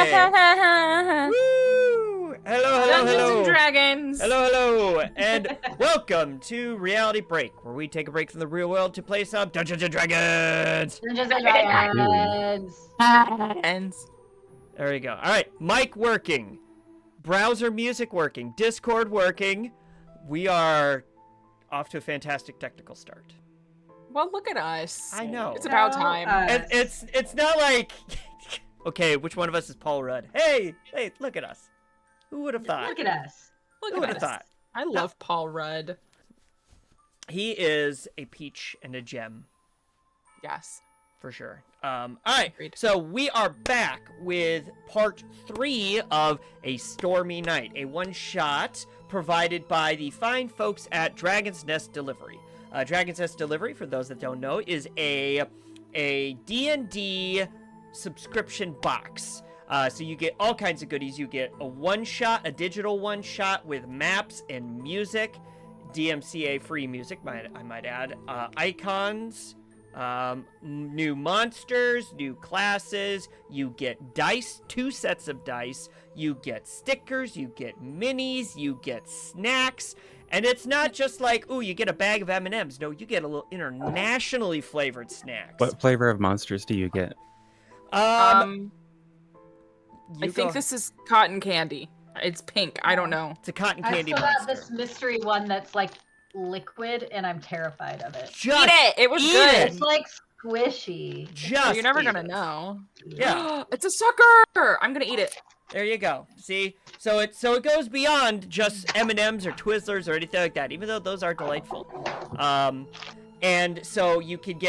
Woo! Hello, Dungeons and Dragons. Hello, and welcome to Reality Break, where we take a break from the real world to play some Dungeons and Dragons. Dungeons and Dragons. There we go. All right, mic working, browser music working, Discord working. We are off to a fantastic technical start. Well, look at us. I know. It's about time. It's not like, okay, which one of us is Paul Rudd? Hey, look at us. Who would have thought? Look at us. Who would have thought? I love Paul Rudd. He is a peach and a gem. Yes. For sure. All right, Agreed. so we are back with part 3 of A Stormy Night, a one-shot provided by the fine folks at Dragon's Nest Delivery. Dragon's Nest Delivery, for those that don't know, is a D&D subscription box. So you get all kinds of goodies. You get a one-shot, a digital one-shot with maps and music, DMCA-free music, I might add, icons, new monsters, new classes. You get dice, 2 sets of dice. You get stickers, you get minis, you get snacks. And it's not just like, ooh, you get a bag of M&Ms. No, you get a little internationally flavored snacks. What flavor of monsters do you get? I think this is cotton candy. It's pink. I don't know. It's a cotton candy I still monster. got this mystery one that's like liquid, and I'm terrified of it. Just Eat it! It was eat good. it. It's like squishy. Just You're never eat gonna it. know. Yeah. It's a sucker! I'm gonna eat it. There you go. See, so it goes beyond just M&Ms or Twizzlers or anything like that, even though those are delightful. And so you can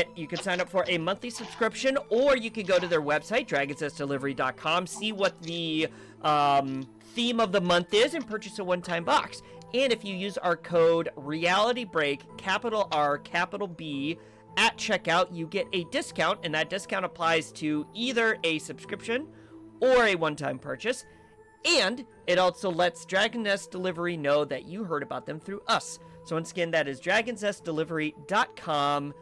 sign up for a monthly subscription, or you can go to their website, dragonsnestdelivery.com, see what the theme of the month is, and purchase a one-time box. And if you use our code RealityBreak, capital R, capital B, at checkout, you get a discount, and that discount applies to either a subscription or a one-time purchase, and it also lets Dragon Nest Delivery know that you heard about them through us. So once again, that is dragonsnestdelivery.com,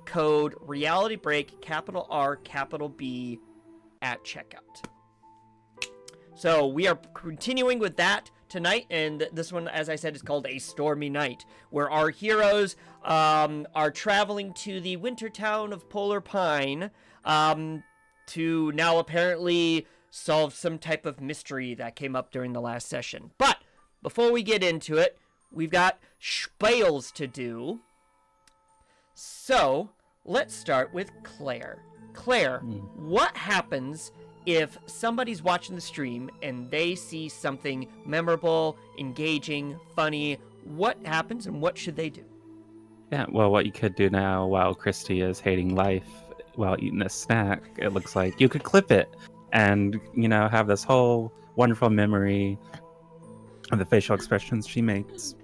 code RealityBreak, capital R, capital B, at checkout. So we are continuing with that tonight, and this one, as I said, is called A Stormy Night, where our heroes are traveling to the winter town of Polar Pine to now apparently solve some type of mystery that came up during the last session. But before we get into it, we've got spiels to do. So let's start with Claire. Claire, what happens if somebody's watching the stream and they see something memorable, engaging, funny? What happens and what should they do? Yeah, well, what you could do now while Christy is hating life while eating a snack, it looks like you could clip it and, have this whole wonderful memory of the facial expressions she makes.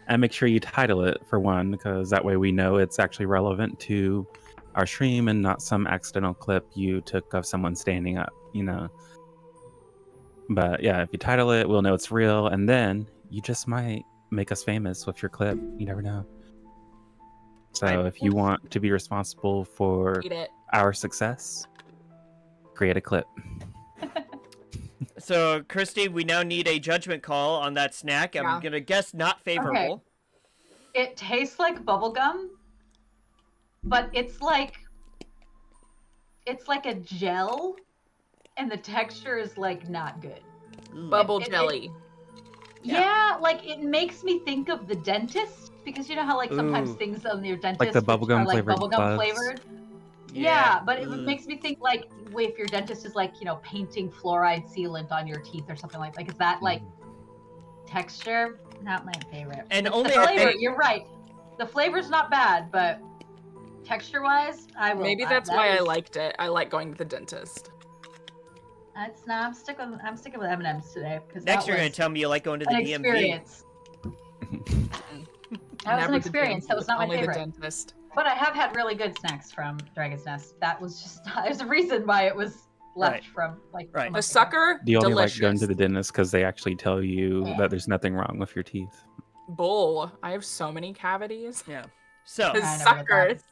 And make sure you title it, for one, because that way we know it's actually relevant to our stream and not some accidental clip you took of someone standing up, But yeah, if you title it, we'll know it's real, and then you just might make us famous with your clip. You never know. So if you want to be responsible for Eat it. our success, create a clip. So, Christy, we now need a judgment call on that snack. I'm going to guess not favorable. Okay. It tastes like bubblegum, but it's like a gel, and the texture is like not good. Bubble jelly. Yeah, like it makes me think of the dentist, because you know how like sometimes things on your dentist Like the bubblegum are like flavored bubblegum bugs. flavored. Yeah. Yeah, but it makes me think like if your dentist is like, painting fluoride sealant on your teeth or something like is that like texture? Not my favorite. And It's only the flavor, you're right. The flavor's not bad, but texture wise, I will. Maybe that's why I liked it. I like going to the dentist. It's not. I'm sticking with M&Ms today because Next, you're going to tell me you like going to the an DMV. experience. That was an experience. That was not my Only favorite. the dentist. But I have had really good snacks from Dragon's Nest. That was just there's a reason why it was left Right. from like Right. a A month sucker? Do you only Delicious. like going to the dentist because they actually tell you that there's nothing wrong with your teeth? Bull. I have so many cavities. Yeah. So, I never did that. Suckers.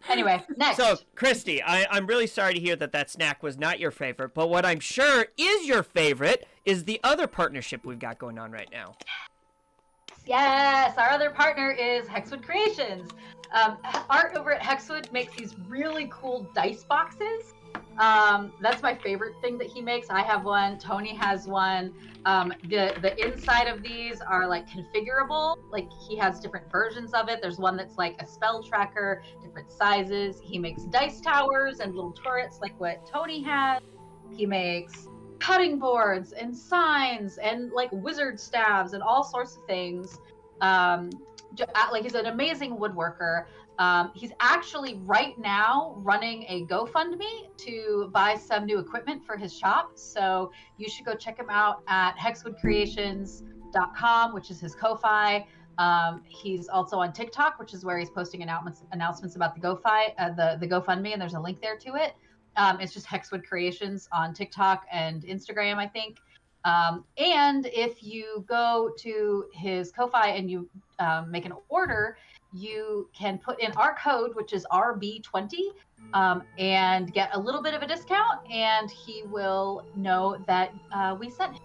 Anyway, next. So, Christy, I'm really sorry to hear that snack was not your favorite, but what I'm sure is your favorite is the other partnership we've got going on right now. Yes, our other partner is Hexwood Creations. Art over at Hexwood makes these really cool dice boxes. That's my favorite thing that he makes. I have one. Tony has one. The inside of these are like configurable. Like he has different versions of it. There's one that's like a spell tracker, different sizes. He makes dice towers and little turrets like what Tony has. He makes cutting boards and signs and like wizard staves and all sorts of things. Like he's an amazing woodworker. He's actually right now running a GoFundMe to buy some new equipment for his shop. So you should go check him out at hexwoodcreations.com, which is his Ko-Fi. He's also on TikTok, which is where he's posting announcements about the GoFundMe, and there's a link there to it. It's just Hexwood Creations on TikTok and Instagram, I think. And if you go to his Ko-Fi and you make an order, you can put in our code, which is RB20, and get a little bit of a discount, and he will know that we sent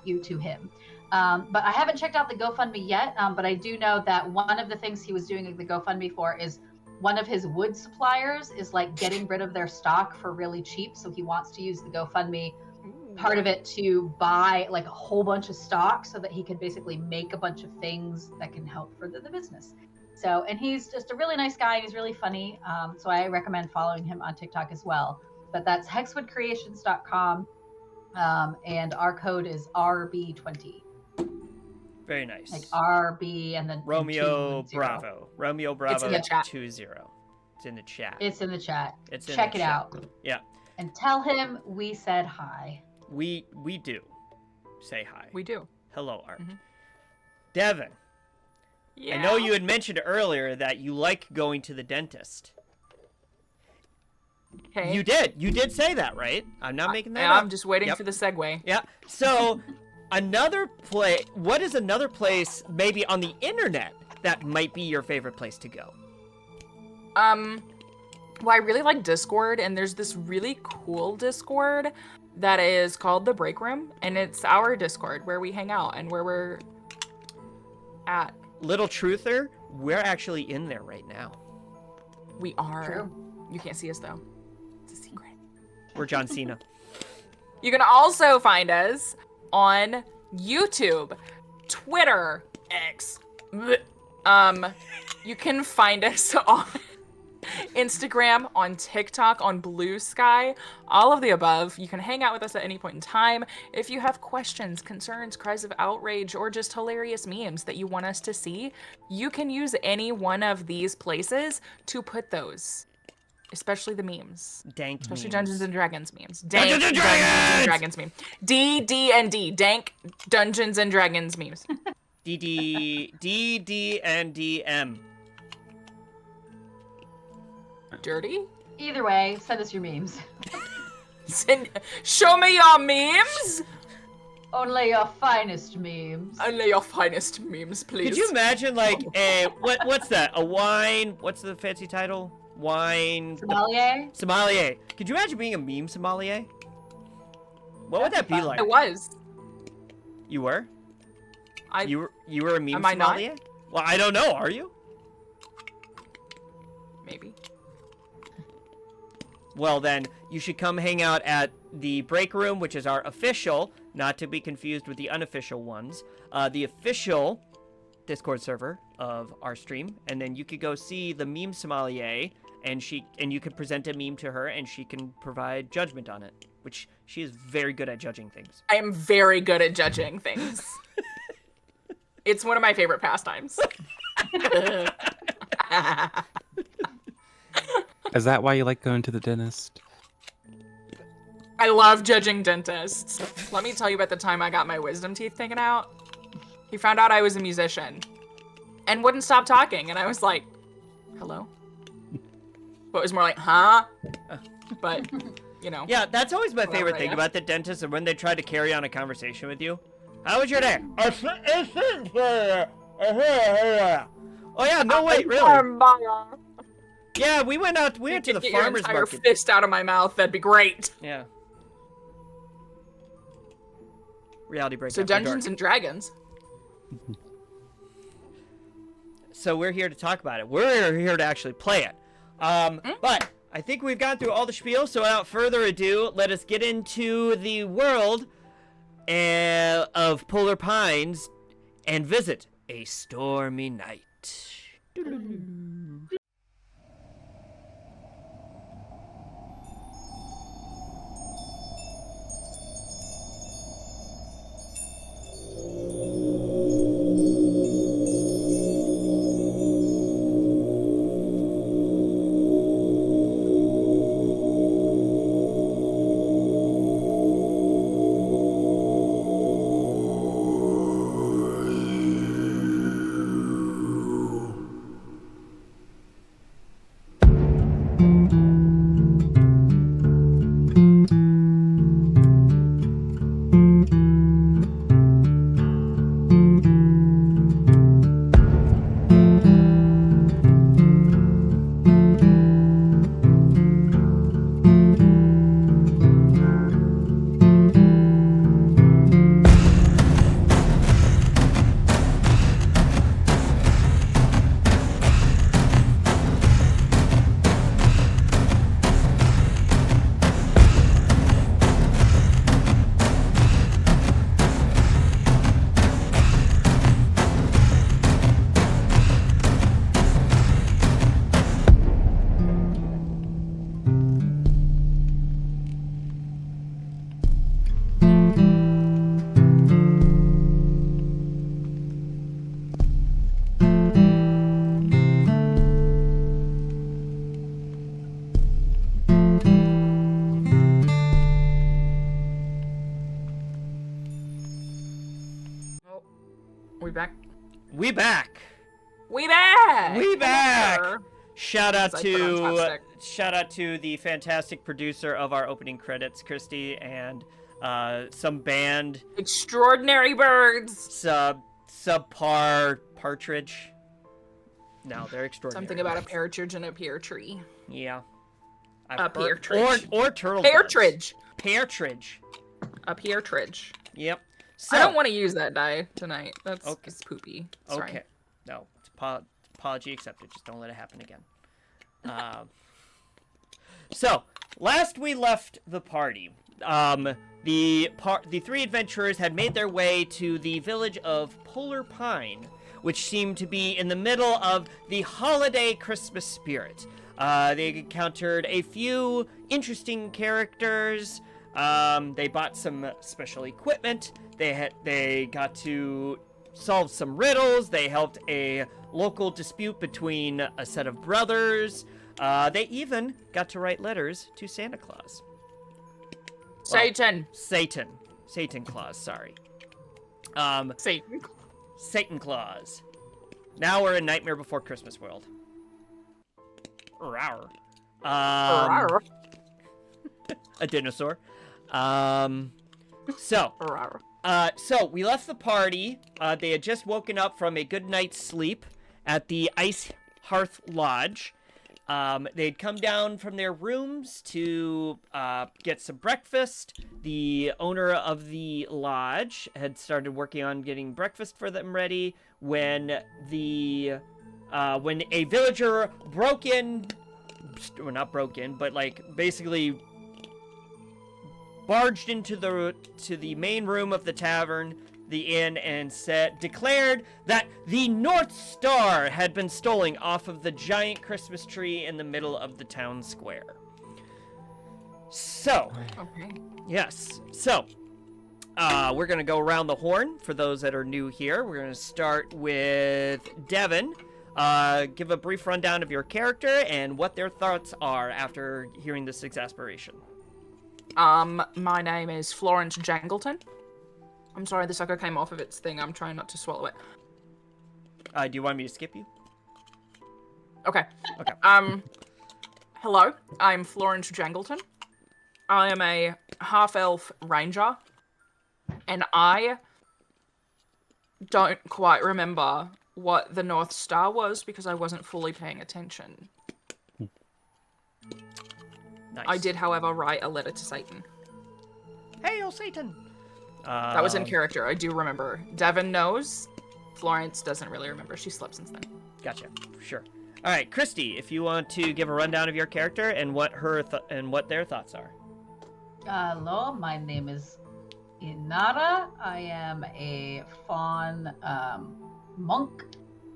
you to him. But I haven't checked out the GoFundMe yet, but I do know that one of the things he was doing the GoFundMe for is one of his wood suppliers is like getting rid of their stock for really cheap. So he wants to use the GoFundMe part of it to buy like a whole bunch of stock so that he can basically make a bunch of things that can help further the business. So, and he's just a really nice guy. He's really funny. So I recommend following him on TikTok as well. But that's hexwoodcreations.com. And our code is RB20. Very nice. Like RB and then Romeo Bravo. Romeo Bravo It's in the chat. 20. It's in the chat. It's in the chat. Check it out. Yeah. And tell him we said hi. We do say hi. We do. Hello, Art. Mm-hmm. Devin. Yeah. I know you had mentioned earlier that you like going to the dentist. Okay. You did say that, right? I'm not making that up. I'm just waiting for the segue. Yeah. So, what is another place maybe on the internet that might be your favorite place to go? Well, I really like Discord, and there's this really cool Discord that is called the Break Room, and it's our Discord where we hang out and where we're at. Little truther, we're actually in there right now. We are. True. You can't see us though. It's a secret. We're John Cena. You can also find us on YouTube, Twitter, X. You can find us on Instagram, on TikTok, on Blue Sky, all of the above. You can hang out with us at any point in time. If you have questions, concerns, cries of outrage, or just hilarious memes that you want us to see, you can use any one of these places to put those. Especially the memes. Dank Especially memes. Dungeons and Dragons memes. Dank Dungeons and Dungeons and Dragons meme. D&D. Dank Dungeons and Dragons memes. D and DM. Dirty? Either way, send us your memes. Show me your memes! Only your finest memes. Only your finest memes, please. Could you imagine like what's that? A wine? What's the fancy title? Wine. Sommelier? Could you imagine being a meme sommelier? What would that be like? I was. You were? I. You were a meme Am I not? sommelier? Well, I don't know. Are you? Maybe. Well, then, you should come hang out at the Break Room, which is our official, not to be confused with the unofficial ones, the official Discord server of our stream, and then you could go see the meme sommelier, and you could present a meme to her, and she can provide judgment on it, which she is very good at judging things. I am very good at judging things. It's one of my favorite pastimes. Is that why you like going to the dentist? I love judging dentists. Let me tell you about the time I got my wisdom teeth taken out. He found out I was a musician and wouldn't stop talking. And I was like, hello? But it was more like, huh? But, you know. Yeah, that's always my favorite thing yeah. about the dentist, and when they try to carry on a conversation with you. How was your day? Oh yeah, no wait, really. Yeah, we went out. We went to the Get your farmer's entire market. fist out of my mouth. That'd be great. Yeah. Reality break. So Dungeons and Dragons. So we're here to talk about it. We're here to actually play it. But I think we've gone through all the spiel, so without further ado, let us get into the world of Polar Pines and visit a stormy night. We back? We back. We back. We back. Hello. Shout out As I put on to the fantastic producer of our opening credits, Christy, and some band Extraordinary birds. subpar partridge. No, they're extraordinary. Something about a partridge and a pear tree. Yeah. A partridge. Or turtle. Partridge. Partridge. A partridge. Yep. So, I don't want to use that die tonight. That's Okay. it's poopy. Sorry. Okay. No, it's apology accepted. Just don't let it happen again. So, last we left the party, the three adventurers had made their way to the village of Polar Pine, which seemed to be in the middle of the holiday Christmas spirit. They encountered a few interesting characters. They bought some special equipment. They got to solve some riddles. They helped a local dispute between a set of brothers. They even got to write letters to Santa Claus. Satan. Satan Claus, sorry. Satan. Satan Claus. Now we're in Nightmare Before Christmas world. Rawr. Rawr. A dinosaur. So we left the party. They had just woken up from a good night's sleep at the Ice Hearth Lodge. They'd come down from their rooms to get some breakfast. The owner of the lodge had started working on getting breakfast for them ready when a villager broke in, well, not broke in, but like basically barged into the main room of the tavern, the inn, and declared that the North Star had been stolen off of the giant Christmas tree in the middle of the town square. So, Okay. yes. So, we're going to go around the horn for those that are new here. We're going to start with Devin. Give a brief rundown of your character and what their thoughts are after hearing this exasperation. My name is Florence Jangleton. I'm sorry, the sucker came off of its thing. I'm trying not to swallow it. Do you want me to skip you? Okay. Okay. Hello, I'm Florence Jangleton. I am a half-elf ranger, and I don't quite remember what the North Star was because I wasn't fully paying attention. Nice. I did, however, write a letter to Satan. Hail Satan! That was in character. I do remember. Devin knows. Florence doesn't really remember. She slept since then. Gotcha. Sure. All right, Christy, if you want to give a rundown of your character and what their thoughts are. Hello, my name is Inara. I am a fawn monk,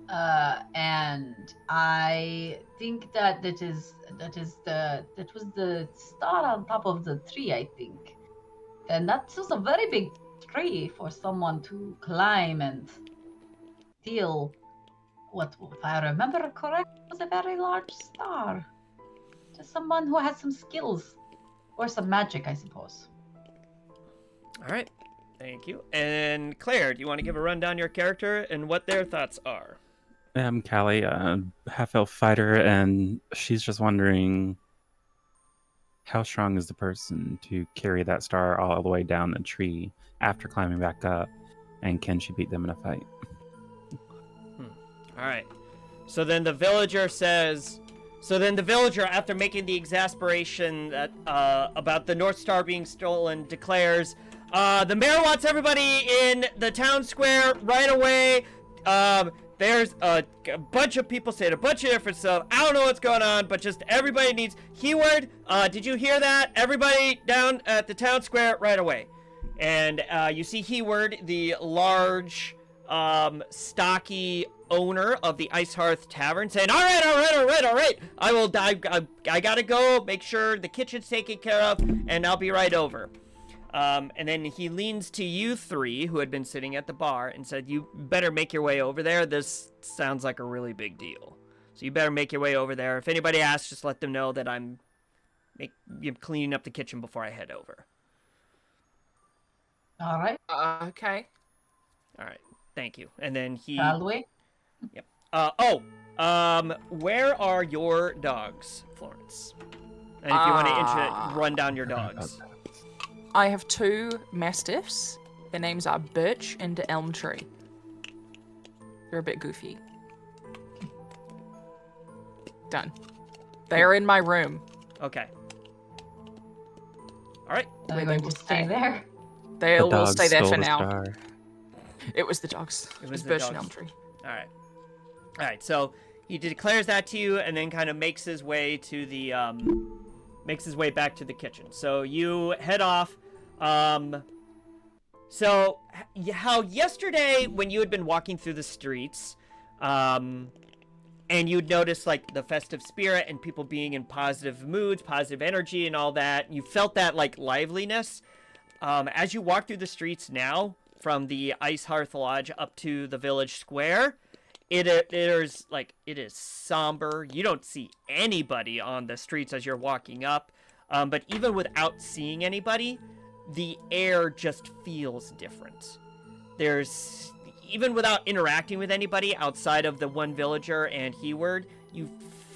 and I think that was the star on top of the tree. I think, and that was a very big tree for someone to climb and steal. What, if I remember correct, was a very large star. Just someone who has some skills. Or some magic, I suppose. All right. Thank you. And Claire, do you want to give a rundown of your character and what their thoughts are? I'm Callie, a half-elf fighter, and she's just wondering how strong is the person to carry that star all the way down the tree after climbing back up, and can she beat them in a fight? All right. So then the villager, after making the exasperation that about the North Star being stolen, declares, the mayor wants everybody in the town square right away. There's a bunch of people saying a bunch of different stuff. I don't know what's going on, but just everybody needs keyword. Did you hear that? Everybody down at the town square right away. And you see Heward, the large, stocky owner of the Ice Hearth Tavern, saying, all right. I gotta go, make sure the kitchen's taken care of, and I'll be right over. And then he leans to you three who had been sitting at the bar and said, you better make your way over there. This sounds like a really big deal. So you better make your way over there. If anybody asks, just let them know that I'm cleaning up the kitchen before I head over. All right. Okay. All right. Thank you. And then he... Shall we? Yep. Where are your dogs, Florence? And if you want to run down your dogs. I have 2 mastiffs. Their names are Birch and Elm Tree. They're a bit goofy. Done. They are in my room. Okay. All right. Are they going to stay there? They The will dog stay there stole for the now. star. It was the dogs. It was the Birch dogs. and Elm Tree. All right. All right. So he declares that to you, and then kind of makes his way to the back to the kitchen. So you head off. So how yesterday when you had been walking through the streets, and you'd noticed like the festive spirit and people being in positive moods, positive energy, and all that, you felt that like liveliness. As you walk through the streets now, from the Ice Hearth Lodge up to the village square, it is somber. You don't see anybody on the streets as you're walking up, but even without seeing anybody, the air just feels different. Even without interacting with anybody outside of the one villager and Heward, you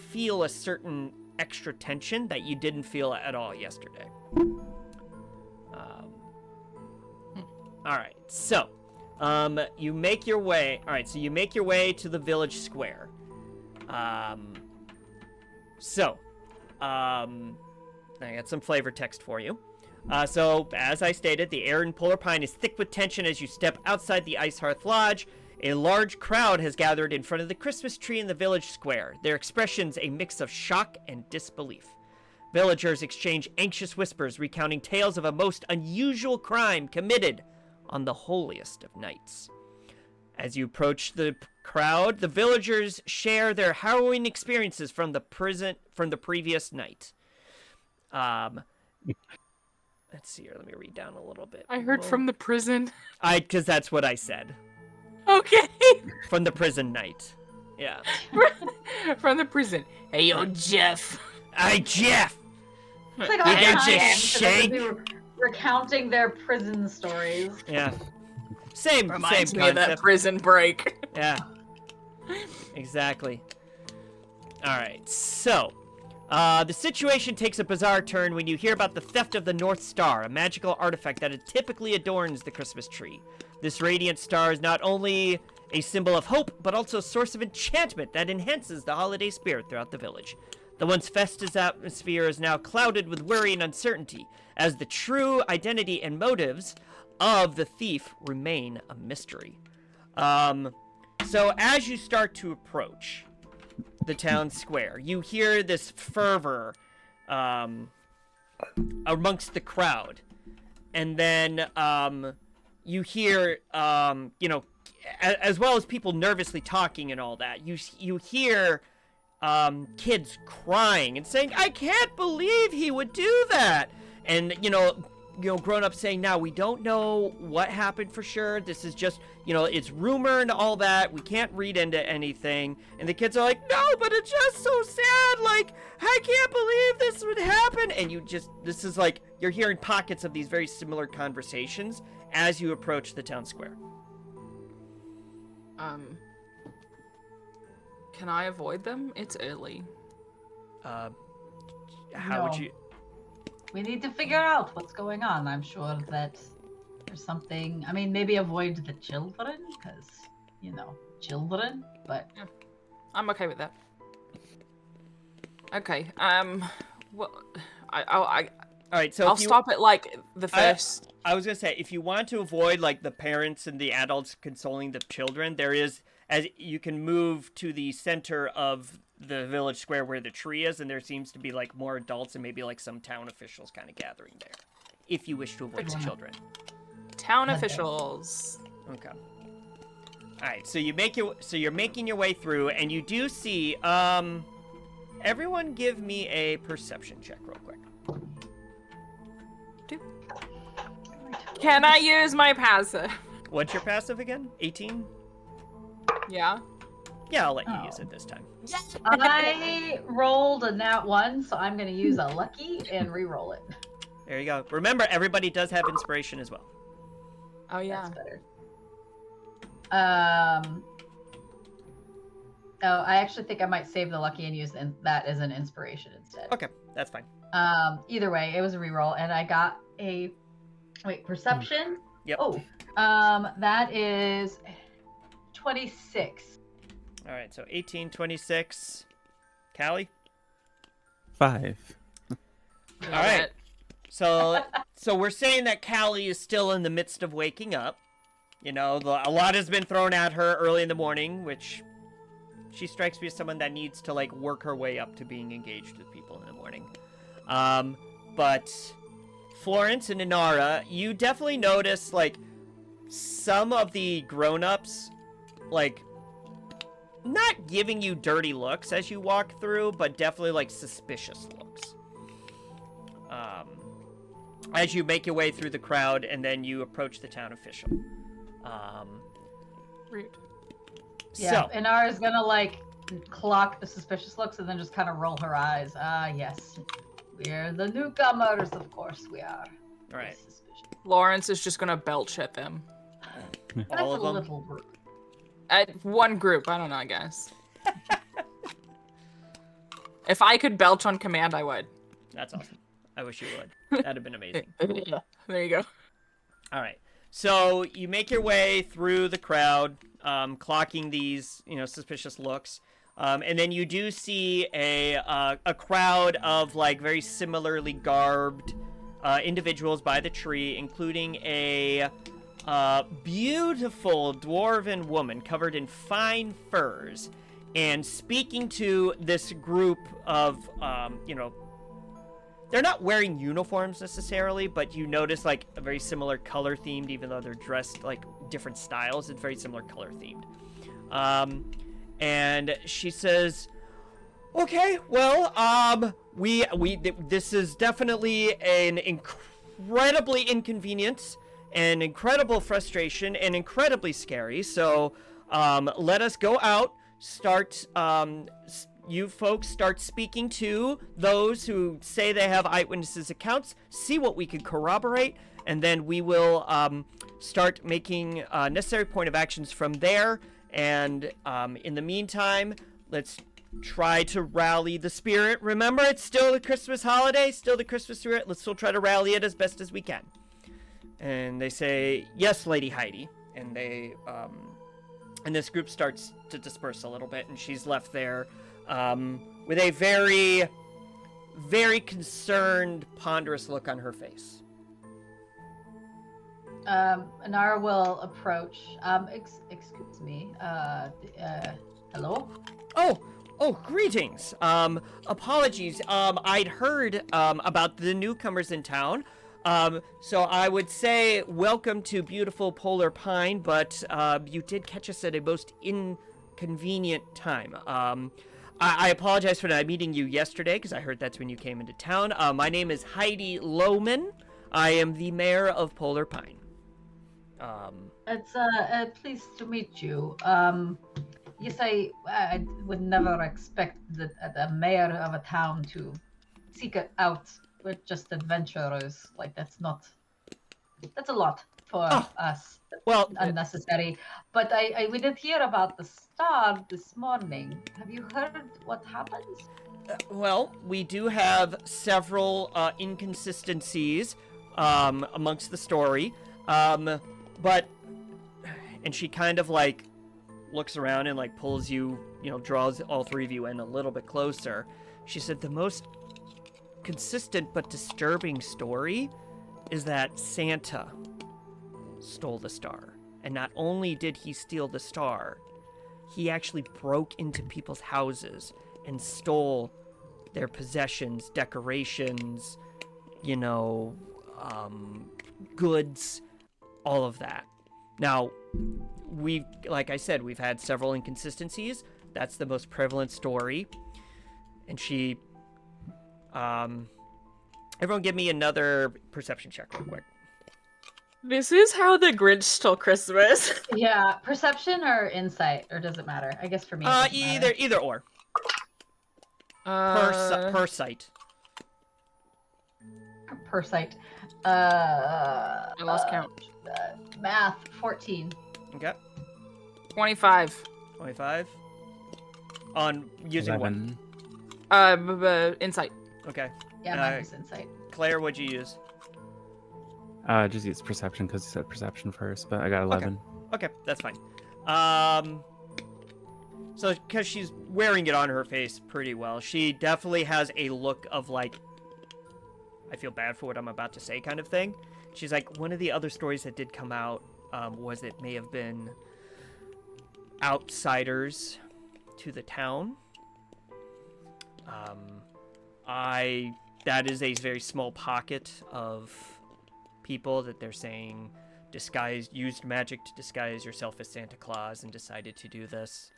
feel a certain extra tension that you didn't feel at all yesterday. All right, so you make your way. All right, so you make your way to the village square. I got some flavor text for you. So, as I stated, the air in Polar Pine is thick with tension as you step outside the Ice Hearth Lodge. A large crowd has gathered in front of the Christmas tree in the village square, their expressions a mix of shock and disbelief. Villagers exchange anxious whispers recounting tales of a most unusual crime committed on the holiest of nights. As you approach the crowd, the villagers share their harrowing experiences from the previous night. Let's see here. Let me read down a little bit. I heard from the prison. Because that's what I said. Okay. From the prison night. Yeah. From the prison. Hey, yo, Jeff. Hey, Jeff. It's like You all got the your time, shank? they were recounting their prison stories. Yeah. Same Reminds me concept. of that prison break. Yeah. Exactly. All right. So, the situation takes a bizarre turn when you hear about the theft of the North Star, a magical artifact that typically adorns the Christmas tree. This radiant star is not only a symbol of hope, but also a source of enchantment that enhances the holiday spirit throughout the village. The once festive atmosphere is now clouded with worry and uncertainty, as the true identity and motives of the thief remain a mystery. So as you start to approach the town square, you hear this fervor amongst the crowd. And then you hear, as well as people nervously talking and all that, you hear kids crying and saying, "I can't believe he would do that." And, grown-ups saying, "Now, we don't know what happened for sure. This is just, it's rumor and all that. We can't read into anything." And the kids are like, "No, but it's just so sad. Like, I can't believe this would happen." And this is like, you're hearing pockets of these very similar conversations as you approach the town square. Can I avoid them? It's early. How No. would you... We need to figure out what's going on. I'm sure that there's something. I mean, maybe avoid the children, because, children, but. I'm okay with that. Okay, well, All right, so I'll stop at, like, the first... I was gonna say, if you want to avoid, like, the parents and the adults consoling the children, there is... As you can move to the center of the village square where the tree is, and there seems to be, like, more adults and maybe, like, some town officials kind of gathering there, if you wish to avoid the children. Town officials. Okay. All right, so you're making your way through, and you do see. Everyone, give me a perception check, real quick. Can I use my passive? What's your passive again? 18. Yeah. Yeah, I'll let you use it this time. I rolled a nat 1, so I'm going to use a lucky and re-roll it. There you go. Remember, everybody does have inspiration as well. Oh, yeah. That's better. Oh, I actually think I might save the lucky and use that as an inspiration instead. Okay, that's fine. Either way, it was a re-roll, and I got a... Wait, perception? Yep. Oh, that is 26. All right, so 18, 26. Callie? 5. All right. So we're saying that Callie is still in the midst of waking up. A lot has been thrown at her early in the morning, which she strikes me as someone that needs to, like, work her way up to being engaged with people in the morning. But Florence and Inara, you definitely notice, like, some of the grown-ups, like, not giving you dirty looks as you walk through, but definitely, like, suspicious looks. As you make your way through the crowd, and then you approach the town official. Rude. Yeah, So, Inara's gonna, like, clock the suspicious looks and then just kind of roll her eyes. Yes. We're the newcomers, of course we are. all right. Suspicious. Lawrence is just gonna belch at them. That's All a of them? little rude. At one group, I don't know, I guess. If I could belch on command, I would. That's awesome. I wish you would. That'd have been amazing. There you go. All right. So you make your way through the crowd, clocking these, suspicious looks. And then you do see a crowd of, like, very similarly garbed individuals by the tree, including a beautiful dwarven woman covered in fine furs, and speaking to this group of, they're not wearing uniforms necessarily, but you notice, like, a very similar color themed, even though they're dressed, like, different styles. It's very similar color themed. And she says, "Okay, well, this is definitely an incredibly inconvenience, an incredible frustration, and incredibly scary. So, let us go out, you folks start speaking to those who say they have eyewitnesses' accounts, see what we can corroborate, and then we will start making necessary point of actions from there. And in the meantime, let's try to rally the spirit. Remember, it's still the Christmas holiday, still the Christmas spirit. Let's still try to rally it as best as we can." And they say, "Yes, Lady Heidi." And they, and this group starts to disperse a little bit, and she's left there with a very, very concerned, ponderous look on her face. Anara will approach. Excuse me. Hello? Oh, greetings. Apologies. I'd heard, about the newcomers in town. So I would say welcome to beautiful Polar Pine, but, you did catch us at a most inconvenient time. I apologize for not meeting you yesterday, because I heard that's when you came into town. My name is Heidi Lohman. I am the mayor of Polar Pine. It's pleased to meet you. Yes, I would never expect the mayor of a town to seek it out with just adventurers. Like that's a lot for us. Well, Unnecessary. But we did hear about the star this morning. Have you heard what happened? well, we do have several inconsistencies amongst the story. But and she kind of like looks around and like pulls you, draws all three of you in a little bit closer. She said the most consistent but disturbing story is that Santa stole the star. And not only did he steal the star, he actually broke into people's houses and stole their possessions, decorations, goods, all of that. Now, like I said, we've had several inconsistencies. That's the most prevalent story. And she, everyone give me another perception check real quick. This is how the Grinch stole Christmas. Yeah, perception or insight, or does it matter? I guess for me. It doesn't matter. Either or. Per site. Per site. I lost count. Math 14. Okay. 25. 25. On using 11. Insight. what? Okay. Yeah, mine was insight. Claire, what'd you use? Just use perception because you said perception first, but I got 11. Okay, that's fine. So because she's wearing it on her face pretty well, she definitely has a look of like, I feel bad for what I'm about to say kind of thing. She's like, one of the other stories that did come out was it may have been outsiders to the town. That is a very small pocket of people that they're saying used magic to disguise yourself as Santa Claus and decided to do this.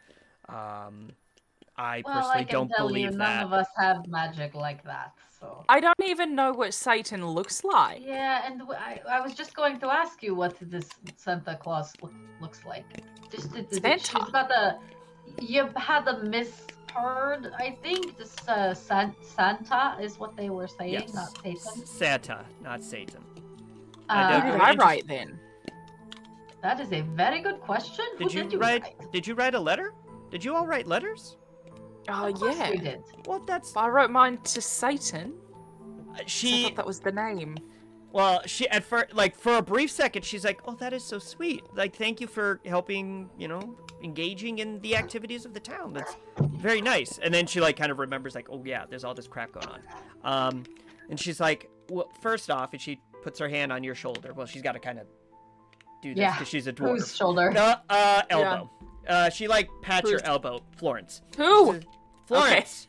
I personally don't believe that. None of us have magic like that, so. I don't even know what Satan looks like. Yeah, and I was just going to ask you what this Santa Claus looks like. Santa. You had the misheard, I think. This Santa is what they were saying, Yes. not Satan. Santa, not Satan. Who did I write then? That is a very good question. Who did you write? Did you write a letter? Did you all write letters? Oh, Of course yeah. we did. Well, that's I wrote mine to Satan. I she. thought that was the name. Well, she at first, like for a brief second, she's like, "Oh, that is so sweet. Like, thank you for helping. Engaging in the activities of the town. That's very nice." And then she like kind of remembers, like, "Oh yeah, there's all this crap going on." And she's like, "Well, first off," and she puts her hand on your shoulder. Well, she's got to kind of do this because she's a dwarf. Whose shoulder? Elbow. She like pats your elbow, Florence. Who? Florence.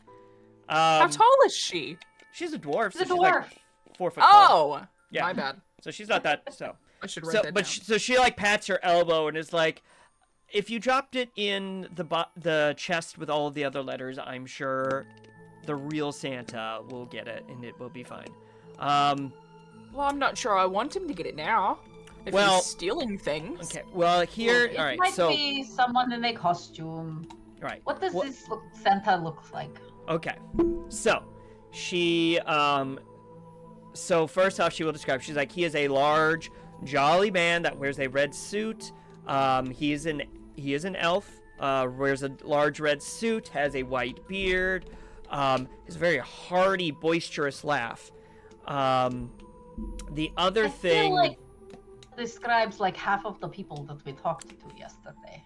How tall is she? She's a dwarf. She's a so dwarf. She's like 4 foot tall. Oh, Yeah. my bad. So she's not that. So. I should write that down. So she like pats her elbow and is like, if you dropped it in the chest with all of the other letters, I'm sure the real Santa will get it and it will be fine. Well, I'm not sure I want him to get it now. If Well, he's stealing things. Okay. Well, here. It All right. might So. be someone in a costume. All right. What does this Santa look like? Okay. So, she. So first off, she will describe. She's like, he is a large, jolly man that wears a red suit. He is an elf. Wears a large red suit. Has a white beard. Has a very hearty, boisterous laugh. The other I thing. feel like describes like half of the people that we talked to yesterday.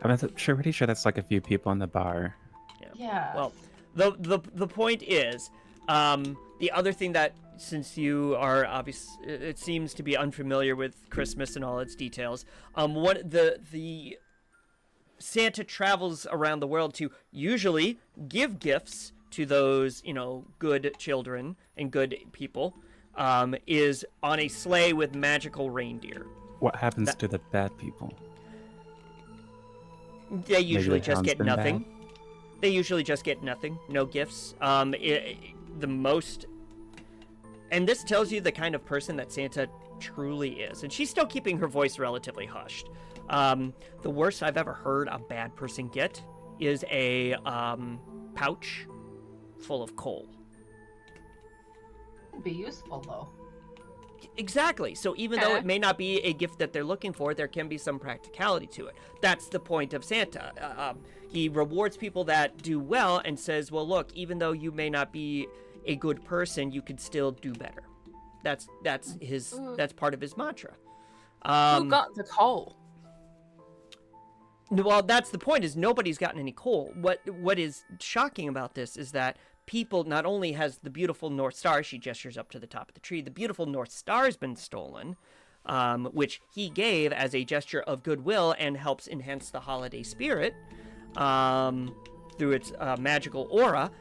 I'm pretty sure that's like a few people in the bar. Yeah. Well, the point is, the other thing that, since you are it seems to be unfamiliar with Christmas and all its details, the Santa travels around the world to usually give gifts to those, good children and good people, is on a sleigh with magical reindeer. What happens to the bad people? They usually just get nothing. Bad. They usually just get nothing, no gifts. The most, and this tells you the kind of person that Santa truly is. And she's still keeping her voice relatively hushed. The worst I've ever heard a bad person get is a pouch full of coal. It'd be useful though. Exactly. So even though it may not be a gift that they're looking for, there can be some practicality to it. That's the point of Santa. He rewards people that do well and says, well, look, even though you may not be a good person, you could still do better. That's part of his mantra. Who got the coal? Well, that's the point, is nobody's gotten any coal. What is shocking about this is that people, not only has the beautiful North Star, she gestures up to the top of the tree, the beautiful North Star's been stolen, which he gave as a gesture of goodwill and helps enhance the holiday spirit through its magical aura.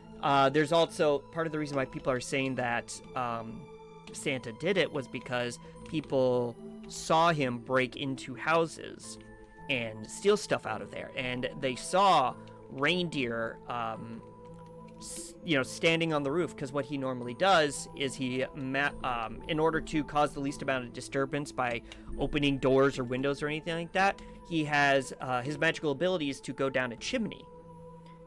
There's also part of the reason why people are saying that Santa did it was because people saw him break into houses and steal stuff out of there, and they saw reindeer standing on the roof, because what he normally does is he in order to cause the least amount of disturbance by opening doors or windows or anything like that, he has his magical ability is to go down a chimney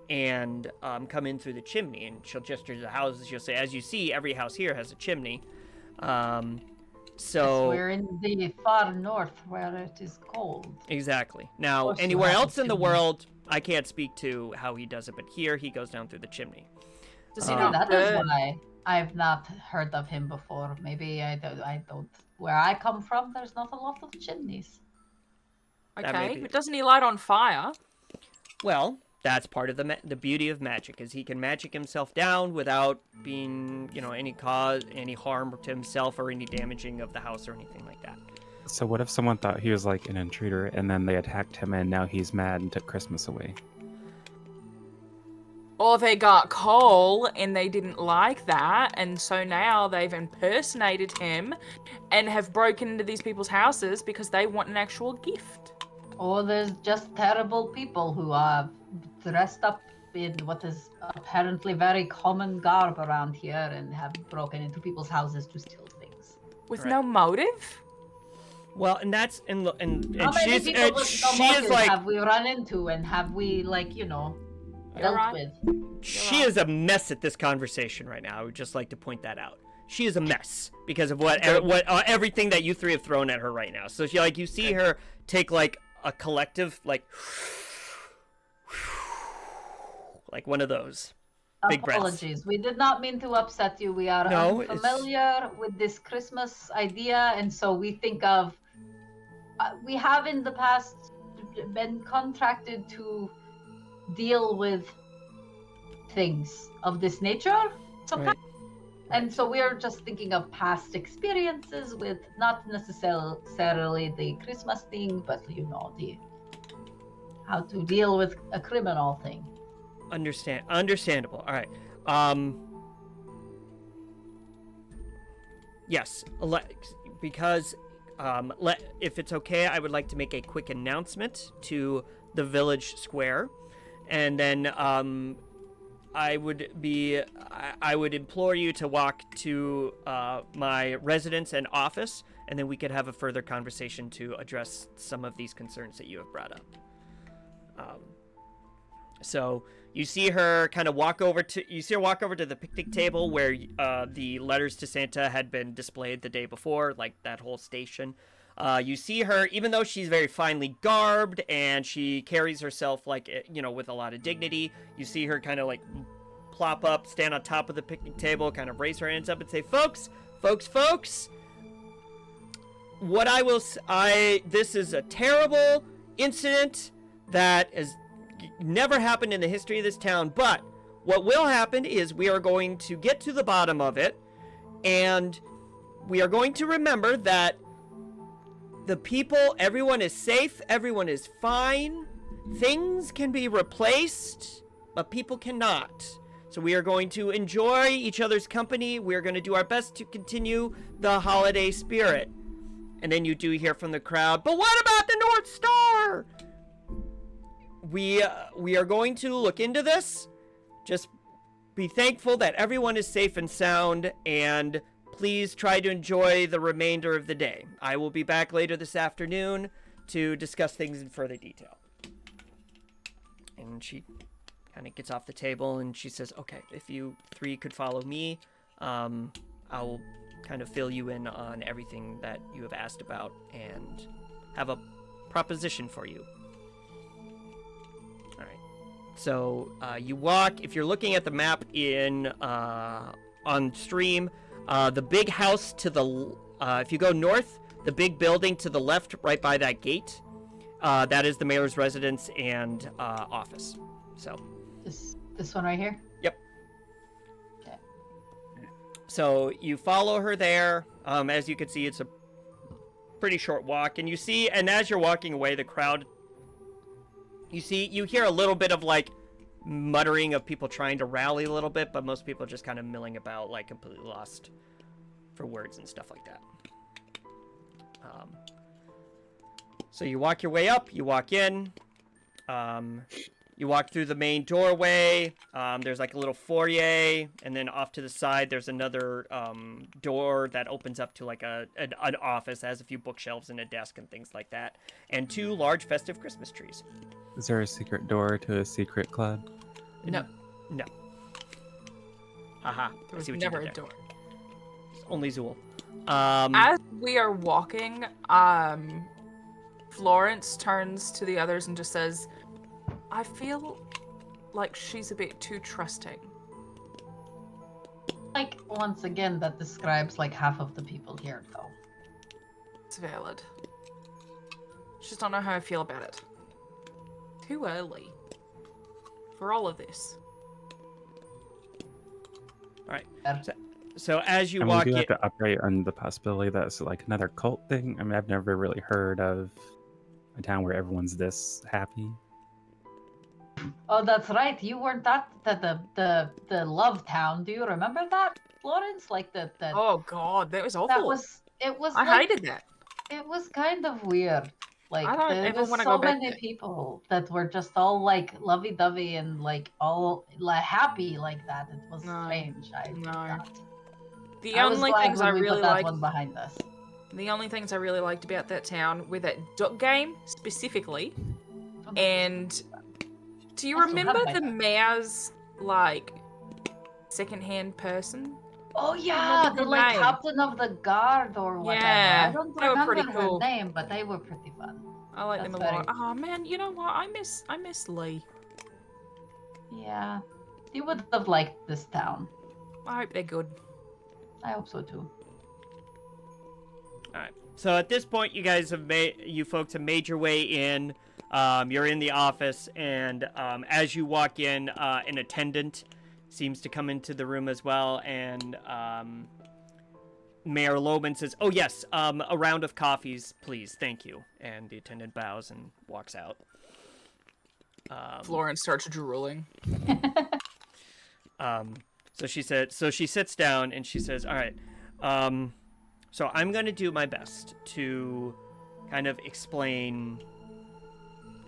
and come in through the chimney, and she'll gesture to the houses. She'll say, as you see, every house here has a chimney. So we're in the far north where it is cold. Exactly. Now, anywhere else in the world, I can't speak to how he does it, but here he goes down through the chimney. Does he not? That is why I've not heard of him before. Maybe I don't. Where I come from, there's not a lot of chimneys. Okay, but doesn't he light on fire? Well, that's part of the beauty of magic, is he can magic himself down without being, any harm to himself or any damaging of the house or anything like that. So what if someone thought he was like an intruder and then they attacked him and now he's mad and took Christmas away? Or they got coal and they didn't like that, and so now they've impersonated him and have broken into these people's houses because they want an actual gift. Or there's just terrible people who are dressed up in what is apparently very common garb around here and have broken into people's houses to steal things. With no motive? Well, and that's and How many she's people with no she is motive like, have we run into, and have we dealt with? She is a mess at this conversation right now. I would just like to point that out. She is a mess because of what everything that you three have thrown at her right now. So you see her take like a collective like one of those big breaths. Apologies. We did not mean to upset you. We are unfamiliar with this Christmas idea, and so we think of. We have in the past been contracted to deal with things of this nature, and so we are just thinking of past experiences with not necessarily the Christmas thing, but the how to deal with a criminal thing. Understandable. All right. Yes, because if it's okay, I would like to make a quick announcement to the village square, and then I would implore you to walk to my residence and office, and then we could have a further conversation to address some of these concerns that you have brought up. So you see her kind of walk over to the picnic table where the letters to Santa had been displayed the day before, like that whole station. You see her, even though she's very finely garbed and she carries herself with a lot of dignity, you see her kind of like plop up, stand on top of the picnic table, kind of raise her hands up and say, folks, this is a terrible incident that has never happened in the history of this town, but what will happen is we are going to get to the bottom of it, and we are going to remember that the people, everyone is safe, everyone is fine. Things can be replaced, but people cannot. So we are going to enjoy each other's company. We are going to do our best to continue the holiday spirit. And then you do hear from the crowd, but what about the North Star? We are going to look into this. Just be thankful that everyone is safe and sound, and please try to enjoy the remainder of the day. I will be back later this afternoon to discuss things in further detail. And she kind of gets off the table and she says, okay, if you three could follow me, I'll kind of fill you in on everything that you have asked about and have a proposition for you. All right. So you walk, if you're looking at the map on stream, the big house to the, if you go north, the big building to the left right by that gate, that is the mayor's residence and office. So this one right here? Yep. Okay. So you follow her there. As you can see, it's a pretty short walk, and you see, and as you're walking away, the crowd, you hear a little bit of like muttering of people trying to rally a little bit, but most people just kind of milling about, like completely lost for words and stuff like that. So you walk your way up, you walk in, you walk through the main doorway, there's like a little foyer, and then off to the side there's another door that opens up to like an office, that has a few bookshelves and a desk and things like that, and 2 large festive Christmas trees. Is there a secret door to a secret club? No. No. Haha, There I was see what never you a did there. door. It's only Zool. As we are walking, Florence turns to the others and just says, I feel like she's a bit too trusting. Like, once again, that describes like half of the people here, though. It's valid. Just don't know how I feel about it. Too early for all of this. All right. So as you And walk we do in, have to operate on the possibility that it's like another cult thing. I mean, I've never really heard of a town where everyone's this happy. Oh, that's right. You weren't at the Love Town. Do you remember that, Florence? Like the Oh god, that was awful. it was I like, hated that. it was kind of weird. Like I don't there ever was wanna so go back many there. people that were just all like lovey-dovey and like all like happy like that. It was No. strange. No. The I was only glad things when I we really put that liked one behind us. The only things I really liked about that town were that duck game specifically, and do you I still have remember my the duck. mayor's like second-hand person? Oh yeah, remember the the like name. captain of the guard or whatever. Yeah, I don't they were remember pretty her cool. name, but they were pretty fun. I like them a That's lot. very- Oh man, you know what? I miss Lee. Yeah, you would have liked this town. I hope they're good. I hope so too. all right. So at this point, you folks have made your way in. You're in the office, and as you walk in, an attendant seems to come into the room as well, and Mayor Loman says, "Oh yes, a round of coffees, please, thank you." And the attendant bows and walks out. Florence starts drooling. So she sits down and she says, "All right, so I'm going to do my best to kind of explain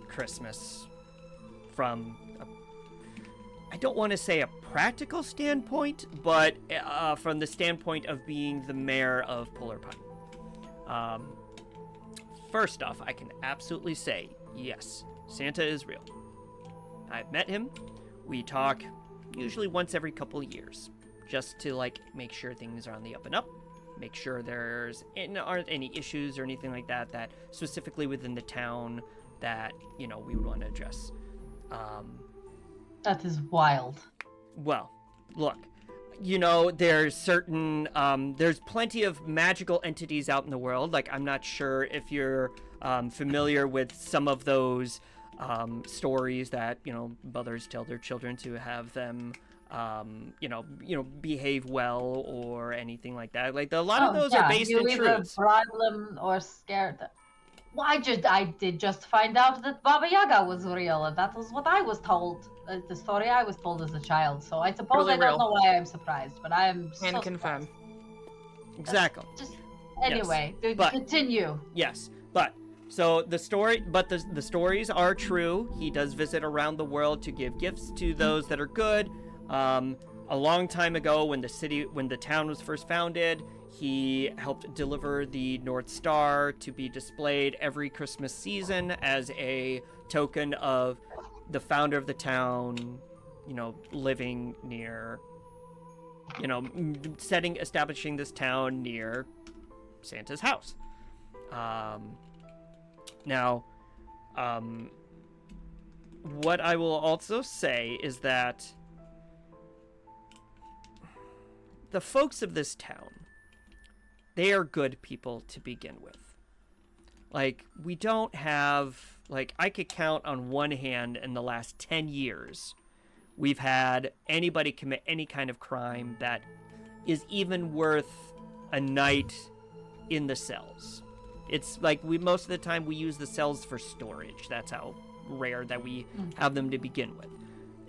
Christmas from I don't want to say a practical standpoint, but from the standpoint of being the mayor of Polar Pine. First off, I can absolutely say, yes, Santa is real. I've met him. We talk usually once every couple of years, just to like make sure things are on the up and up, make sure aren't any issues or anything like that specifically within the town that we would want to address. That is wild. Well, look, there's there's plenty of magical entities out in the world. Like, I'm not sure if you're familiar with some of those stories that mothers tell their children to have them behave well or anything like that. Like a lot of those are based you in either truths. bribe them or scare them. Well, I did just find out that Baba Yaga was real, and that was what I was told. The story I was told as a child. So I suppose Really I don't real. know why I'm surprised, but I am Can so confirm. surprised. Exactly. Just anyway, but- continue. Yes, but so the stories are true. He does visit around the world to give gifts to those that are good. A long time ago, when the town was first founded, he helped deliver the North Star to be displayed every Christmas season as a token of the founder of the town, living near, establishing this town near Santa's house. Now, what I will also say is that the folks of this town, they are good people to begin with. Like, we don't have, I could count on one hand in the last 10 years, we've had anybody commit any kind of crime that is even worth a night in the cells. It's like most of the time we use the cells for storage. That's how rare that we have them to begin with.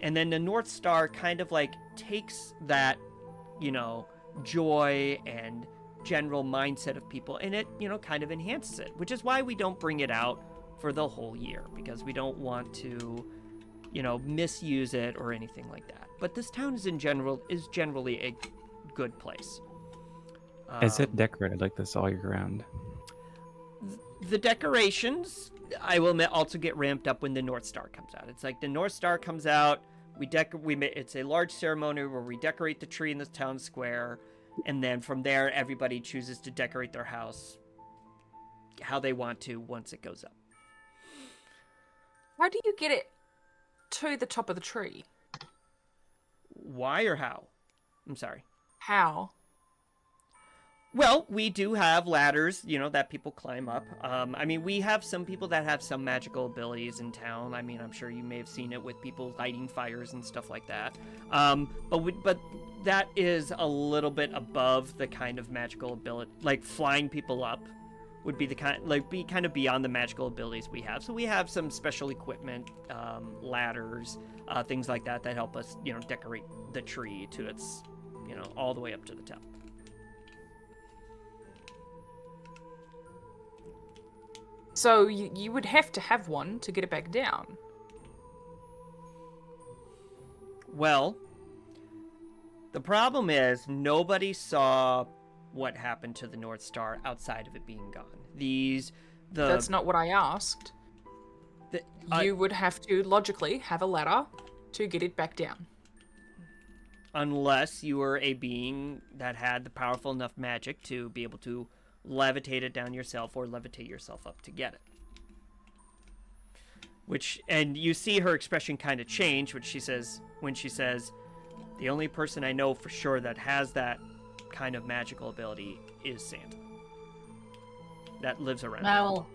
And then the North Star kind of takes that, joy and general mindset of people, and it, kind of enhances it, which is why we don't bring it out for the whole year, because we don't want to, misuse it or anything like that. But this town is generally a good place. Is it decorated like this all year round? The decorations, I will admit, also get ramped up when the North Star comes out. It's like the North Star comes out, it's a large ceremony where we decorate the tree in the town square, and then from there everybody chooses to decorate their house how they want to once it goes up. How do you get it to the top of the tree? Why or how? I'm sorry. How? Well, we do have ladders, that people climb up. We have some people that have some magical abilities in town. I'm sure you may have seen it with people lighting fires and stuff like that. But that is a little bit above the kind of magical ability, like flying people up would be be kind of beyond the magical abilities we have. So we have some special equipment, ladders, things like that help us, decorate the tree to its, all the way up to the top. So you would have to have one to get it back down. Well, the problem is nobody saw what happened to the North Star outside of it being gone. That's not what I asked. You would have to logically have a ladder to get it back down. Unless you were a being that had the powerful enough magic to be able to levitate it down yourself or levitate yourself up to get it. And you see her expression kind of change when she says, the only person I know for sure that has that kind of magical ability is Santa. That lives around. Well,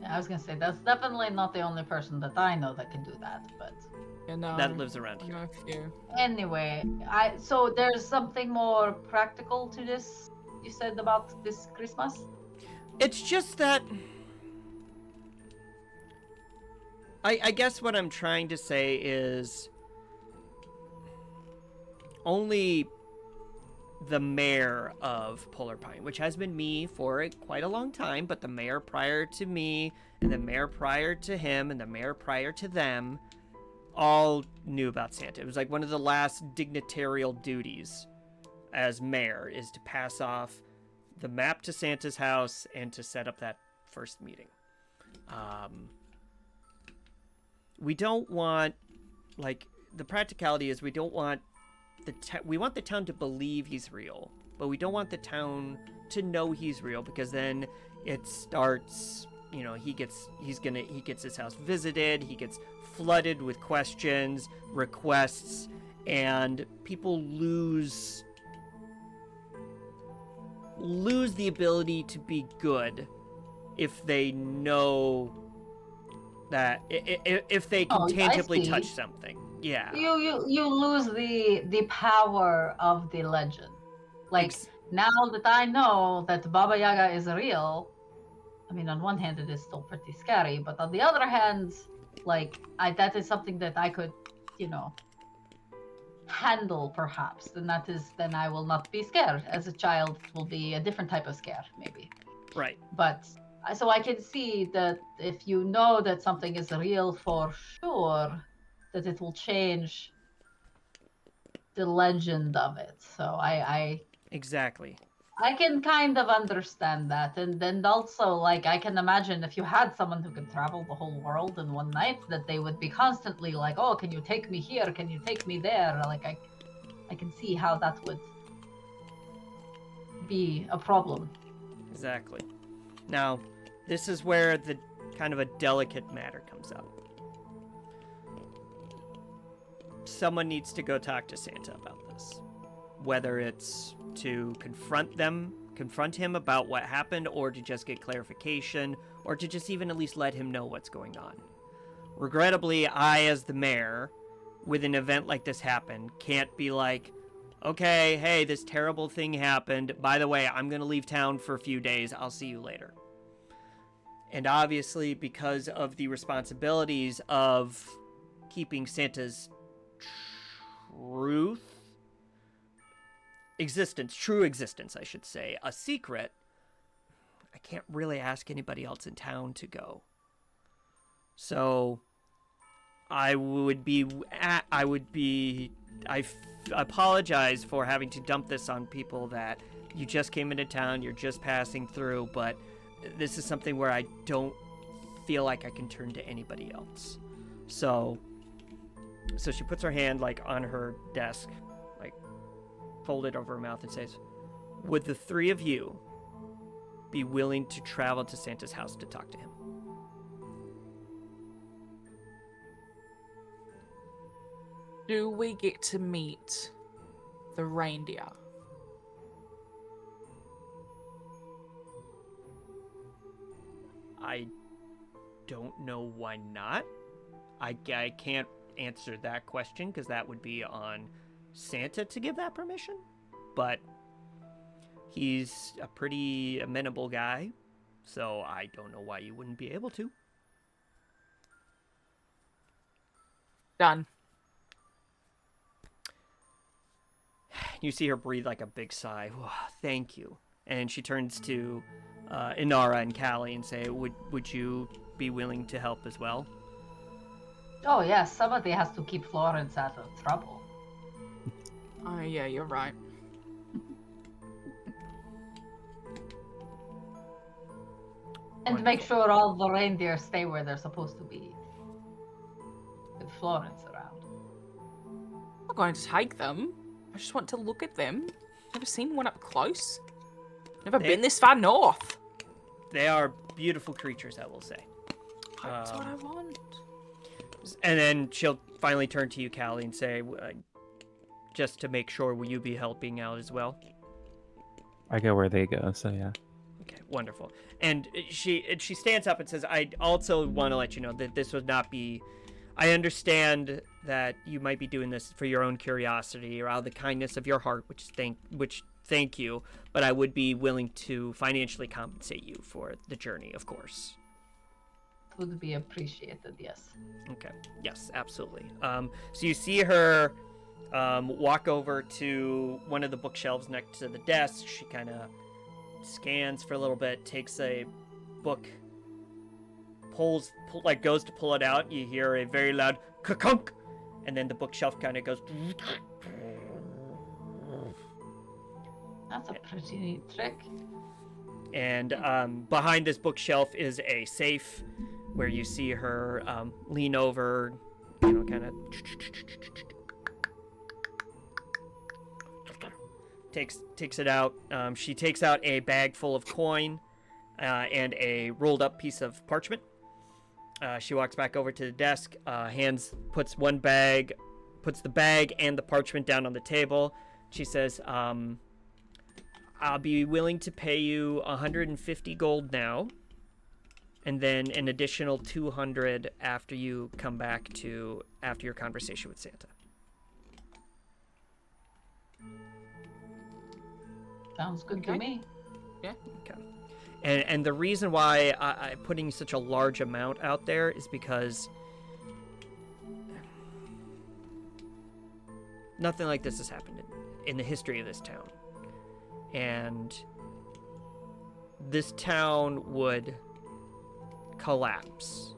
I was gonna say that's definitely not the only person that I know that can do that, but that lives around here. Anyway, so there's something more practical to this you said about this Christmas? It's just that I guess what I'm trying to say is only the mayor of Polar Pine, which has been me for quite a long time, but the mayor prior to me, and the mayor prior to him, and the mayor prior to them, all knew about Santa. It was like one of the last dignitarial duties as mayor is to pass off the map to Santa's house and to set up that first meeting. We don't want, the practicality is we don't want we want the town to believe he's real, but we don't want the town to know he's real, because then it starts, he gets his house visited, he gets flooded with questions, requests, and people lose the ability to be good if they know that if they can tangibly touch something. Yeah. You lose the power of the legend. Like Ex- now that I know that Baba Yaga is real, I mean, on one hand, it is still pretty scary, but on the other hand, like that is something that I could, you know, handle perhaps. Then I will not be scared. As a child, it will be a different type of scare, maybe. Right. But so I can see that if you know that something is real for sure, that it will change the legend of it. So Exactly. I can kind of understand that. And then also, like, I can imagine if you had someone who could travel the whole world in one night, that they would be constantly like, oh, can you take me here? Can you take me there? Like, I can see how that would be a problem. Exactly. Now, this is where the kind of a delicate matter comes up. Someone needs to go talk to Santa about this. Whether it's to confront him about what happened, or to just get clarification, or to just even at least let him know what's going on. Regrettably, I, as the mayor, with an event like this happen, can't be like, okay, hey, this terrible thing happened. By the way, I'm going to leave town for a few days. I'll see you later. And obviously, because of the responsibilities of keeping Santa's true existence, I should say, a secret, I can't really ask anybody else in town to go. So I apologize for having to dump this on people that you just came into town, you're just passing through, but this is something where I don't feel like I can turn to anybody else. So she puts her hand like on her desk, like folded over her mouth, and says, would the three of you be willing to travel to Santa's house to talk to him? Do we get to meet the reindeer? I don't know why not. I can't answer that question because that would be on Santa to give that permission. But he's a pretty amenable guy, so I don't know why you wouldn't be able to. Done. You see her breathe like a big sigh. Thank you. And she turns to Inara and Callie and say, would you be willing to help as well? Oh yes, somebody has to keep Florence out of trouble. Oh, yeah, you're right. And make sure all the reindeer stay where they're supposed to be. With Florence around. I'm not going to take them. I just want to look at them. Never seen one up close. Never been this far north. They are beautiful creatures, I will say. That's what I want. And then she'll finally turn to you, Callie, and say, just to make sure, will you be helping out as well? I go where they go, so yeah. Okay, wonderful. And she stands up and says, I also want to let you know that this would not be... I understand that you might be doing this for your own curiosity or out of the kindness of your heart, which thank you, but I would be willing to financially compensate you for the journey, of course. Would be appreciated, yes. Okay. Yes, absolutely. So you see her walk over to one of the bookshelves next to the desk. She kind of scans for a little bit, takes a book, goes to pull it out. You hear a very loud ka-kunk, and then the bookshelf kind of goes. That's a pretty neat trick. And behind this bookshelf is a safe where you see her lean over, kind of takes it out. She takes out a bag full of coin and a rolled up piece of parchment. She walks back over to the desk, puts the bag and the parchment down on the table. She says, I'll be willing to pay you 150 gold now and then an additional 200 after you come back to after your conversation with Santa. Sounds good to Okay. me. Yeah. Okay. And the reason why I'm putting such a large amount out there is because nothing like this has happened in the history of this town. And this town would collapse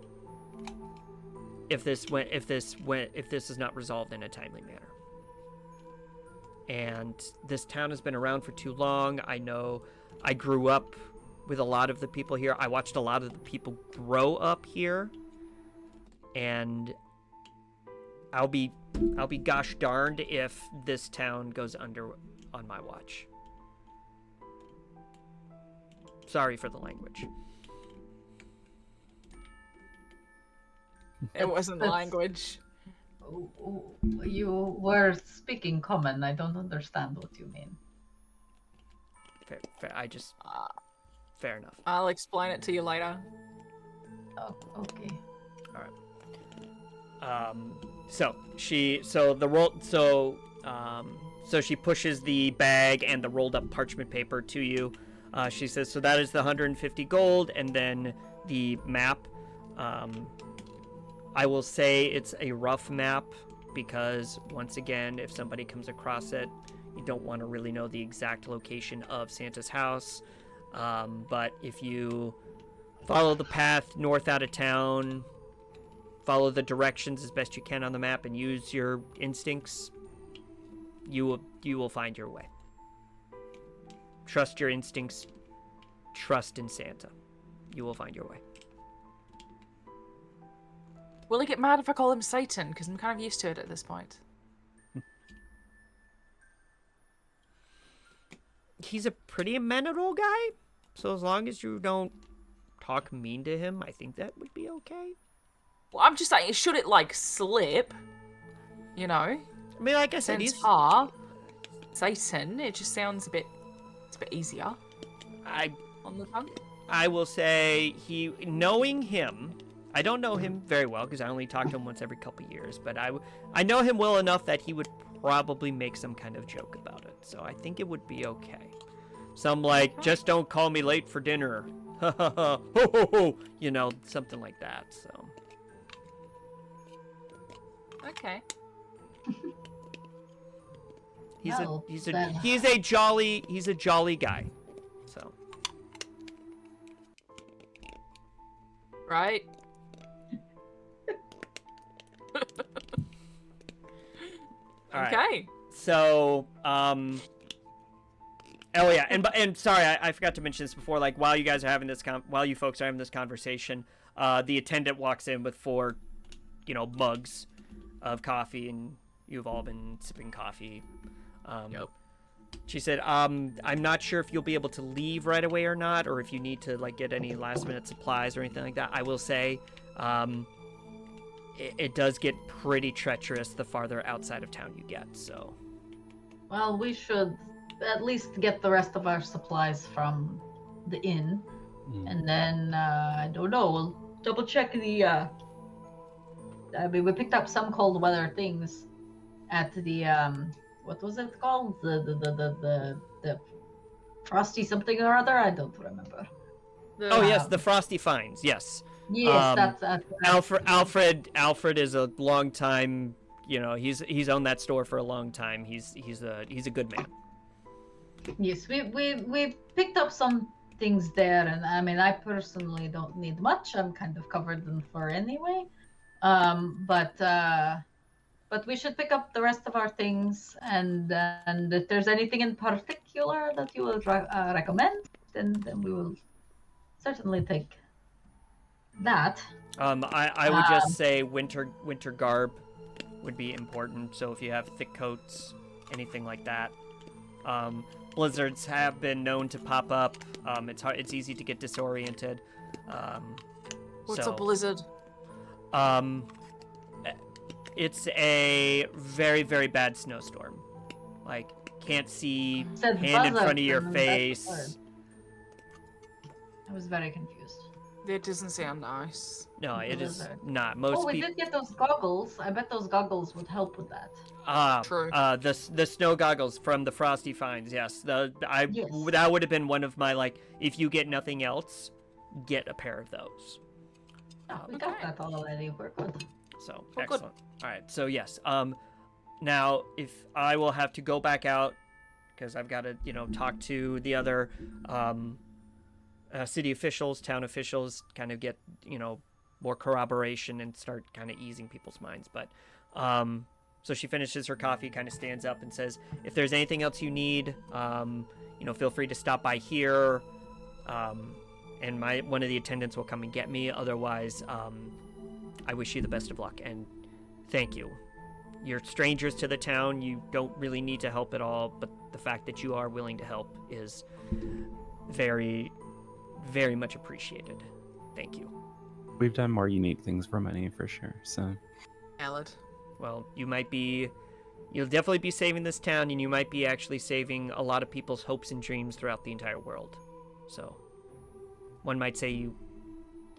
if this is not resolved in a timely manner. And this town has been around for too long. I know I grew up with a lot of the people here. I watched a lot of the people grow up here. And I'll be gosh darned if this town goes under on my watch. Sorry for the language. It wasn't That's- language. You were speaking common. I don't understand what you mean. Fair, Uh, fair enough. I'll explain it to you later. Oh, okay. So she pushes the bag and the rolled up parchment paper to you. She says, so that is the 150 gold, and then the map. I will say it's a rough map because, once again, if somebody comes across it, you don't want to really know the exact location of Santa's house. But if you follow the path north out of town, follow the directions as best you can on the map, and use your instincts, you will find your way. Trust your instincts. Trust in Santa. You will find your way. Will he get mad if I call him Satan? Because I'm kind of used to it at this point. He's a pretty amenable guy, so as long as you don't talk mean to him, I think that would be okay. Well, I'm just saying, should it like slip? You know? I mean, like I said, he's... Satan. It just sounds it's a bit easier on the tongue. I will say, knowing him, I don't know him very well because I only talk to him once every couple years, but I know him well enough that he would probably make some kind of joke about it. So I think it would be okay. Some like, just don't call me late for dinner. You know, something like that. So. Okay. He's a jolly guy. So. Right. All right. Okay. So, oh yeah, and sorry, I forgot to mention this before. Like, while you guys are having this, while you folks are having this conversation, the attendant walks in with 4, mugs of coffee, and you've all been sipping coffee. Yep. She said, I'm not sure if you'll be able to leave right away or not, or if you need to like get any last minute supplies or anything like that. I will say, it does get pretty treacherous the farther outside of town you get, so. Well, we should at least get the rest of our supplies from the inn. And then, I don't know, we'll double check the, I mean, we picked up some cold weather things at the, what was it called? The Frosty something or other? I don't remember. Yes, the Frosty Finds, yes. Yes, that's Alfred is a long time, he's owned that store for a long time. He's a good man. Yes, we picked up some things there, and I mean, I personally don't need much. I'm kind of covered in fur anyway. But we should pick up the rest of our things, and if there's anything in particular that you would recommend, then we will certainly take that. I would just say winter garb would be important. So if you have thick coats, anything like that. Blizzards have been known to pop up. It's easy to get disoriented. What's a blizzard? It's a very, very bad snowstorm. Like, can't see hand in front of your face. I was very confused. That doesn't sound nice. No, it is Blizzard. not. Oh, Most we people. did get those goggles. I bet those goggles would help with that. True. The snow goggles from the Frosty Finds. Yes, Yes. that would have been one of my like. If you get nothing else, get a pair of those. Oh, we got Okay. that already. We're good. So Well, good. excellent. All right. So yes. Now if I will have to go back out because I've got to talk to the other city officials, town officials, kind of get more corroboration and start kind of easing people's minds. But so she finishes her coffee, kind of stands up and says, "If there's anything else you need, feel free to stop by here, and one of the attendants will come and get me. Otherwise, I wish you the best of luck and thank you. You're strangers to the town. You don't really need to help at all, but the fact that you are willing to help is very, very much appreciated. Thank you." We've done more unique things for money for sure. So Valid. Well, you'll definitely be saving this town, and you might be actually saving a lot of people's hopes and dreams throughout the entire world. So, one might say you,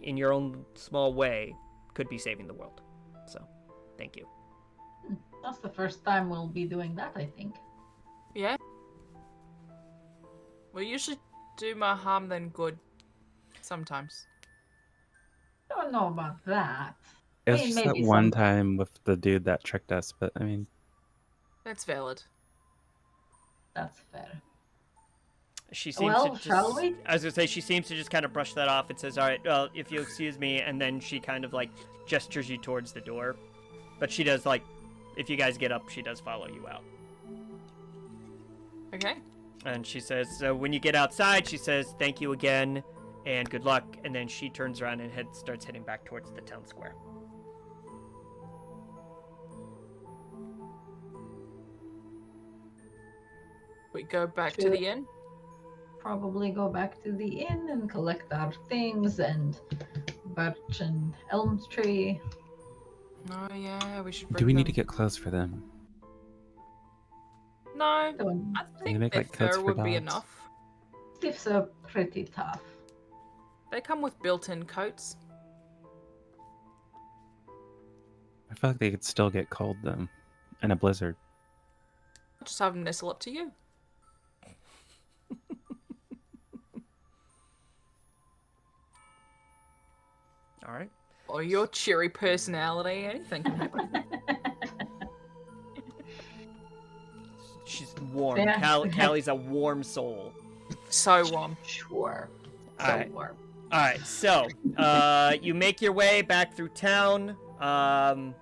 in your own small way, could be saving the world. So, thank you. That's the first time we'll be doing that, I think. Yeah. We usually do more harm than good. Sometimes. I don't know about that. it was mean, just that maybe one sometime. time with the dude that tricked us. But I mean, That's valid. That's fair. She seems Well, to just, shall we? I was gonna say, she seems to just kind of brush that off and says, "All right, well, if you'll excuse me," and then she kind of like gestures you towards the door. But she does if you guys get up, she does follow you out. Okay. And she says, so when you get outside, she says, "Thank you again, and good luck." And then she turns around and starts heading back towards the town square. We go back to Sure. the inn. Probably go back to the inn and collect our things and birch and elm tree. Oh yeah, we should. do bring we need to them- get clothes for them? No, Don't- I they think make, their like, coats fur for would be dogs? enough. Stiffs are pretty tough. They come with built-in coats. I feel like they could still get cold though, in a blizzard. Just have them nestle up to you. All right. Or your cheery personality, anything can happen. She's warm. Yeah. Callie's a warm soul. So warm. Sure. So Alright. warm. All right, so you make your way back through town. The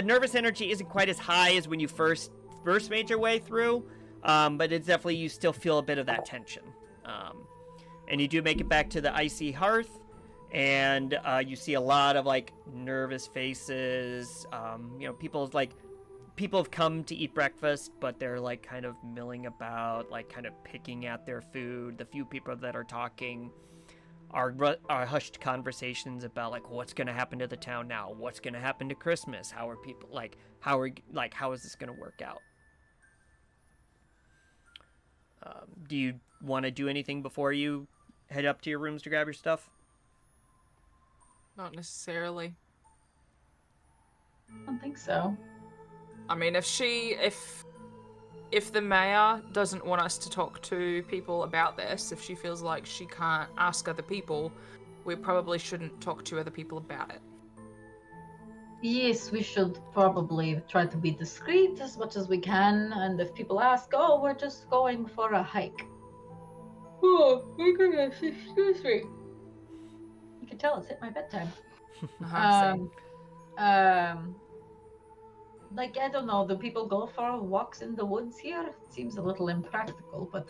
nervous energy isn't quite as high as when you first made your way through, but it's definitely, you still feel a bit of that tension. And you do make it back to the icy hearth, and you see a lot of nervous faces. People have come to eat breakfast, but they're kind of milling about, kind of picking at their food. The few people that are talking are hushed conversations about what's going to happen to the town now, what's going to happen to Christmas, how are people how is this going to work out? Do you want to do anything before you head up to your rooms to grab your stuff? Not necessarily. I don't think so. I mean, if the mayor doesn't want us to talk to people about this, if she feels like she can't ask other people, we probably shouldn't talk to other people about it. Yes, we should probably try to be discreet as much as we can. And if people ask, "Oh, we're just going for a hike." Oh my goodness, excuse me. You can tell it's hit my bedtime. Same. I don't know, do people go for walks in the woods here? It seems a little impractical, but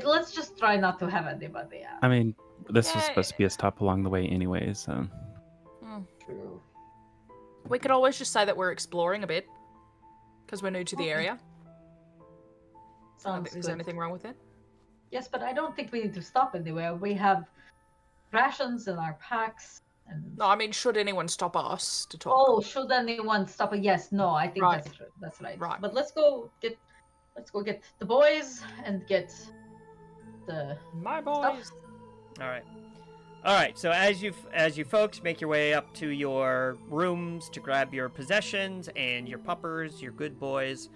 let's just try not to have anybody out. I mean, this was Yeah. supposed to be a stop along the way anyway, so True. We could always just say that we're exploring a bit, because we're new to the Okay. area. I don't Sounds think there's good. anything wrong with it. Yes, but I don't think we need to stop anywhere. We have rations in our packs. And No, I mean, should anyone stop us to talk? oh, should anyone stop? Yes, no, I think Right. that's true. That's right. Right. But let's go get the boys and get My boys. All right. So as you folks make your way up to your rooms to grab your possessions and your puppers, your good boys,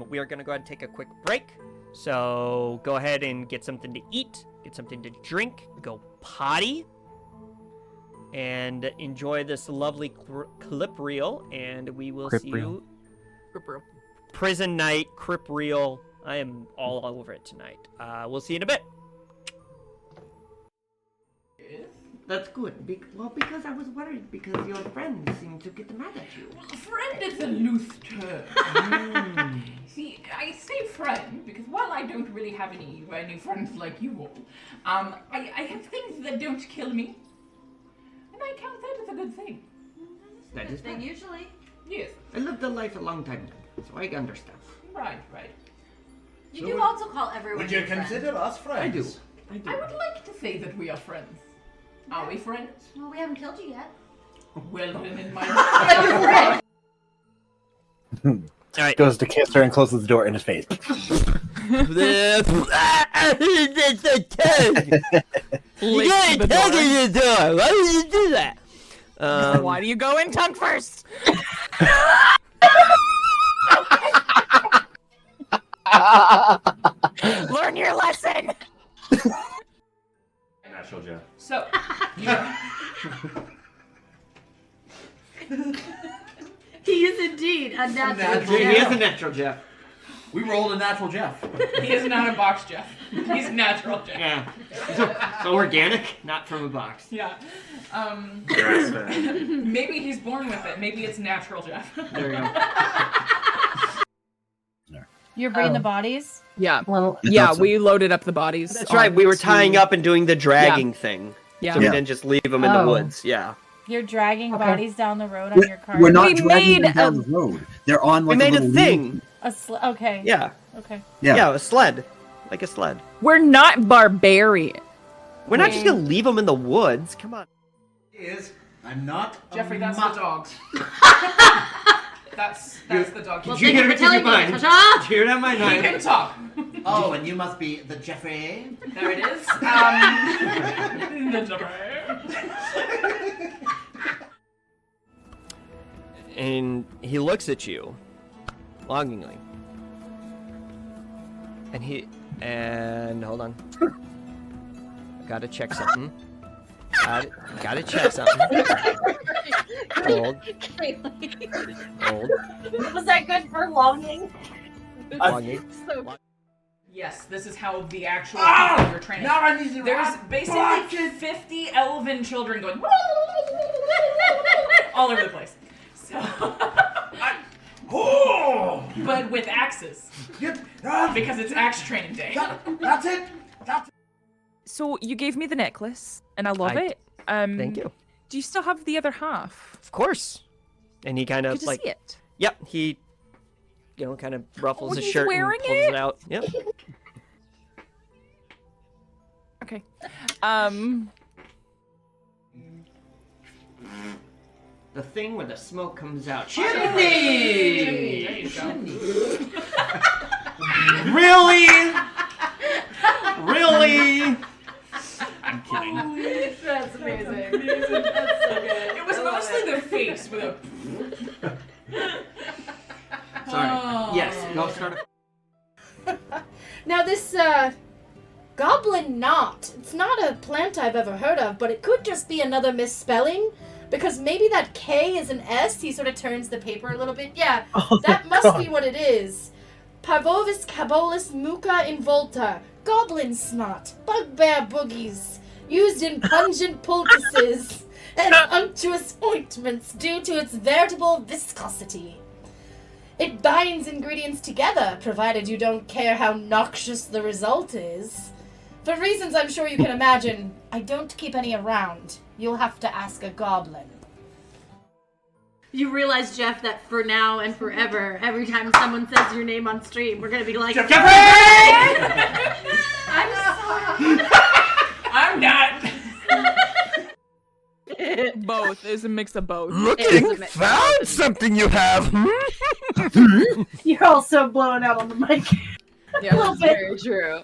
we are going to go ahead and take a quick break. So go ahead and get something to eat, get something to drink, go potty, and enjoy this lovely clip reel. And we will see you. Prison night, crip reel. I am all over it tonight. We'll see you in a bit. That's good. Because I was worried because your friends seem to get mad at you. Friend is a loose term. See, I say friend because while I don't really have any friends like you all, I have things that don't kill me, and I count that as a good thing. That is thing right. usually. Yes. I lived a life a long time ago, so I understand. Right. You So do also call everyone Would you your friend. consider us friends? I do. I would like to say that we are friends. Are we friends? Well, we haven't killed you yet. Well, then in my All right. Goes to kiss her and closes the door in his face. You gotta tug in the door. Why would you do that? Why do you go in tongue first? Learn your lesson. Natural Jeff. so. He is indeed a natural. He is a natural Jeff. We rolled a natural Jeff. He is not a box Jeff. He's natural Jeff. Yeah. So organic, not from a box. Yeah. Maybe he's born with it. Maybe it's natural Jeff. There you go. You're bringing the bodies? Yeah. Well, We loaded up the bodies. That's right. We were tying up and doing the dragging Yeah. thing. Yeah. So we didn't just leave them in the woods. Yeah. You're dragging bodies down the road on your car? We're not We dragging made them down the road. They're on like We made a little thing. Okay. Yeah. Okay. Yeah. A sled. Like a sled. We're not barbarian. We're not just gonna leave them in the woods. Come on. I'm not Jeffrey, that's the the dogs. That's the dog. Well, Did you thank hear you it for in your telling me, mind? ta-ta! Did you hear that in my He mind? can talk. Oh, and you must be the Jeffrey. There it is. The Jeffrey. And he looks at you longingly. And hold on. Gotta check something. Gotta check something. Hold. Was that good for longing? Longing. Yes, this is how the actual people you're training. Now I need to There's basically 50 elven children going all over the place. So, but with axes because it's axe training day. That's it. That's it. So you gave me the necklace, and I love I- it. Thank you. Do you still have the other half? Of course. And he kind of Good to like, see it. yep, he, kind of ruffles Oh, his he's shirt and wearing pulls it out. Yep. Okay. The thing where the smoke comes out. There you go. Really? Really? I'm kidding. That's amazing. That's so good. It was mostly the face with a. Sorry. Yes. Go start. Now this, goblin knot. It's not a plant I've ever heard of, but it could just be another misspelling. Because maybe that K is an S. He sort of turns the paper a little bit. Yeah, that must be what it is. Parvovis cabolus muca involta. Goblin snot. Bugbear boogies. Used in pungent poultices and unctuous ointments due to its veritable viscosity. It binds ingredients together, provided you don't care how noxious the result is. For reasons I'm sure you can imagine, I don't keep any around. You'll have to ask a goblin. You realize, Jeff, that for now and forever, every time someone says your name on stream, we're gonna be like, Jeffrey! I'm sorry. I'm not. Both. It's a mix of both. Looking, found something you have. You're also blowing out on the mic. Yeah, that's very true.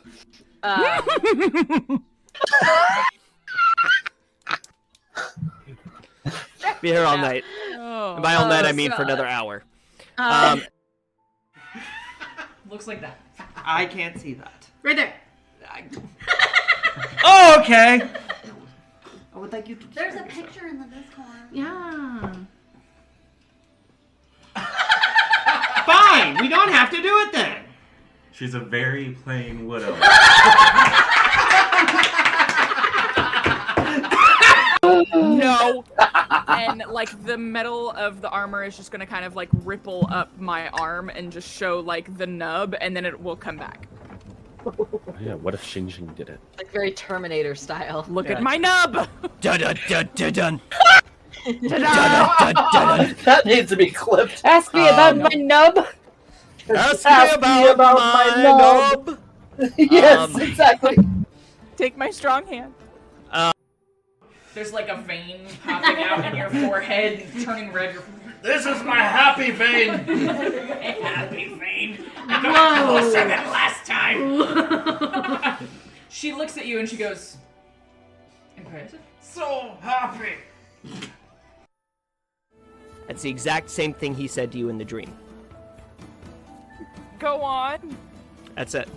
Be here all night. Oh. And by all night, I mean God. for another hour. Looks like that. I can't see that. Right there. Oh, okay. I would like you to. There's a picture in the Discord. Yeah. Fine. We don't have to do it then. She's a very plain widow. No. And like the metal of the armor is just gonna kind of like ripple up my arm and just show like the nub, and then it will come back. Yeah, what if Xing Xing did it? Like very Terminator style. Look at my nub. Dun dun dun dun dun. That needs to be clipped. Ask me about my nub. Ask me about my nub. Yes, exactly. Take my strong hand. There's like a vein popping out in your forehead, turning red. This is my happy vein. Happy vein. I got closer than last time. She looks at you and she goes, impressive. So happy. That's the exact same thing he said to you in the dream. Go on. That's it.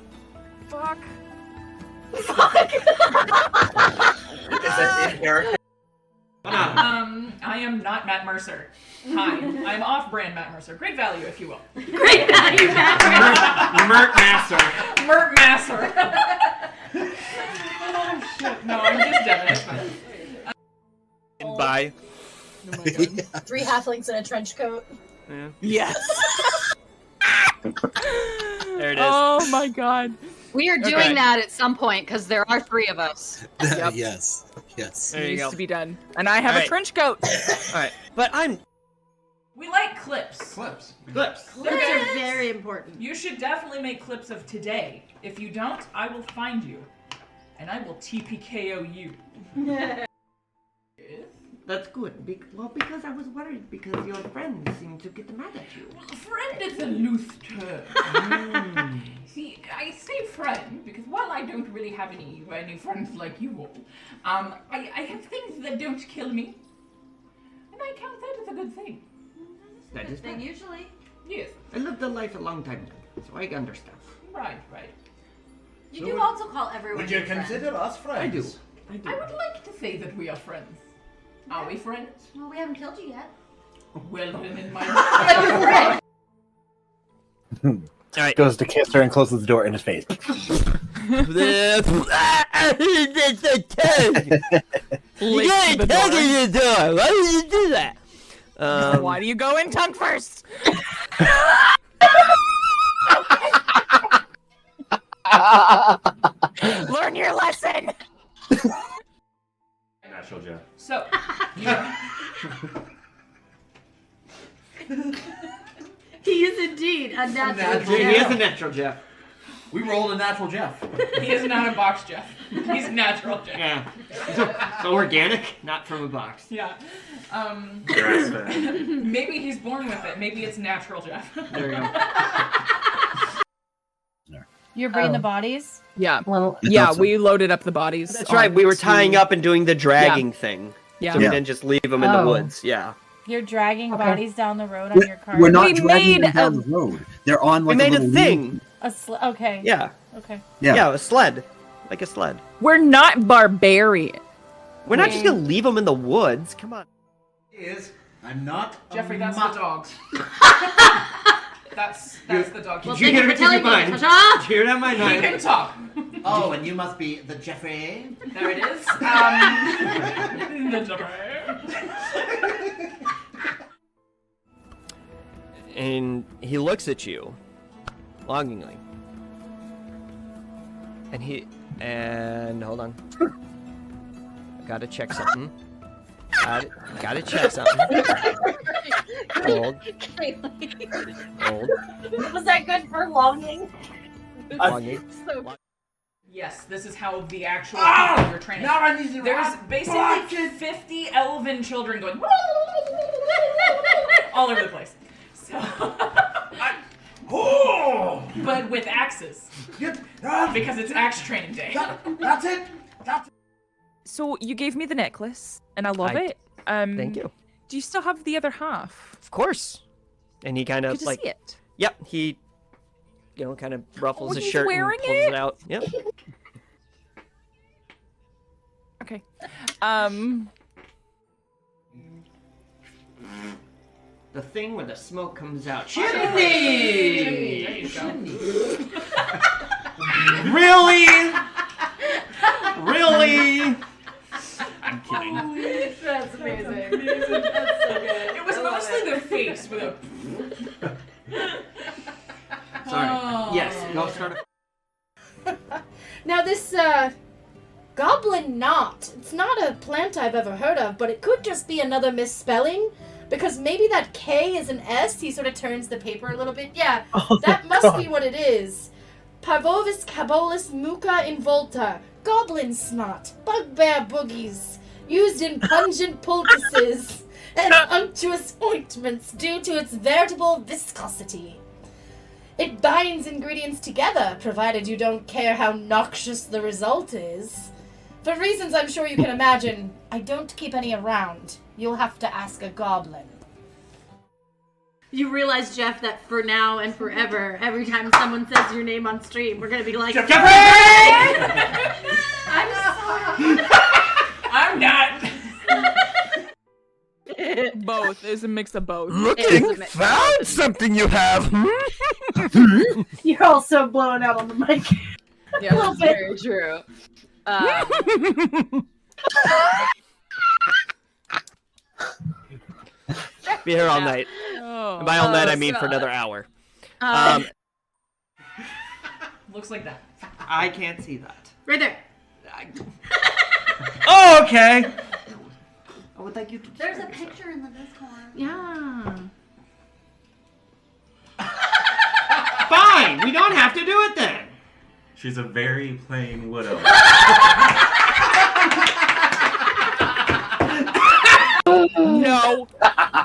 Fuck. I am not Matt Mercer. Hi, I'm off-brand Matt Mercer. Great value, if you will. Great value, Mert Master. Mert Masser. Oh shit! No, I'm just Devin. It's fine. Bye. Three halflings in a trench coat. Yeah. Yes. There it is. Oh my god. We are doing Okay. that at some point because there are 3 of us. Yep. Yes. Yes. There you Needs go. to be done. And I have a Alright. trench coat. All right, but We like clips. Clips. Clips. Clips are very important. You should definitely make clips of today. If you don't, I will find you, and I will TPKO you. That's good. Well, because I was worried because your friends seem to get mad at you. Friend is a loose term. See, I say friend because while I don't really have any friends like you all, I have things that don't kill me, and I count that as a good thing. That is Thing fine. usually. Yes, I lived a life a long time ago, so I understand. right. You So do would- also call everyone Would you your friend. consider us friends? I do. I would like to say that we are friends. Are we friends? Well, we haven't killed you yet. Well, then in my all right. Goes to kiss her and closes the door in his face. That's a toad. You got a tongue in the door. Why would you do that? Why do you go in tongue first? Learn your lesson. Natural Jeff. so. He is indeed a natural. He is a natural Jeff. We rolled a natural Jeff. He is not a box Jeff. He's natural Jeff. Yeah. So organic, not from a box. Yeah. Grass-fed. Maybe he's born with it. Maybe it's natural Jeff. There you go. You're bringing the bodies? Yeah. Well, Yeah, we loaded up the bodies. That's right. We were onto- tying up and doing the dragging thing. Yeah. So we didn't just leave them in the Oh. woods. Yeah. You're dragging Okay. bodies down the road on your car. We're not We dragging made them down the road. They're on We like made a little thing. Okay. Yeah. Okay. Yeah. Yeah, a sled. Like a sled. We're not barbarian. We're not just gonna leave them in the woods. Come on. I'm not. Jeffrey, that's the dogs. That's the dog. Well, He thank you for Did you telling me, mind? Natasha. Cheered on my can night. talk. Oh, and you must be the Jeffrey. There it is. The Jeffrey. And he looks at you longingly. And hold on. Gotta check something. Gotta check something. Hold. Hold. Was that good for longing? Longing. Yes, this is how the actual people you're training. Now I need to. There's basically 50 elven children going all over the place. So, Oh! but with axes. Because it's axe training day. That's it. That's it. So you gave me the necklace, and I love I- it. Thank you. Do you still have the other half? Of course. And he kind of Good to like, see it. yep, he, kind of ruffles Oh, his he's shirt and wearing pulls it out. Yep. Okay. The thing where the smoke comes out. Chimney! There you go. Really? Really? I'm kidding. That's amazing. That's so good. It was mostly the face with a. Sorry. Oh. Yes. Go start. Now this goblin knot. It's not a plant I've ever heard of, but it could just be another misspelling. Because maybe that K is an S. He sort of turns the paper a little bit. Yeah, that must be what it is. Parvovis cabolus muca involta. Goblin snot. Bugbear boogies. Used in pungent poultices and unctuous ointments due to its veritable viscosity. It binds ingredients together, provided you don't care how noxious the result is. For reasons I'm sure you can imagine, I don't keep any around. You'll have to ask a goblin. You realize, Jeff, that for now and forever, every time someone says your name on stream, we're gonna be like, I'm not. Both. It's a mix of both. Looking, found something you have. You're also blowing out on the mic. Yeah, that's very true. Be here all night. Oh. And by all night, I mean God. for another hour. Looks like that. I can't see that. Right there. Oh, okay. I would like you to. There's a picture in the Discord. Yeah. Fine. We don't have to do it then. She's a very plain widow. No.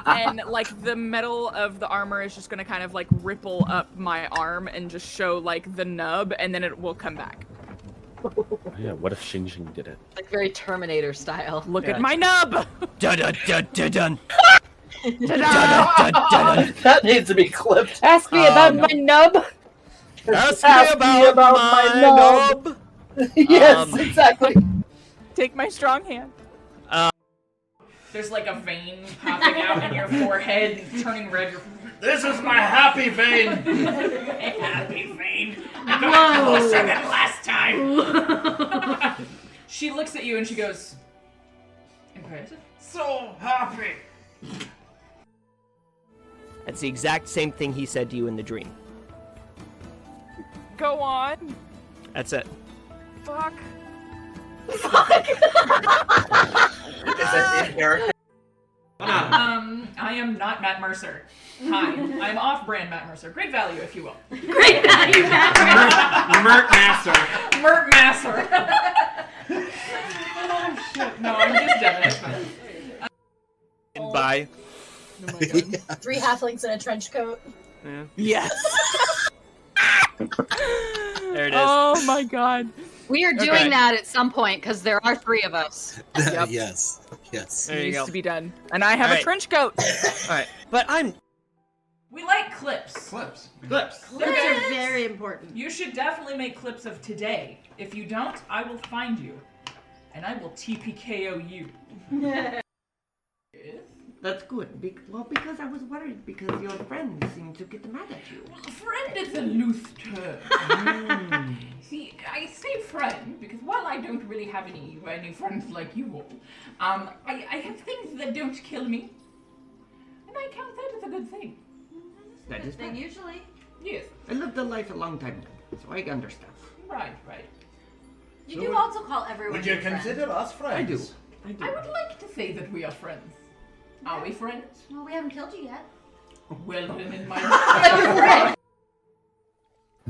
And like the metal of the armor is just gonna kind of like ripple up my arm and just show like the nub, and then it will come back. Yeah, what if Xing Xing did it? Like very Terminator style. Look at my nub. Dun dun dun dun dun. That needs to be clipped. Ask me about my nub. Ask me about my nub. Yes, exactly. Take my strong hand. There's like a vein popping out in your forehead, turning red. This is my happy vein. Happy vein. I got closer than last time. She looks at you and she goes, impressive. So happy. That's the exact same thing he said to you in the dream. Go on. That's it. Fuck. I am not Matt Mercer. Hi, I'm off-brand Matt Mercer. Great value, if you will. Great value, Matt. Mert Masser. Mert Masser. Oh shit! No, I'm just Devin. It's fine. Bye. Oh 3 halflings in a trench coat. Yeah. Yes. There it is. Oh my god. We are doing Okay. that at some point because there are 3 of us. Yep. Yes. Yes. There you Needs go. to be done. And I have a Alright. trench coat. All right, but We like clips. Clips. clips. Clips are very important. You should definitely make clips of today. If you don't, I will find you, and I will TPKO you. That's good. Because I was worried because your friends seem to get mad at you. Friend is a loose term. See, I say friend because while I don't really have any friends like you all, I have things that don't kill me, and I count that as a good thing. That is Thing fine. usually. Yes, I lived a life a long time ago, so I understand. right. You So do would- also call everyone Would you your friend. consider us I do. friends? I do. I would like to say that we are friends. Are we friends? Well, we haven't killed you yet. Well, then in my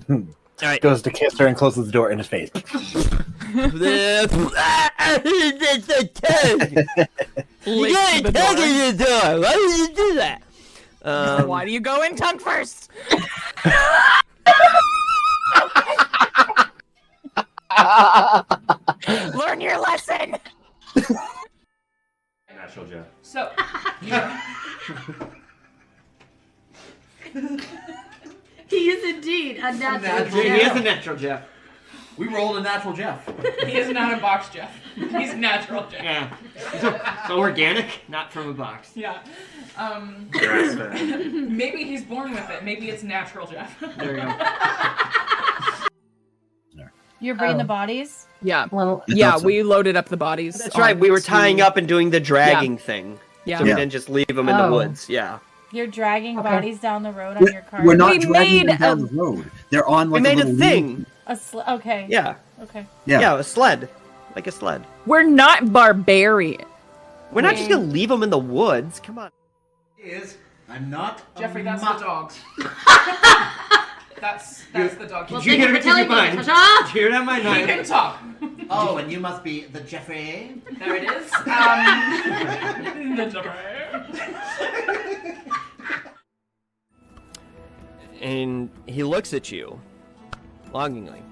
All right. Goes to kiss her and closes the door in his face. Licks the door. Why would you do that? Why do you go in tongue first? Learn your lesson. Natural Jeff. So, He is indeed a natural. He is a natural Jeff. We rolled a natural Jeff. he is not a box Jeff. He's natural Jeff. Yeah. So organic, not from a box. Yeah. Grass-fed. Maybe he's born with it. Maybe it's natural Jeff. There you go. You're bringing the bodies? Yeah. Well, We loaded up the bodies. That's right. We were tying up and doing the dragging thing. Yeah. So we didn't just leave them in the woods. Yeah. You're dragging bodies down the road on your car? We're not We dragging made them down the road. They're on like We made a little thing. Okay. Yeah. Okay. Yeah. A sled. Like a sled. We're not barbarian. We're not just gonna leave them in the woods. Come on. I'm not. Jeffrey, that's the dogs. that's the dog. Well, Did you thank you hear for it in telling your me, mind? Tasha. Did you hear that in my He mind? can talk. Oh, and you must be the Jeffrey. There it is. The Jeffrey. And he looks at you longingly.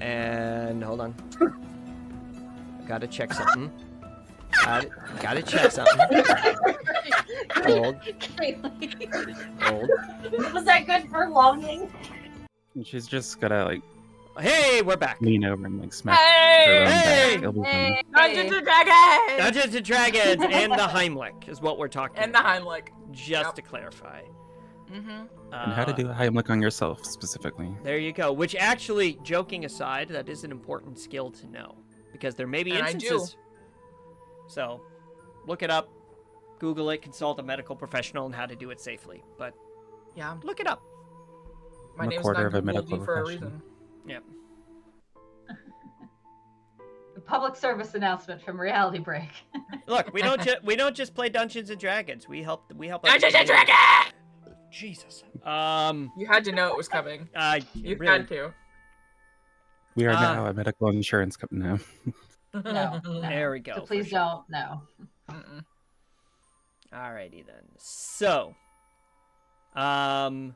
And hold on. Gotta check something. Gotta check something. Hold. Was that good for longing? And she's just gotta like Hey, we're back. lean over and like smack Hey! her own Hey! back. It'll be fine. Dungeons and Dragons. Dungeons and Dragons and the Heimlich is what we're talking And the about. Heimlich. Just Yep. to clarify. Mm-hmm. And how to do a Heimlich on yourself specifically. There you go. Which actually, joking aside, that is an important skill to know. Because there may be And I do. instances. So, look it up. Google it. Consult a medical professional on how to do it safely. But Yeah. look it up. My I'm a name's quarter not of a Google medical D for a professional. reason. Yep. Public service announcement from Reality Break. Look, we don't just play Dungeons and Dragons. We help. Dungeons and Dragons. Jesus. You had to know it was coming. You really. had to. We are now a medical insurance company now. No. There we go. So please don't. No. Mm-mm. Alrighty then. So, all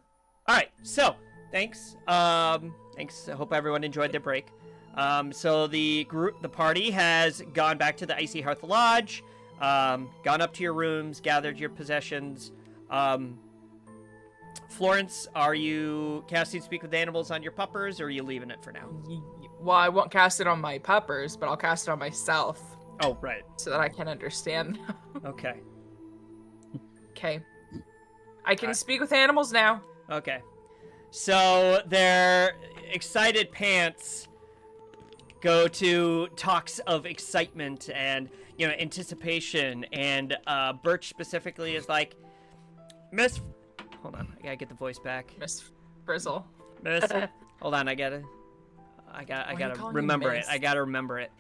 right. So, thanks. Thanks. I hope everyone enjoyed their break. So the party has gone back to the Icy Hearth Lodge, gone up to your rooms, gathered your possessions. Florence, are you casting Speak with Animals on your puppers, or are you leaving it for now? Well, I won't cast it on my puppers, but I'll cast it on myself. Oh, right. So that I can understand. Okay. Okay. I can speak with animals now. Okay. So their excited pants go to talks of excitement and, anticipation, and Birch specifically is like, Miss... Hold on, I gotta get the voice back. Miss Frizzle. Miss... Hold on, I gotta remember it. I gotta remember it.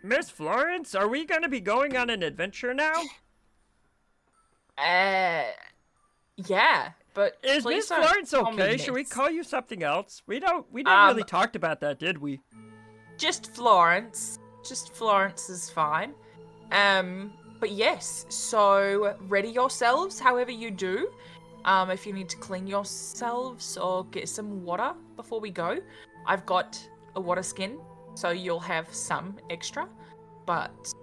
Miss Florence, are we gonna be going on an adventure now? Yeah, but Is please Miss don't Florence call me okay? Should we Miss. call you something else? We didn't really talked about that, did we? Just Florence. Just Florence is fine. But yes, so ready yourselves however you do. If you need to clean yourselves or get some water before we go, I've got a water skin, so you'll have some extra. But,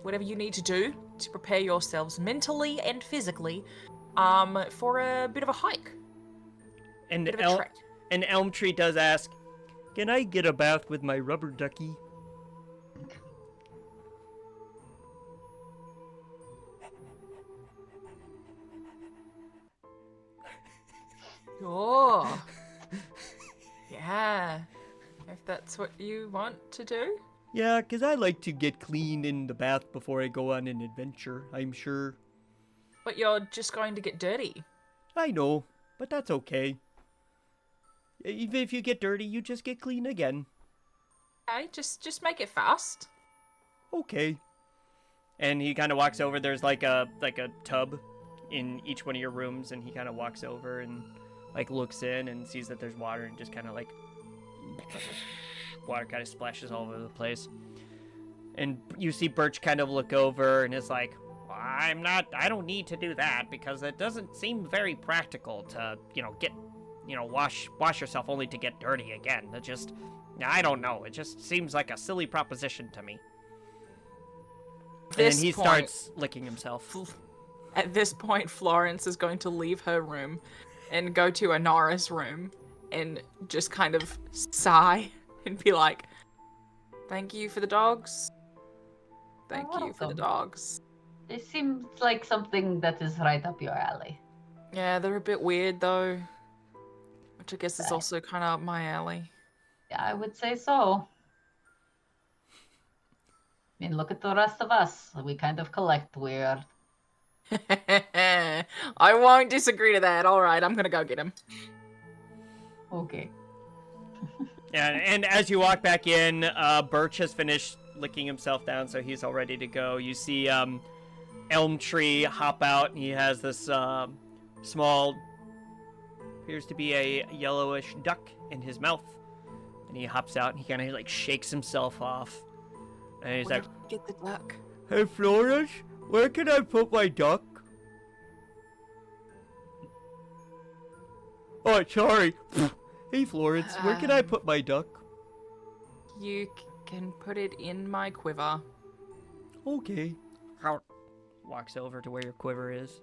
whatever you need to do to prepare yourselves mentally and physically for a bit of a hike. And Bit of a trek. and Elm Tree does ask, "Can I get a bath with my rubber ducky?" Oh. Yeah. If that's what you want to do. Yeah, 'cause I like to get clean in the bath before I go on an adventure, I'm sure. But you're just going to get dirty. I know, but that's okay. Even if you get dirty, you just get clean again. Okay, just make it fast. Okay. And he kind of walks over. There's like a tub in each one of your rooms, and he kind of walks over and looks in and sees that there's water, and just kind of water kind of splashes all over the place. And you see Birch kind of look over and is like, I don't need to do that because it doesn't seem very practical to, get wash yourself only to get dirty again. It just, I don't know. It just seems like a silly proposition to me. And then he starts licking himself. At this point, Florence is going to leave her room and go to Anara's room and just kind of sigh and be like, "Thank you for the dogs. Thank you for the dogs." It seems like something that is right up your alley. Yeah, they're a bit weird though, which I guess is also kind of up my alley. Yeah, I would say so. I mean, look at the rest of us. We kind of collect weird. I won't disagree to that. All right, I'm gonna go get him. Okay. And as you walk back in, Birch has finished licking himself down, so he's all ready to go. You see Elm Tree hop out, and he has this small, appears to be a yellowish duck in his mouth. And he hops out, and he kind of like shakes himself off. And he's like, "Get the duck." "Hey, Florence, where can I put my duck?" Oh, sorry. Hey, Florence, where can I put my duck? You can put it in my quiver. Okay. Walks over to where your quiver is.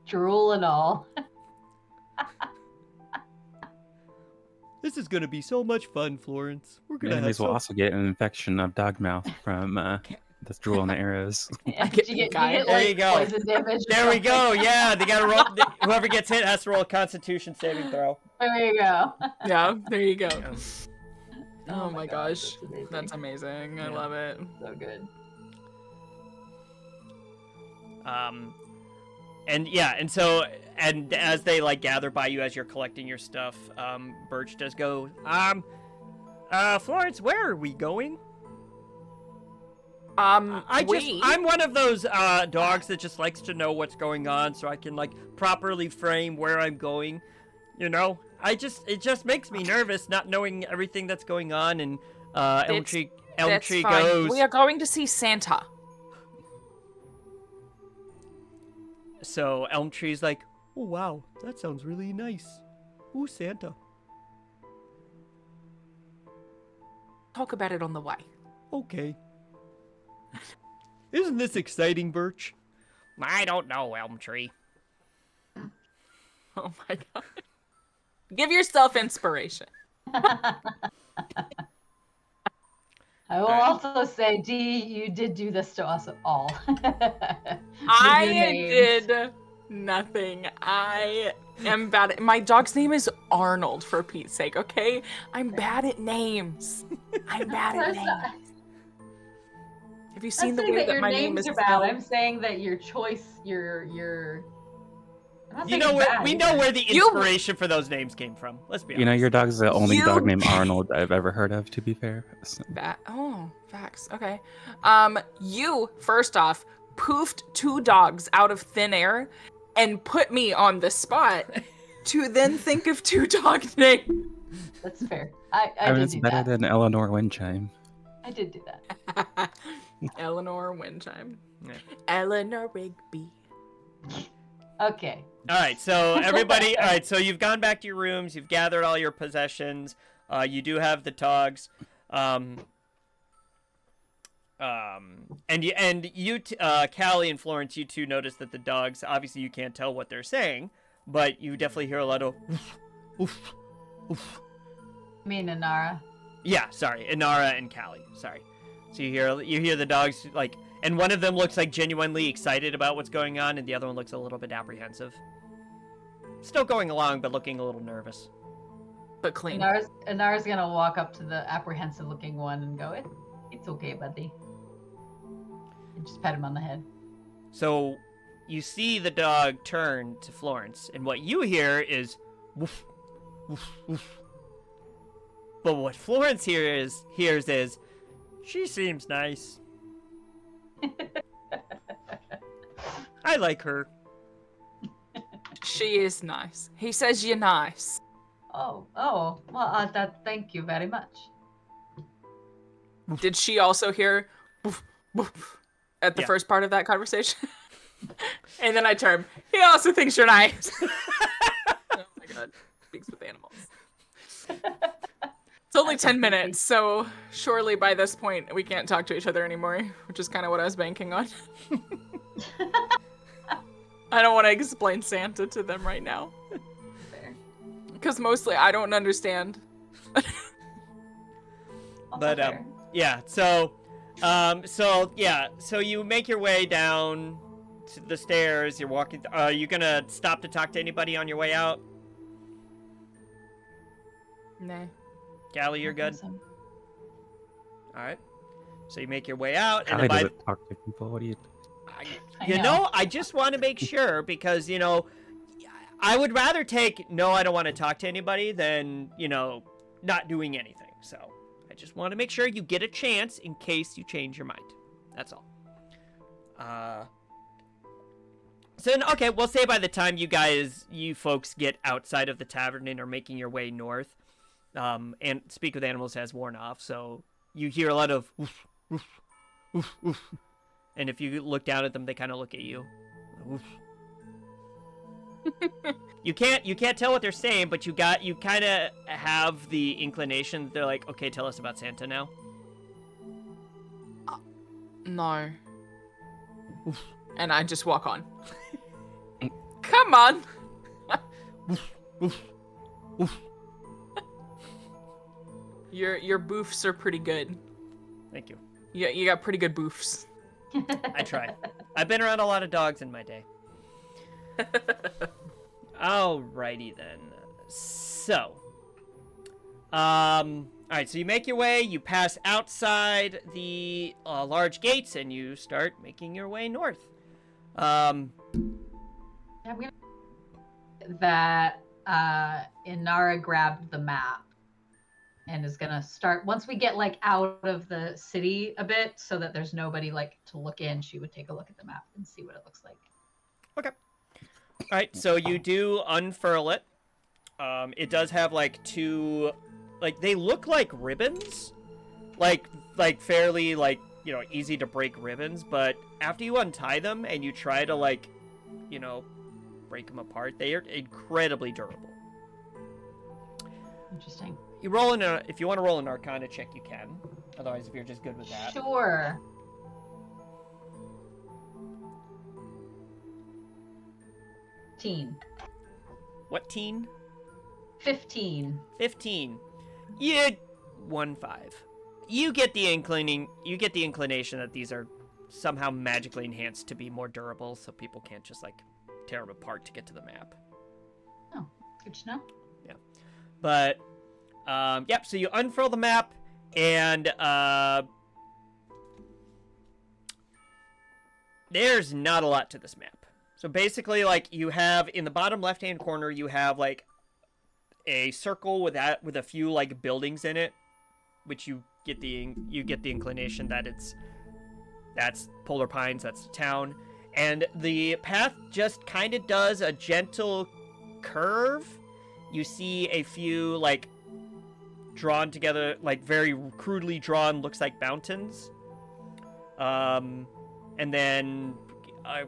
Drool and all. This is gonna be so much fun, Florence. We're gonna Enemies have will also get an infection of dog mouth from the drool and the arrows. Yeah, you get There you go. poison damage. There we go. Yeah, they gotta roll. Whoever gets hit has to roll a Constitution saving throw. There you go. Yeah, there you go. Yeah. Oh my gosh, that's amazing. I love it. So good. And as they like gather by you as you're collecting your stuff, Birch does go, Florence, where are we going? I'm one of those dogs that just likes to know what's going on so I can like properly frame where I'm going. You know, it just makes me nervous not knowing everything that's going on. And Elm Tree goes, "We are going to see Santa." So Elm Tree's like, "Oh wow, that sounds really nice. Ooh, Santa." Talk about it on the way. Okay. Isn't this exciting, Birch? I don't know, Elm Tree. Oh my god. Give yourself inspiration. I will also say, Dee, you did do this to us all. I did nothing. I am bad at... My dog's name is Arnold, for Pete's sake, okay? I'm bad at names. I'm bad at names. Have you seen the way that my name is bad? spelled? I'm saying that your choice, your We know where the inspiration for those names came from. Let's be honest. You know, your dog's the only dog named Arnold I've ever heard of, to be fair. So. Facts. Okay. You, first off, poofed 2 dogs out of thin air and put me on the spot to then think of 2 dog names. That's fair. I did it's do better that. than Eleanor Windchime. I did do that. Eleanor Windchime. Yeah. Eleanor Rigby. Okay. All right, so everybody, all right, so you've gone back to your rooms, you've gathered all your possessions, you do have the dogs, and you, Callie and Florence, you two notice that the dogs, obviously you can't tell what they're saying, but you definitely hear a lot of oof, oof, oof. You mean Inara? Yeah, sorry, Inara and Callie, sorry. So you hear the dogs, like, and one of them looks like genuinely excited about what's going on, and the other one looks a little bit apprehensive. Still going along, but looking a little nervous. But clean. Inara's gonna walk up to the apprehensive-looking one and go, "It's okay, buddy," and just pat him on the head. So, you see the dog turn to Florence, and what you hear is woof, woof, woof. But what Florence hears is, "She seems nice. I like her. She is nice. He says you're nice." Oh, well, thank you very much. Did she also hear woof, woof, at the first part of that conversation? And then I turn. He also thinks you're nice. Oh my god. Speaks with animals. It's only 10 minutes, so surely by this point we can't talk to each other anymore, which is kind of what I was banking on. I don't want to explain Santa to them right now. Because mostly I don't understand. But yeah, so you make your way down to the stairs. You're walking. Are you gonna stop to talk to anybody on your way out? Nah. Callie, you're good. Awesome. All right. So you make your way out, and Callie then doesn't talk to people. What do you? I just want to make sure because I would rather take no, I don't want to talk to anybody than not doing anything. So I just want to make sure you get a chance in case you change your mind. That's all. So then, okay, we'll say by the time you folks get outside of the tavern and are making your way north, and Speak with Animals has worn off, so you hear a lot of oof, oof, oof, oof. And if you look down at them, they kind of look at you. Oof. You can't tell what they're saying, but you kind of have the inclination that they're like, okay, tell us about Santa now. No. Oof. And I just walk on. Come on. Your boofs are pretty good. Thank you. Yeah, you got pretty good boofs. I try. I've been around a lot of dogs in my day. Alrighty then. So, alright, so you make your way, you pass outside the large gates, and you start making your way north. That Inara grabbed the map and is gonna start once we get out of the city a bit, so that there's nobody to look in. She would take a look at the map and see what it looks like. Okay. All right, so you do unfurl it. It does have two, they look like ribbons, like fairly easy to break ribbons. But after you untie them and you try to break them apart, they are incredibly durable. Interesting. You if you want to roll an Arcana check, you can. Otherwise, if you're just good with that. Sure. What teen? 15. 15. You 1-5. You get the inclination that these are somehow magically enhanced to be more durable, so people can't just tear them apart to get to the map. Oh, good to know. Yeah. But yep, so you unfurl the map and there's not a lot to this map. So basically, you have in the bottom left-hand corner, you have a circle with a few buildings in it, which you get the inclination that that's Polar Pines, that's the town, and the path just kind of does a gentle curve. You see a few drawn together, very crudely drawn, looks like mountains, and then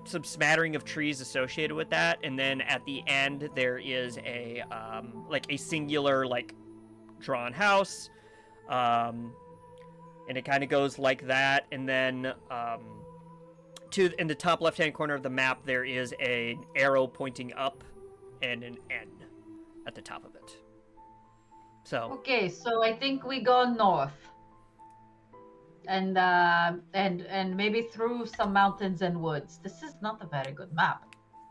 some smattering of trees associated with that, and then at the end there is a singular drawn house, and it kind of goes like that, and then in the top left hand corner of the map there is an arrow pointing up and an N at the top of it. So okay, so I think we go north. And maybe through some mountains and woods. This is not a very good map.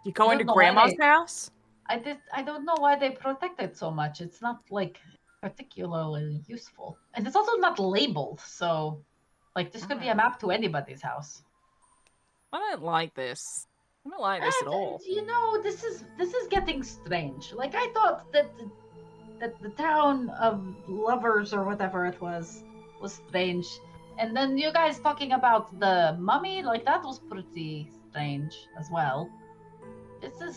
You going to Grandma's house? I don't know why they protect it so much. It's not particularly useful, and it's also not labeled. So, this could be a map to anybody's house. I don't like this. I don't like this at all. This is getting strange. I thought that the town of lovers or whatever it was strange. And then you guys talking about the mummy, that was pretty strange as well.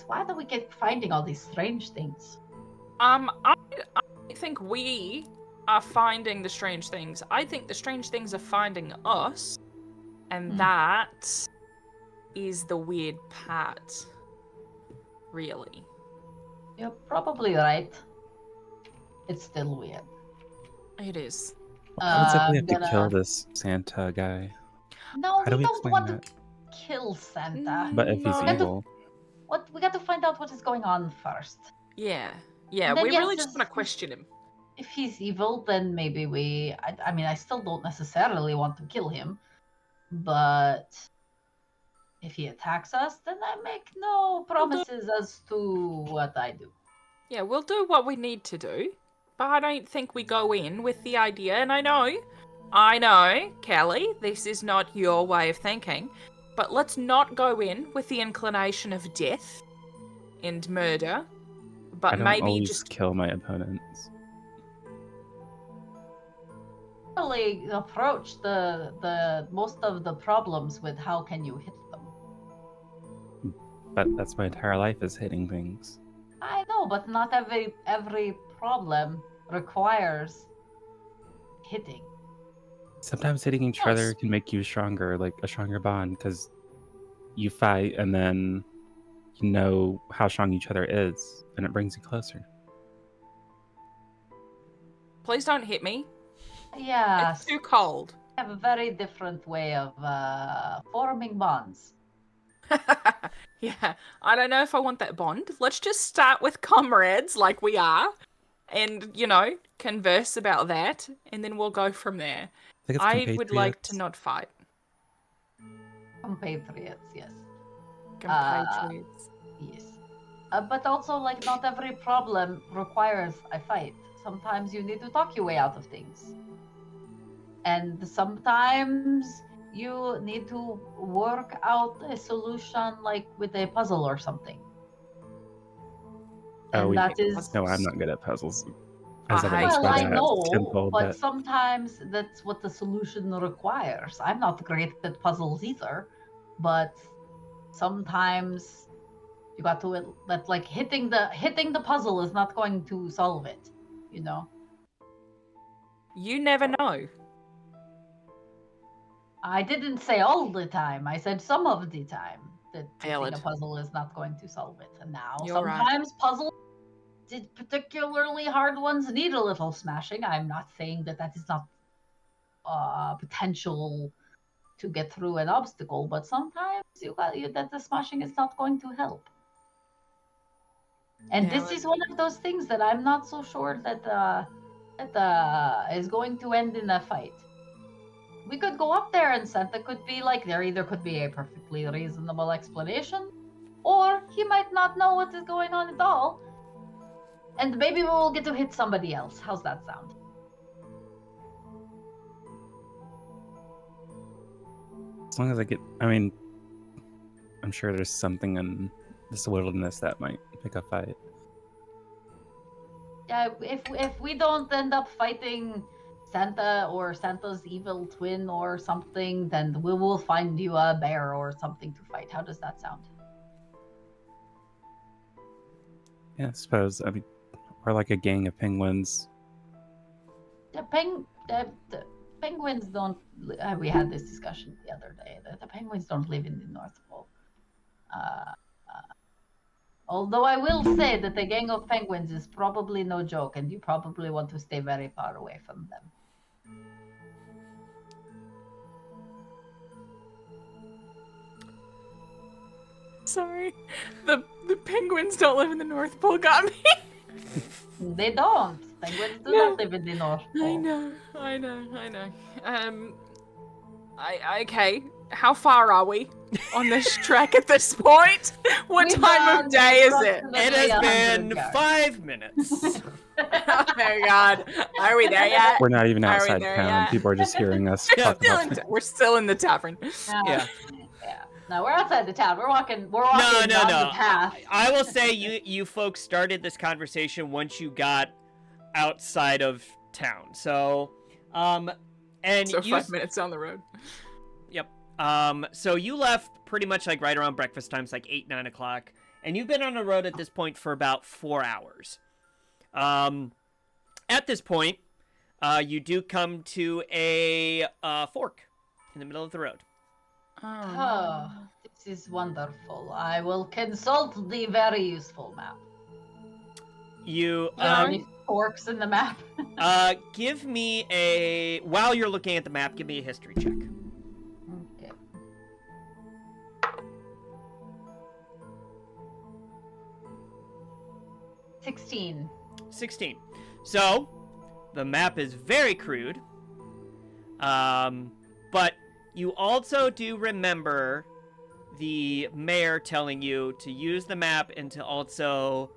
Why do we keep finding all these strange things? I think we are finding the strange things. I think the strange things are finding us, and that is the weird part. Really. You're probably right. It's still weird. It is. How exactly we I'm have to kill this Santa guy? No, How do we we don't explain want that? to kill Santa. But if he's No. evil, We got to find out what is going on first. Yeah. Yeah, And then, we yes, really just want to question him. If he's evil, then maybe I mean, I still don't necessarily want to kill him, but if he attacks us, then I make no promises as to what I do. Yeah, we'll do what we need to do, but I don't think we go in with the idea, and I know, Kelly, this is not your way of thinking, but let's not go in with the inclination of death and murder, but I don't maybe always just kill my opponents. Really approach the most of the problems with how can you hit them. But that's my entire life is hitting things. I know, but not every problem requires hitting. Sometimes hitting each other can make you stronger, like a stronger bond, because you fight and then you know how strong each other is, and it brings you closer. please don't hit me. Yeah. It's too cold. I have a very different way of forming bonds. Yeah, I don't know if I want that bond. Let's just start with comrades like we are and, converse about that, and then we'll go from there. I would like to not fight. Compatriots, yes. Compatriots. Yes. But also, not every problem requires a fight. Sometimes you need to talk your way out of things. And sometimes you need to work out a solution with a puzzle or something. Oh, And that is... No, I'm not good at puzzles. Well, I know, but sometimes that's what the solution requires. I'm not great at puzzles either, but sometimes you got to hitting the puzzle is not going to solve it, You never know. I didn't say all the time. I said some of the time that hitting a Valid. puzzle is not going to solve it. And now You're right. sometimes puzzles, particularly hard ones, need a little smashing. I'm not saying that is not potential to get through an obstacle, but sometimes that the smashing is not going to help. And this is one of those things that I'm not so sure that is going to end in a fight. We could go up there and Santa could be there either could be a perfectly reasonable explanation, or he might not know what is going on at all. And maybe we'll get to hit somebody else. How's that sound? As long as I'm sure there's something in this wilderness that might pick a fight. Yeah, if we don't end up fighting Santa or Santa's evil twin or something, then we will find you a bear or something to fight. How does that sound? Yeah, I suppose. Or like a gang of penguins. The penguins don't. We had this discussion the other day. The penguins don't live in the North Pole. Although I will say that a gang of penguins is probably no joke, and you probably want to stay very far away from them. Sorry. The penguins don't live in the North Pole got me. They don't. Penguins do not live in the North Pole. I know. Okay. How far are we on this trek at this point? What time of day is it? It has been 5 minutes. Oh my god. Are we there yet? We're not even Are we outside there town. yet? People are just hearing us talk about it. We're still in the tavern. Yeah. No, we're outside the town. We're walking down the path. I will say you folks started this conversation once you got outside of town. So, and So you 5 minutes down the road. Yep. So you left pretty much right around breakfast time. It's 8, 9 o'clock, and you've been on the road at this point for about 4 hours. At this point, you do come to a fork in the middle of the road. Oh, this is wonderful. I will consult the very useful map. You Any forks in the map? give me a while you're looking at the map. Give me a history check. Okay. $16. 16. So, the map is very crude. But you also do remember the mayor telling you to use the map and to also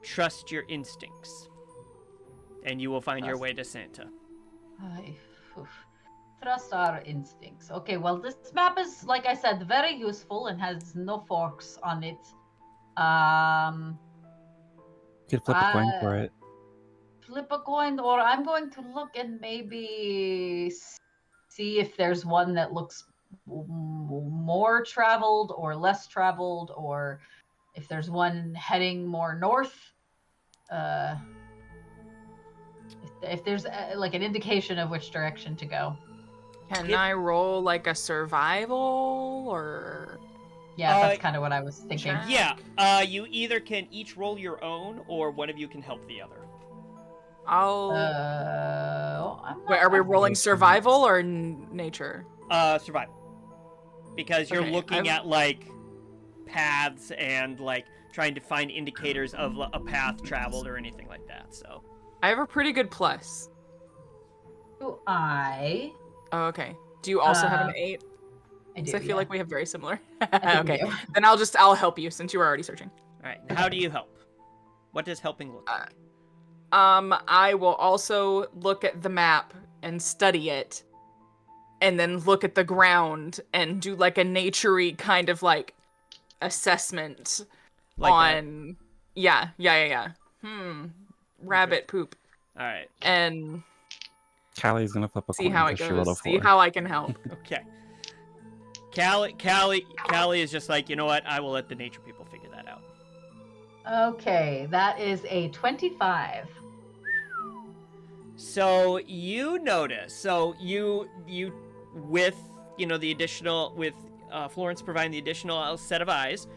trust your instincts. And you will find your way to Santa. Trust our instincts. Okay, well, this map is, like I said, very useful and has no forks on it. You could flip a coin for it. Flip a coin, or I'm going to look and maybe see if there's one that looks more traveled or less traveled, or if there's one heading more north. If there's like an indication of which direction to go. Can I roll like a survival or? Yeah, that's kind of what I was thinking. Yeah, you either can each roll your own, or one of you can help the other. Wait, are we rolling survival or nature? Survival. Because you're looking at, like, paths and, like, trying to find indicators of a path traveled or anything like that, so. I have a pretty good plus. Do I? Oh, okay. Do you also have an 8? I do, I feel like we have very similar. think we Okay, do. then I'll help you since you were already searching. All right, how do you help? What does helping look like? I will also look at the map and study it, and then look at the ground and do like a nature-y kind of like assessment Like on. Yeah. Rabbit poop. All right. And Callie's gonna flip a see coin how it because she rolled a goes. See 4. how I can help. Okay. Callie is just like, you know what? I will let the nature people figure that out. Okay, that is a 25. So you notice. So you with the additional with Florence providing the additional set of eyes.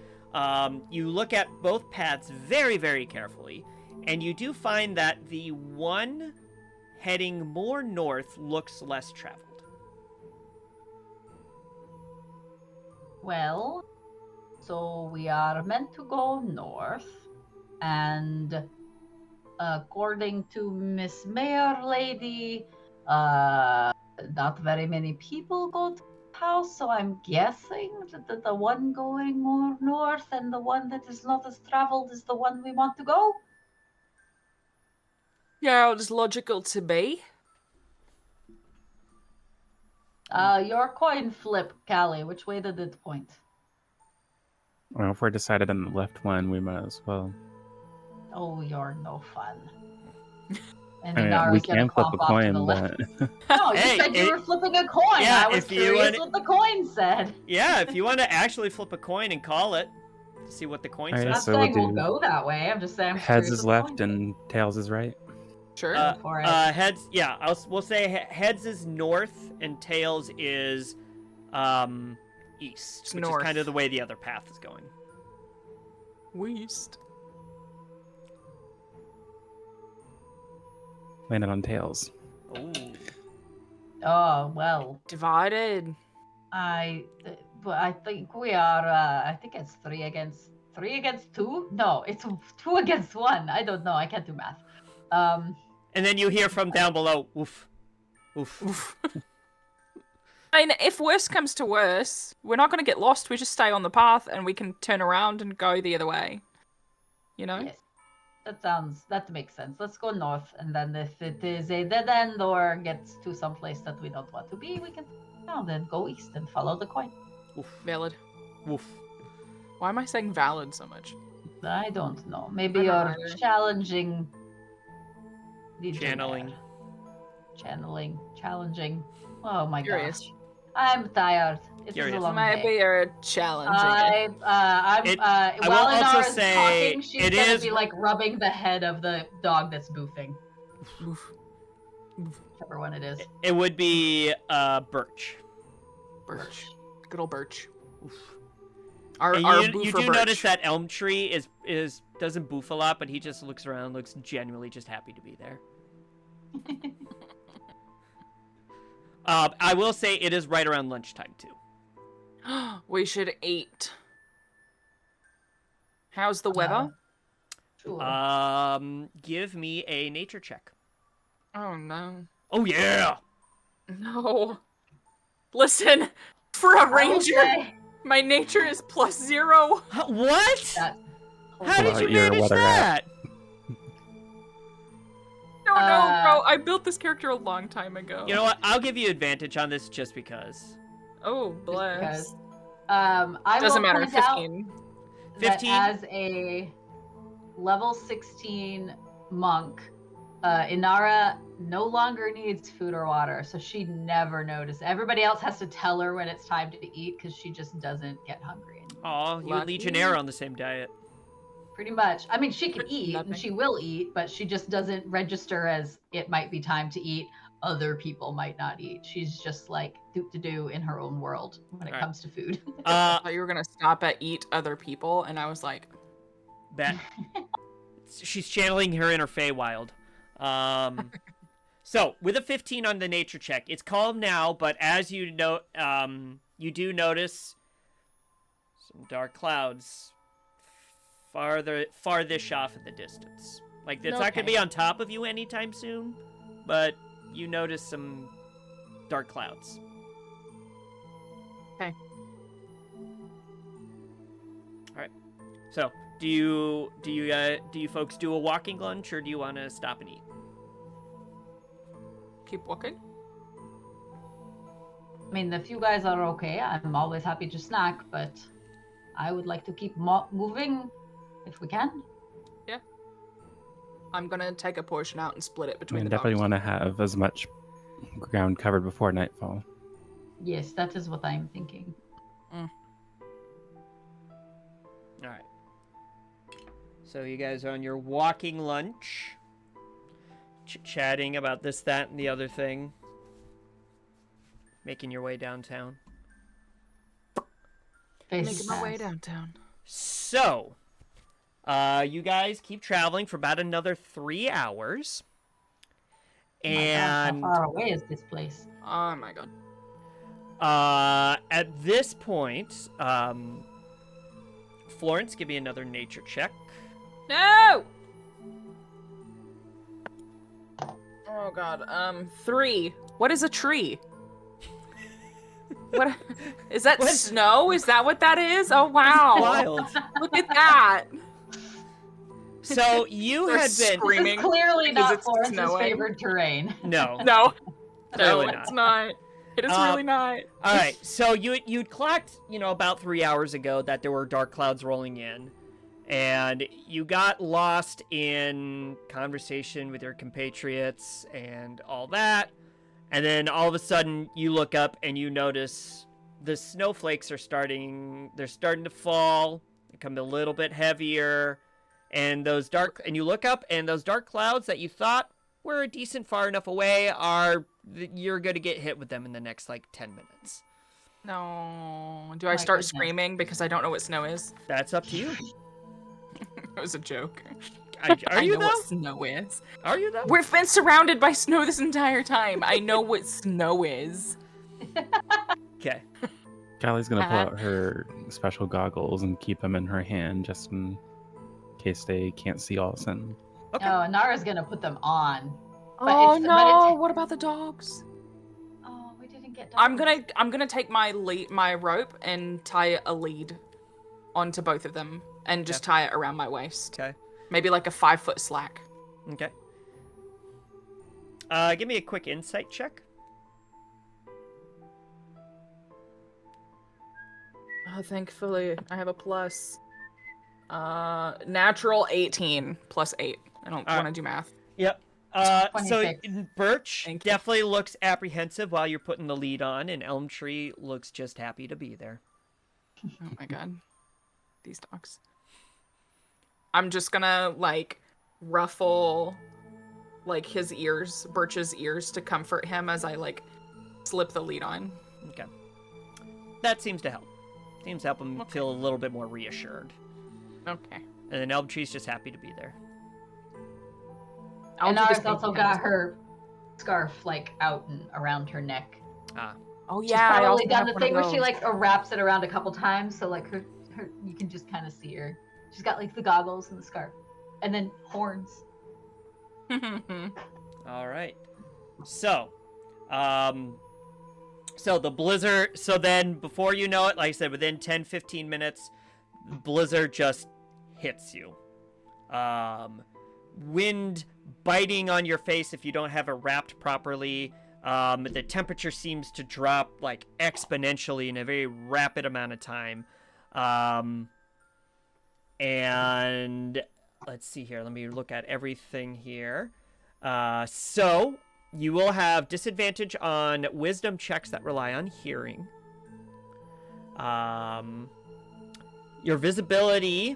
You look at both paths very, very carefully, and you do find that the one heading more north looks less traveled. Well, so we are meant to go north, and according to Miss Mayor Lady, not very many people go to the house, so I'm guessing that the one going more north and the one that is not as traveled is the one we want to go. Yeah, it's logical to be. Your coin flip, Callie. Which way did it point? Well, if we're decided on the left one, we might as well. Oh, you're no fun. And I mean, Inara's we gonna can flip a pop off to the coin, left. but No, you said you were flipping a coin. Yeah, I was if you curious want- what the coin said. Yeah, if you want to actually flip a coin and call it, to see what the coin All right, I'm not says. so we'll saying we'll do go that way. I'm just saying I'm heads curious is what the left coin and tails is right. Sure. for it. Heads, yeah, we'll say heads is north and tails is east, which North. is kind of the way the other path is going. West. Landed on tails. Ooh. Oh well. Divided. But I think we are. I think it's 3 against 2. No, it's 2 against 1. I don't know. I can't do math. And then you hear from down below, oof, oof. I mean, if worse comes to worse, we're not going to get lost. We just stay on the path and we can turn around and go the other way. You know? Yes, that makes sense. Let's go north, and then if it is a dead end or gets to some place that we don't want to be, we can then go east and follow the coin. Oof. Valid. Oof. Why am I saying valid so much? I don't know. Maybe I don't you're either. challenging. the Channeling. there. Channeling. Challenging. Oh my Curious. gosh. I'm tired. It's a Curious. long Maybe day. you're challenging. I will while also Inara's say talking, she's it gonna is- be like rubbing the head of the dog that's boofing. Oof. Whichever one it is. It would be Birch. Birch. Good old Birch. Our And you boofer do birch. notice that elm tree is doesn't boof a lot, but he just looks around, looks genuinely just happy to be there. I will say it is right around lunchtime too. We should eat. How's the weather? Give me a nature check. Oh no. Oh yeah. No. Listen, for a ranger, my nature is +0. What? How did you your manage weather that? No, bro. I built this character a long time ago. You know what? I'll give you advantage on this just because. Oh, bless. I Doesn't will matter. point out 15. that 15? as a level 16 monk, Inara no longer needs food or water, so she never notices. Everybody else has to tell her when it's time to eat because she just doesn't get hungry anymore. Oh, you and Legionnaire on the same diet. Pretty much. I mean, she can eat and she will eat, but she just doesn't register as it might be time to eat. Other people might not eat. She's just like do in her own world when it comes to food. I thought you were gonna stop at eat other people, and I was like, that she's channeling her inner Feywild. So with a 15 on the nature check, it's calm now, but as you know, you do notice some dark clouds farthish off in the distance. Like it's not gonna be on top of you anytime soon, but you notice some dark clouds. Okay. All right. So, do you folks do a walking lunch, or do you want to stop and eat? keep walking? I mean, if you guys are okay, I'm always happy to snack, but I would like to keep moving if we can. Yeah. I'm gonna take a portion out and split it I between mean, the definitely dogs. want to have as much ground covered before nightfall. Yes, that is what I'm thinking. All right. So you guys are on your walking lunch, chatting about this, that, and the other thing, making your way downtown. Making my way downtown. So, you guys keep traveling for about another 3 hours. And how far away is this place? Oh my god. At this point, Florence, give me another nature check. No! Oh god. 3. What is a tree? What is that? Snow? Is that what that is? Oh wow! Wild. Look at that. So you They're had been screaming. This is clearly because not it's Florence's snowing. favorite terrain. No. No. Clearly No, it's not. It is really not. All right, so you'd clocked, about 3 hours ago that there were dark clouds rolling in, and you got lost in conversation with your compatriots and all that, and then all of a sudden you look up and you notice the snowflakes are starting to fall, become a little bit heavier, and you look up and those dark clouds that you thought were a decent far enough away you're going to get hit with them in the next 10 minutes. No. Do I start screaming because I don't know what snow is? That's up to you. It was a joke. Are you I know though? what snow is. Are you though? We've been surrounded by snow this entire time. I know what snow is. Okay. Callie's gonna pull out her special goggles and keep them in her hand just in case they can't see all of a sudden. Okay. Oh, Nara's gonna put them on. Oh no! What about the dogs? Oh, we didn't get dogs. I'm gonna take my rope and tie a lead onto both of them and just tie it around my waist. Okay. Maybe like a 5-foot slack. Okay. Give me a quick insight check. Oh, thankfully I have a plus. Natural 18 plus 8. I don't want to do math. Yep. So 26. Birch definitely looks apprehensive while you're putting the lead on, and Elm Tree looks just happy to be there. Oh my god. These dogs. I'm just gonna, ruffle, his ears, Birch's ears, to comfort him as I, slip the lead on. Okay. That seems to help. Seems to help him feel a little bit more reassured. Okay. And then Elbtree's just happy to be there. And Nara's also got her scarf like out and around her neck. Ah. Oh She's yeah. probably done the thing where she like wraps it around a couple times, so like her you can just kind of see her. She's got like the goggles and the scarf, and then horns. All right. So, so the blizzard. So then, before you know it, like I said, within 10-15 minutes, the blizzard just hits you. Wind biting on your face if you don't have it wrapped properly. The temperature seems to drop like exponentially in a very rapid amount of time. And let's see here. Let me look at everything here. So you will have disadvantage on wisdom checks that rely on hearing. Your visibility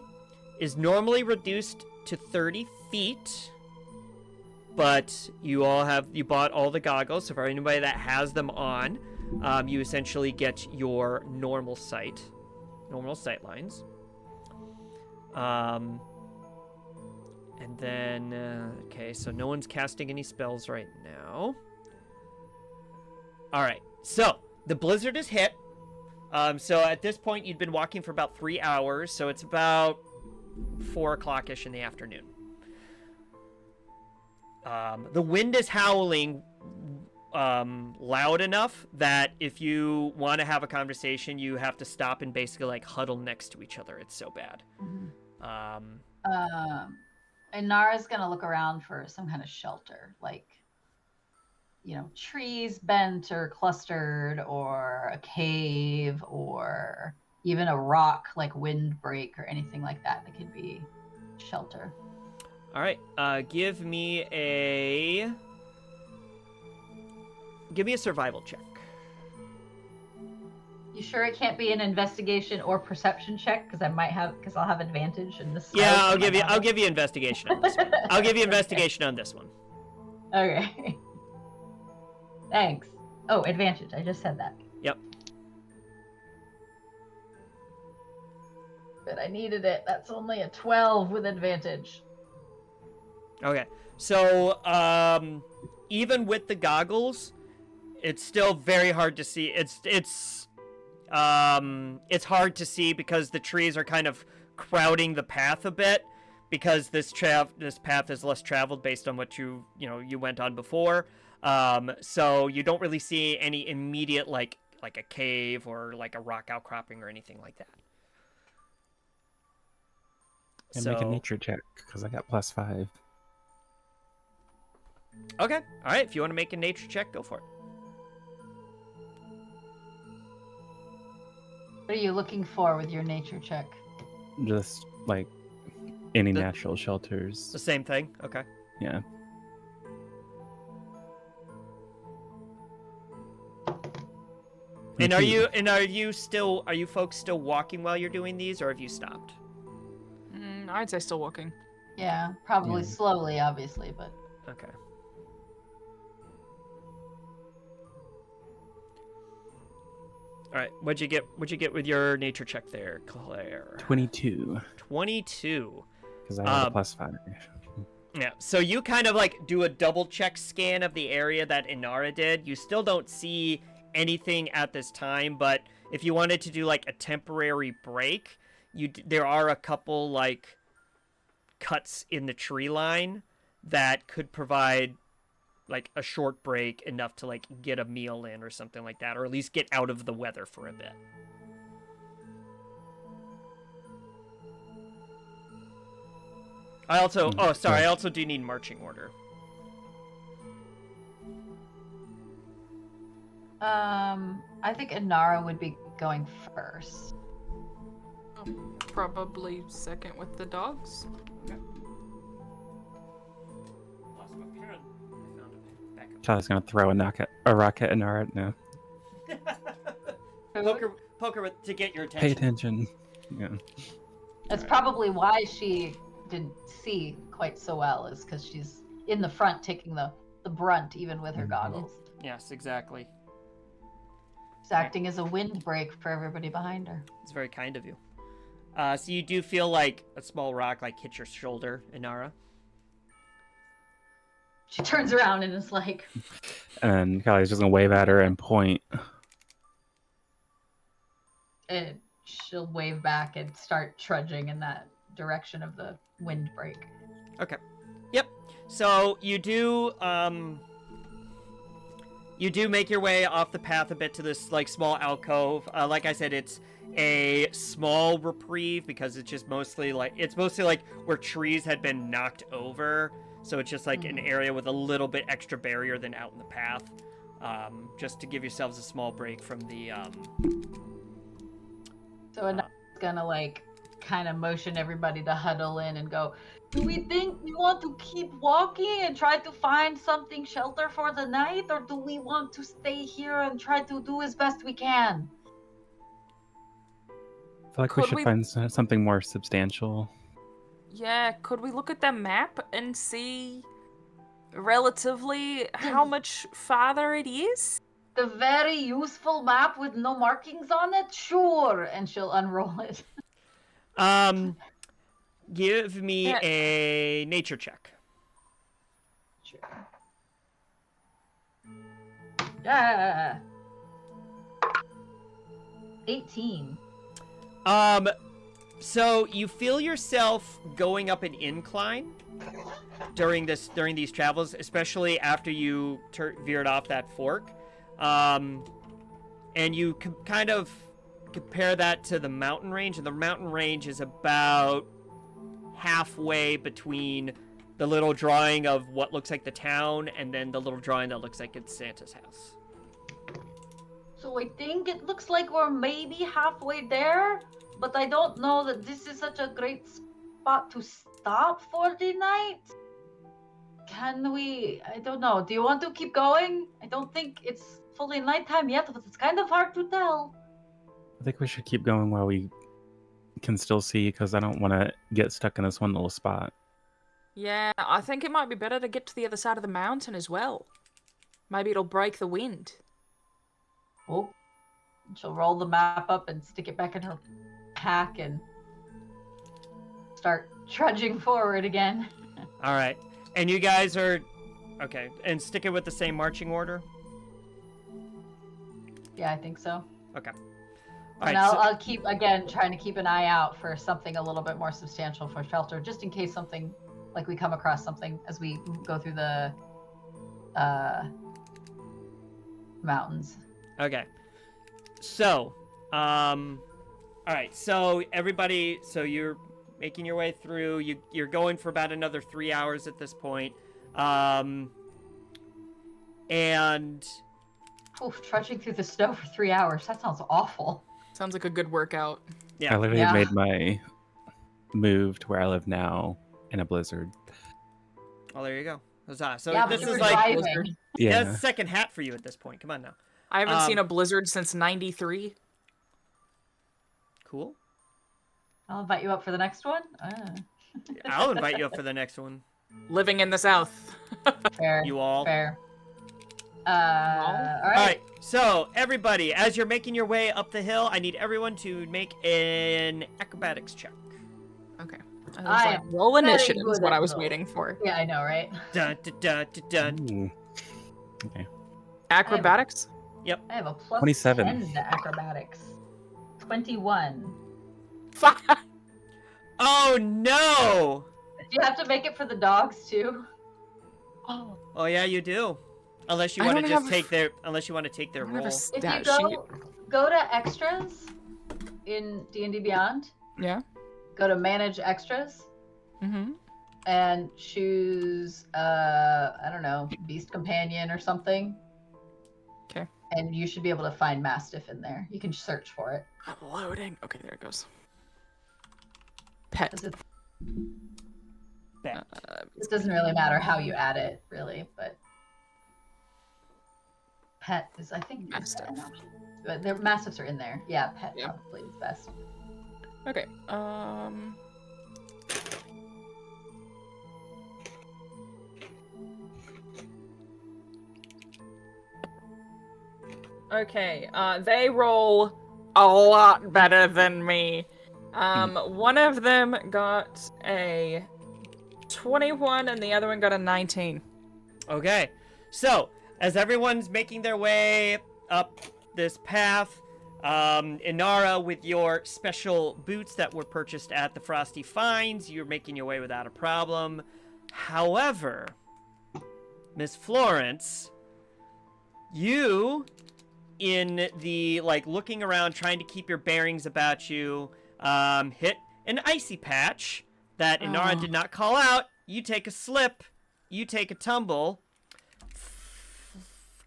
is normally reduced to 30 feet. But you bought all the goggles, so for anybody that has them on, you essentially get your normal sight lines. And then, okay, so no one's casting any spells right now. All right, so the blizzard is hit. So at this point, you'd been walking for about 3 hours, so it's about 4 o'clock-ish in the afternoon. The wind is howling loud enough that if you want to have a conversation, you have to stop and basically like huddle next to each other. It's so bad. And Nara's gonna look around for some kind of shelter, like, trees bent or clustered, or a cave, or even a rock like windbreak or anything like that that could be shelter. All right, give me a survival check. You sure it can't be an investigation or perception check? Because I'll have advantage in this. Yeah, I'll give you investigation on this one. I'll give you investigation on this one. Okay. Thanks. Oh, advantage. I just said that. Yep. But I needed it. That's only a 12 with advantage. Okay, so even with the goggles, it's still very hard to see. It's hard to see because the trees are kind of crowding the path a bit, because this path is less traveled based on what you went on before. So you don't really see any immediate like a cave or like a rock outcropping or anything like that. And make a nature check because I got +5. Okay. All right. If you want to make a nature check, go for it. What are you looking for with your nature check? Just like any natural shelters. The same thing. Okay. Yeah. And are you folks still walking while you're doing these, or have you stopped? I'd say still walking. Yeah, probably slowly, obviously, but okay. All right, what'd you get with your nature check there, Claire? 22. 22. Because I have a +5. Yeah, so you kind of like do a double check scan of the area that Inara did. You still don't see anything at this time, but if you wanted to do like a temporary break, there are a couple like cuts in the tree line that could provide like a short break, enough to like get a meal in or something like that, or at least get out of the weather for a bit. I also I also do need marching order. I think Inara would be going first. Probably second with the dogs. I was gonna throw a rocket in our no. Poker to get your attention. Pay attention. Yeah. That's probably why she didn't see quite so well, is because she's in the front taking the brunt, even with her goggles. Yes, exactly. She's acting as a windbreak for everybody behind her. It's very kind of you. So you do feel like a small rock like hit your shoulder, Inara. She turns around and is like, And Callie's just gonna wave at her and point. and she'll wave back and start trudging in that direction of the windbreak. Okay. Yep. So you do make your way off the path a bit to this like small alcove. Like I said, it's a small reprieve because it's mostly like where trees had been knocked over. So it's just like an area with a little bit extra barrier than out in the path. Just to give yourselves a small break from the So Anna's gonna like kind of motion everybody to huddle in and go, do we think we want to keep walking and try to find something shelter for the night, or do we want to stay here and try to do as best we can? I feel like we should find something more substantial. Yeah, could we look at the map and see relatively how much farther it is? The very useful map with no markings on it? Sure. And she'll unroll it. Give me a nature check. Sure. Yeah. 18. So you feel yourself going up an incline during these travels, especially after you veered off that fork. And you kind of compare that to the mountain range, and the mountain range is about halfway between the little drawing of what looks like the town and then the little drawing that looks like it's Santa's house. So I think it looks like we're maybe halfway there, but I don't know that this is such a great spot to stop for the night. Can we? I don't know. Do you want to keep going? I don't think it's fully nighttime yet, but it's kind of hard to tell. I think we should keep going while we can still see, because I don't want to get stuck in this one little spot. Yeah, I think it might be better to get to the other side of the mountain as well. Maybe it'll break the wind. Oh, she'll roll the map up and stick it back in her pack and start trudging forward again. All right. And you guys are... Okay. And stick it with the same marching order? Yeah, I think so. Okay. And I'll keep, again, trying to keep an eye out for something a little bit more substantial for shelter, just in case something, like we come across something as we go through the mountains. Okay. So, all right. So everybody, so you're making your way through. You're going for about another 3 hours at this point. And... Oof, trudging through the snow for 3 hours. That sounds awful. Sounds like a good workout. Yeah. I literally made my move to where I live now in a blizzard. Oh, there you go. Huzzah. So Yeah, this but you is were like... driving. Yeah. That's second hat for you at this point. Come on now. I haven't seen a blizzard since '93. Cool. I'll invite you up for the next one. I'll invite you up for the next one. Living in the South. Fair. You all. Fair. All All right. So everybody, as you're making your way up the hill, I need everyone to make an acrobatics check. Okay. Roll initiative is what I was waiting for. Yeah, I know, right? Dun, dun, dun, dun. Ooh. Okay. Acrobatics? Yep. I have a plus 27. 10 to acrobatics. 21. Oh no! Do you have to make it for the dogs too? Oh yeah, you do. Unless you I want to don't just have- take their, unless you want to take their I don't have a roll. If stat you sheet. go to extras in D&D Beyond, Yeah. go to manage extras Mm-hmm. and choose I don't know, beast companion or something. Okay. And you should be able to find Mastiff in there. You can search for it. I'm loading. Okay, there it goes. Pet. 'Cause it Bet. doesn't really matter how you add it, really, but pet is, I think, Mastiff. But their Mastiffs are in there. Yeah, pet Yeah. probably is best. Okay. Okay, they roll a lot better than me. One of them got a 21 and the other one got a 19. Okay, so as everyone's making their way up this path, Inara, with your special boots that were purchased at the Frosty Finds, you're making your way without a problem. However, Miss Florence, you, in the, like, looking around, trying to keep your bearings about you, hit an icy patch that Inara did not call out. You take a slip. You take a tumble.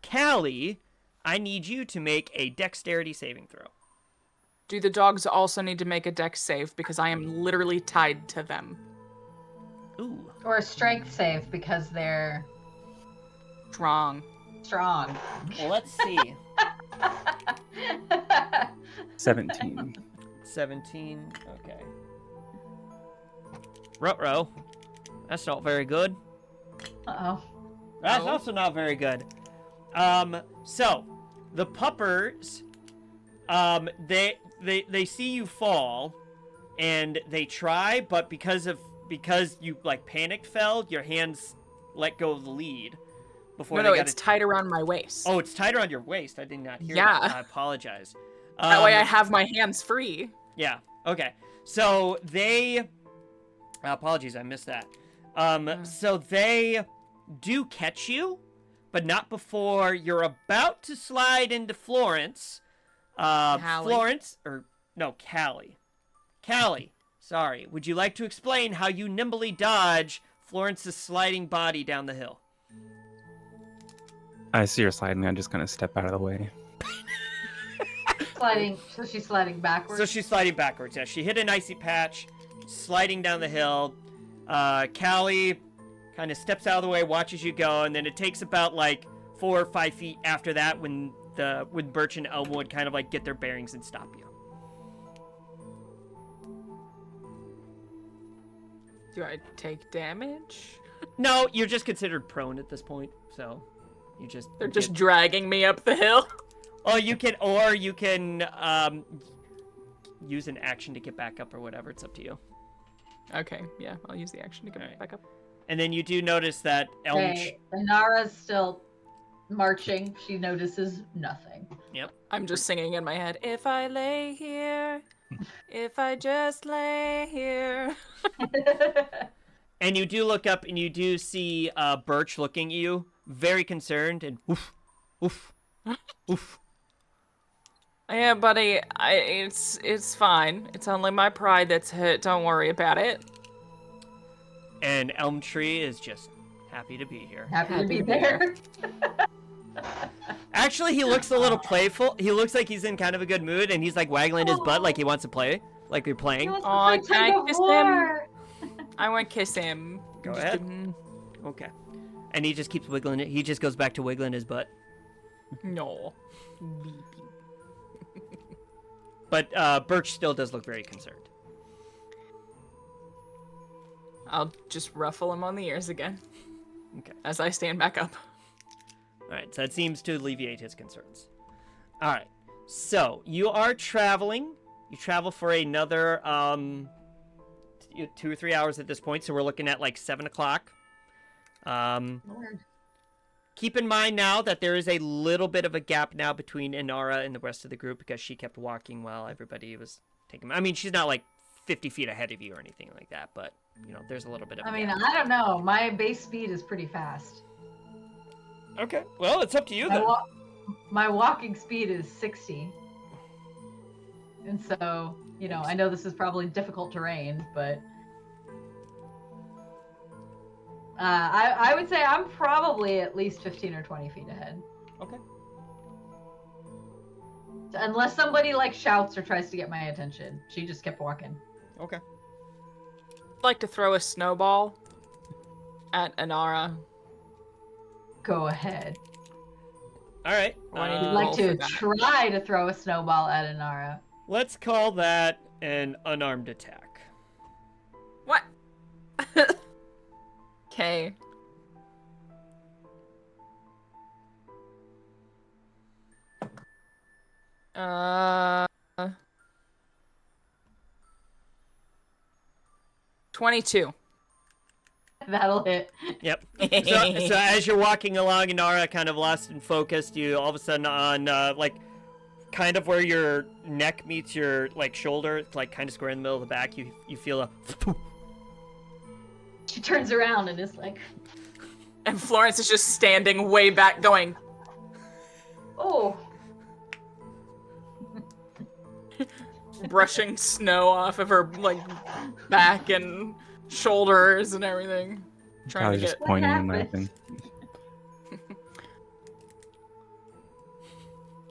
Callie, I need you to make a dexterity saving throw. Do the dogs also need to make a dex save because I am literally tied to them? Ooh. Or a strength save because they're strong. Strong. Well, let's see. 17. 17. Okay. Ruh-roh. That's not very good. Uh-oh. That's also not very good. So the puppers, they see you fall, and they try, but because you like panicked fell, your hands let go of the lead before. No, it's tied around my waist. Oh, it's tied around your waist. I did not hear Yeah. that. I apologize. That way I have my hands free. Yeah. Okay. So they. Apologies, I missed that. So they do catch you, but not before you're about to slide into Florence. Florence, or no, Callie. Callie, sorry. Would you like to explain how you nimbly dodge Florence's sliding body down the hill? I see her sliding. I'm just gonna step out of the way. So she's sliding backwards? So she's sliding backwards, yeah. She hit an icy patch, sliding down the hill. Callie kind of steps out of the way, watches you go, and then it takes about like 4 or 5 feet after that when Birch and Elmwood kind of like get their bearings and stop you. Do I take damage? No, you're just considered prone at this point, so They're just dragging me up the hill. Oh, you can use an action to get back up or whatever. It's up to you. Okay, yeah, I'll use the action to get back up. And then you do notice that Inara's still marching. She notices nothing. Yep. I'm just singing in my head, if I lay here, if I just lay here. And you do look up and you do see Birch looking at you, very concerned, and woof, woof, woof. Yeah, buddy, it's fine. It's only my pride that's hurt. Don't worry about it. And Elm Tree is just happy to be here. Happy to be there. Actually, he looks a little playful. He looks like he's in kind of a good mood, and he's like waggling his butt like he wants to play, like you're playing. Oh, can I kiss him? I want to kiss him. Go ahead. Okay. And he just keeps wiggling it. He just goes back to wiggling his butt. No. But Birch still does look very concerned. I'll just ruffle him on the ears again. Okay. As I stand back up. Alright, so that seems to alleviate his concerns. Alright, so you are traveling. You travel for another 2 or 3 hours at this point, so we're looking at like 7 o'clock. Keep in mind now that there is a little bit of a gap now between Inara and the rest of the group because she kept walking while everybody was taking... I mean, she's not like 50 feet ahead of you or anything like that, but, you know, there's a little bit of a gap. I don't know. My base speed is pretty fast. Okay, well, it's up to you then. My walking speed is 60. And so, you know, I know this is probably difficult terrain, but... I would say I'm probably at least 15 or 20 feet ahead. Okay. Unless somebody, like, shouts or tries to get my attention. She just kept walking. Okay. I'd like to throw a snowball at Inara. Go ahead. All right. I'd like to try to throw a snowball at Inara. Let's call that an unarmed attack. What? Okay. 22. That'll hit. Yep. So as you're walking along, Inara kind of lost in focus, you all of a sudden on like kind of where your neck meets your like shoulder, like kind of square in the middle of the back, you feel a She turns around and is like, And Florence is just standing way back going, oh. brushing snow off of her like back and shoulders and everything. I Trying was to just get pointing and happened? laughing.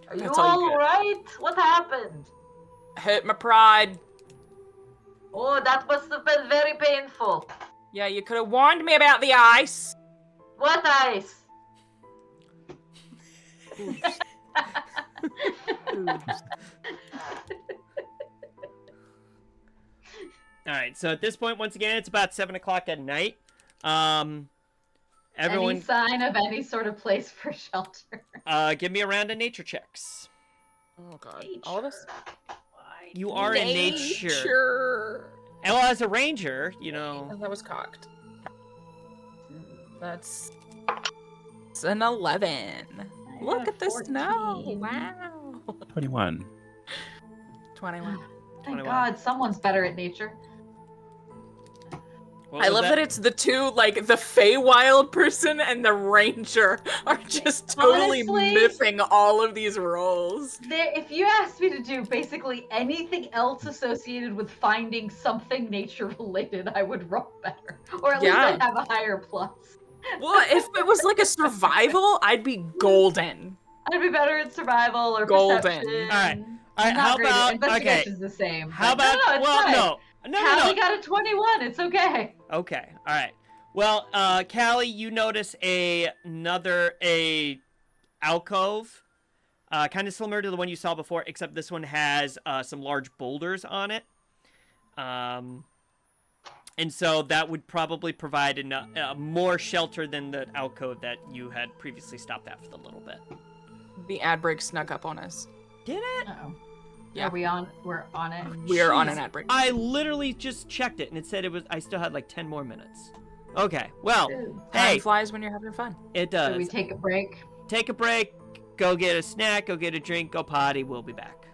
Are you That's all you all get. right? What happened? hit my pride. Oh, that must have been very painful. Yeah, you could have warned me about the ice. What ice? All right, so at this point, once again, it's about 7 o'clock at night. Everyone, Any sign of any sort of place for shelter? give me a round of nature checks. Oh god. All this You are in nature. And well, as a ranger, you know. That was cocked. That's it's an 11. Look at the snow. Wow. 21. 21. Thank 21. God, someone's better at nature. What I was love that it's the two, like, the Feywild person and the ranger are just totally Honestly, miffing all of these roles. If you asked me to do basically anything else associated with finding something nature related, I would roll better. Or at least Yeah. I'd have a higher plus. Well, if it was like a survival, I'd be golden. I'd be better at survival or Golden. perception. All right. All right, Not how great at- about investigation's okay? the same. How but- about no, it's well, fine. no, Callie got a 21. It's okay. Okay, all right. Well, Callie, you notice another alcove, kind of similar to the one you saw before, except this one has some large boulders on it. And so that would probably provide more shelter than the alcove that you had previously stopped at for a little bit. The ad break snuck up on us. Did it? Uh-oh. Yeah. We're on it. We're on Jeez, an ad break. I literally just checked it, and it said I still had like 10 more minutes. Okay, well, Ooh. Time hey, flies when you're having fun. it does. Should we take a break? Take a break, go get a snack, go get a drink, go potty. We'll be back.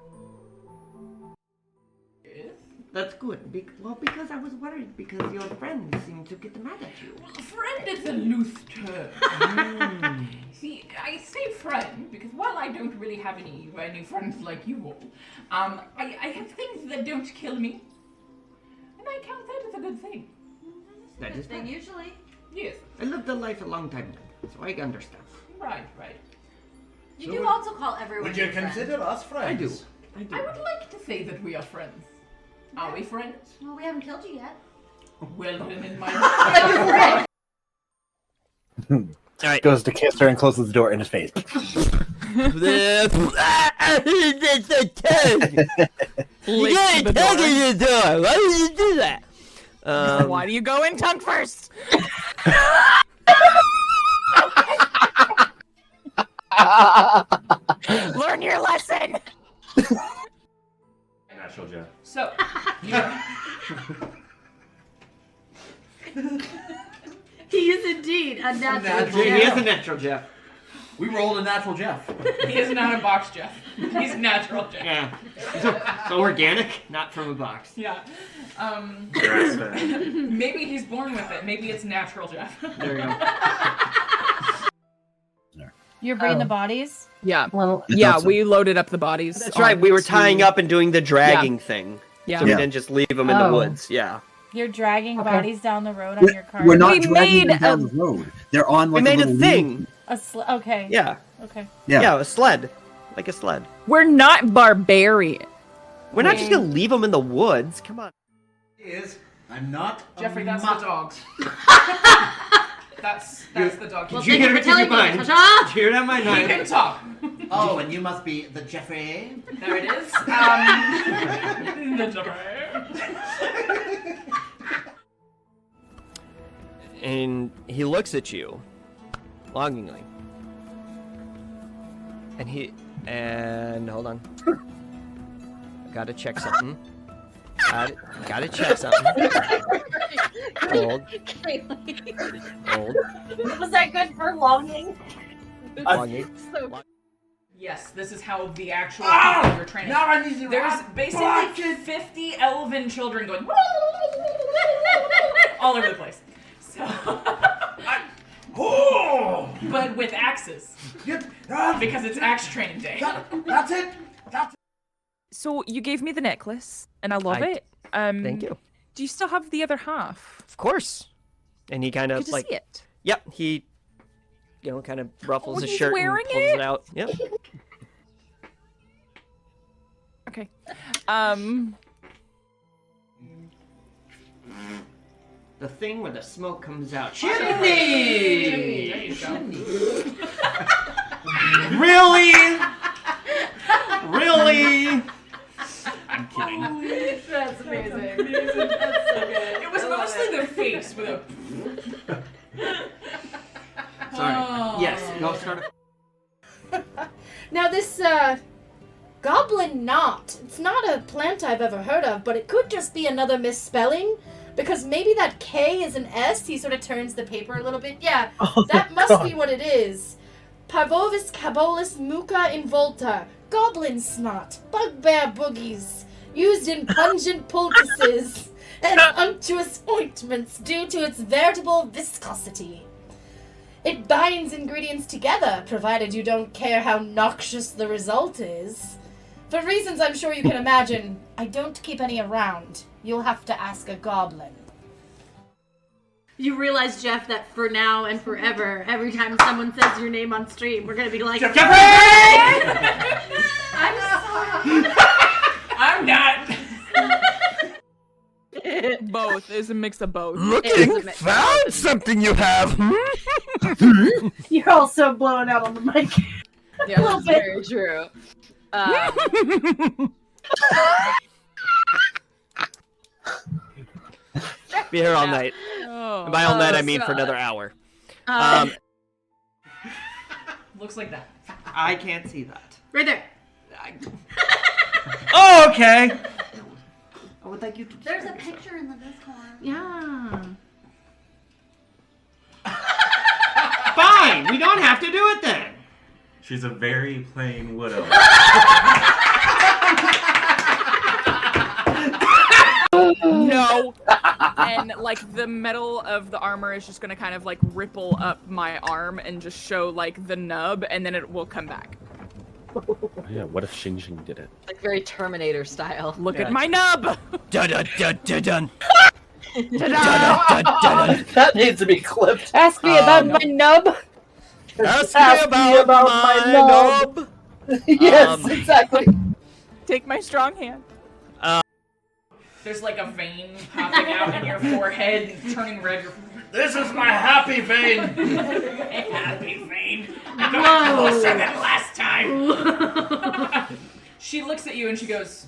That's good. Because I was worried because your friends seem to get mad at you. Friend is a loose term. See, I say friend because while I don't really have any friends like you all, I have things that don't kill me, and I count that as a good thing. That is Then fine. usually. Yes, I lived a life a long time ago, so I understand. right. You do also call everyone Would you your friend. consider us friends? I do. I do. I would like to say that we are friends. Are we friends? Well, we haven't killed you yet. Well, then in my All right. Goes to kiss her and closes the door in his face. You gotta tug at the door. Why would you do that? Why do you go in tongue first? Learn your lesson. Natural Jeff. so He is indeed a natural. He is a natural Jeff. We rolled a natural Jeff. he is not a box Jeff. He's natural Jeff. Yeah. So organic, not from a box. Yeah. Grass-fed. Maybe he's born with it. Maybe it's natural Jeff. There you go. You're bringing the bodies? Yeah. Well, Yeah, we loaded up the bodies. That's right. We were tying onto- up and doing the dragging thing. Yeah. So we Yeah. didn't just leave them in the Oh. woods. Yeah. You're dragging Okay. bodies down the road on your car. We're not We dragging made them down a- the road. They're on We like made a little thing. Okay. Yeah. Okay. Yeah. Yeah, a sled. Like a sled. We're not barbarian. We're not just gonna leave them in the woods. Come on. Is I'm not. Jeffrey, that's the dogs. That's the dog. Well, Did you thank hear you it for in your telling me, mind? Natasha. Did you hear that, my He knife? can talk. Oh, and you must be the Jeffrey. There it is. The Jeffrey. And he looks at you longingly. And hold on. Gotta check something. Gotta check something. Old. Old. Was that good for longing? Longing. So Yes, this is how the actual people you're training. Now I need to There's basically 50 elven children going all over the place. So, but with axes, because it's axe training day. That's it. So you gave me the necklace, and I love it. Thank you. Do you still have the other half? Of course. And he kind of Good to like, see it. Yep, he, kind of ruffles his he's shirt and wearing pulls it out. Yep. Okay. The thing where the smoke comes out. Chimney! There you go. Really? Really? I'm kidding. that's amazing. That's so good. It was mostly the face with a. Sorry. Oh. Yes, go start. Now this, goblin knot. It's not a plant I've ever heard of, but it could just be another misspelling. Because maybe that K is an S. He sort of turns the paper a little bit. Yeah, that must be what it is. Parvovis cabolus muca involta. Goblin snot. Bugbear boogies. Used in pungent poultices and unctuous ointments due to its veritable viscosity. It binds ingredients together, provided you don't care how noxious the result is. For reasons I'm sure you can imagine, I don't keep any around. You'll have to ask a goblin. You realize, Jeff, that for now and forever, every time someone says your name on stream, we're gonna be like, Jeffrey! I'm sorry. I'm not. Both. It's a mix of both. Looking, found something you have. You're also blowing out on the mic. Yeah, that's very true. Be here all night. Oh. And by all night, I mean God. for another hour. Looks like that. I can't see that. Right there. Oh, okay. I would like you to. There's a picture in the Discord. Yeah. Fine. We don't have to do it then. She's a very plain widow. No. And like the metal of the armor is just gonna kind of like ripple up my arm and just show like the nub, and then it will come back. Yeah, what if Xing Xing did it? Like very Terminator style. Look at my nub. Dun dun dun dun dun. That needs to be clipped. Ask me about my nub. Ask me about my nub. Yes, exactly. Take my strong hand. There's like a vein popping out in your forehead, turning red. This is my happy vein. Happy vein. I'm closer than last time. She looks at you and she goes,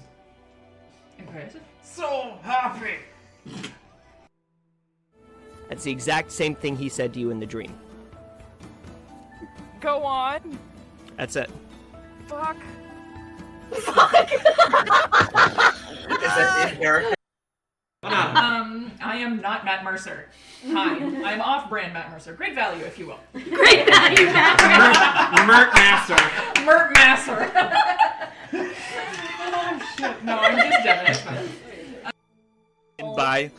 impressive. So happy. That's the exact same thing he said to you in the dream. Go on. That's it. Fuck. I am not Matt Mercer. Hi, I'm off-brand Matt Mercer. Great value, if you will. Great value, Matt. Mert Master. Mert Masser. Oh shit! No, I'm just Devin. Bye.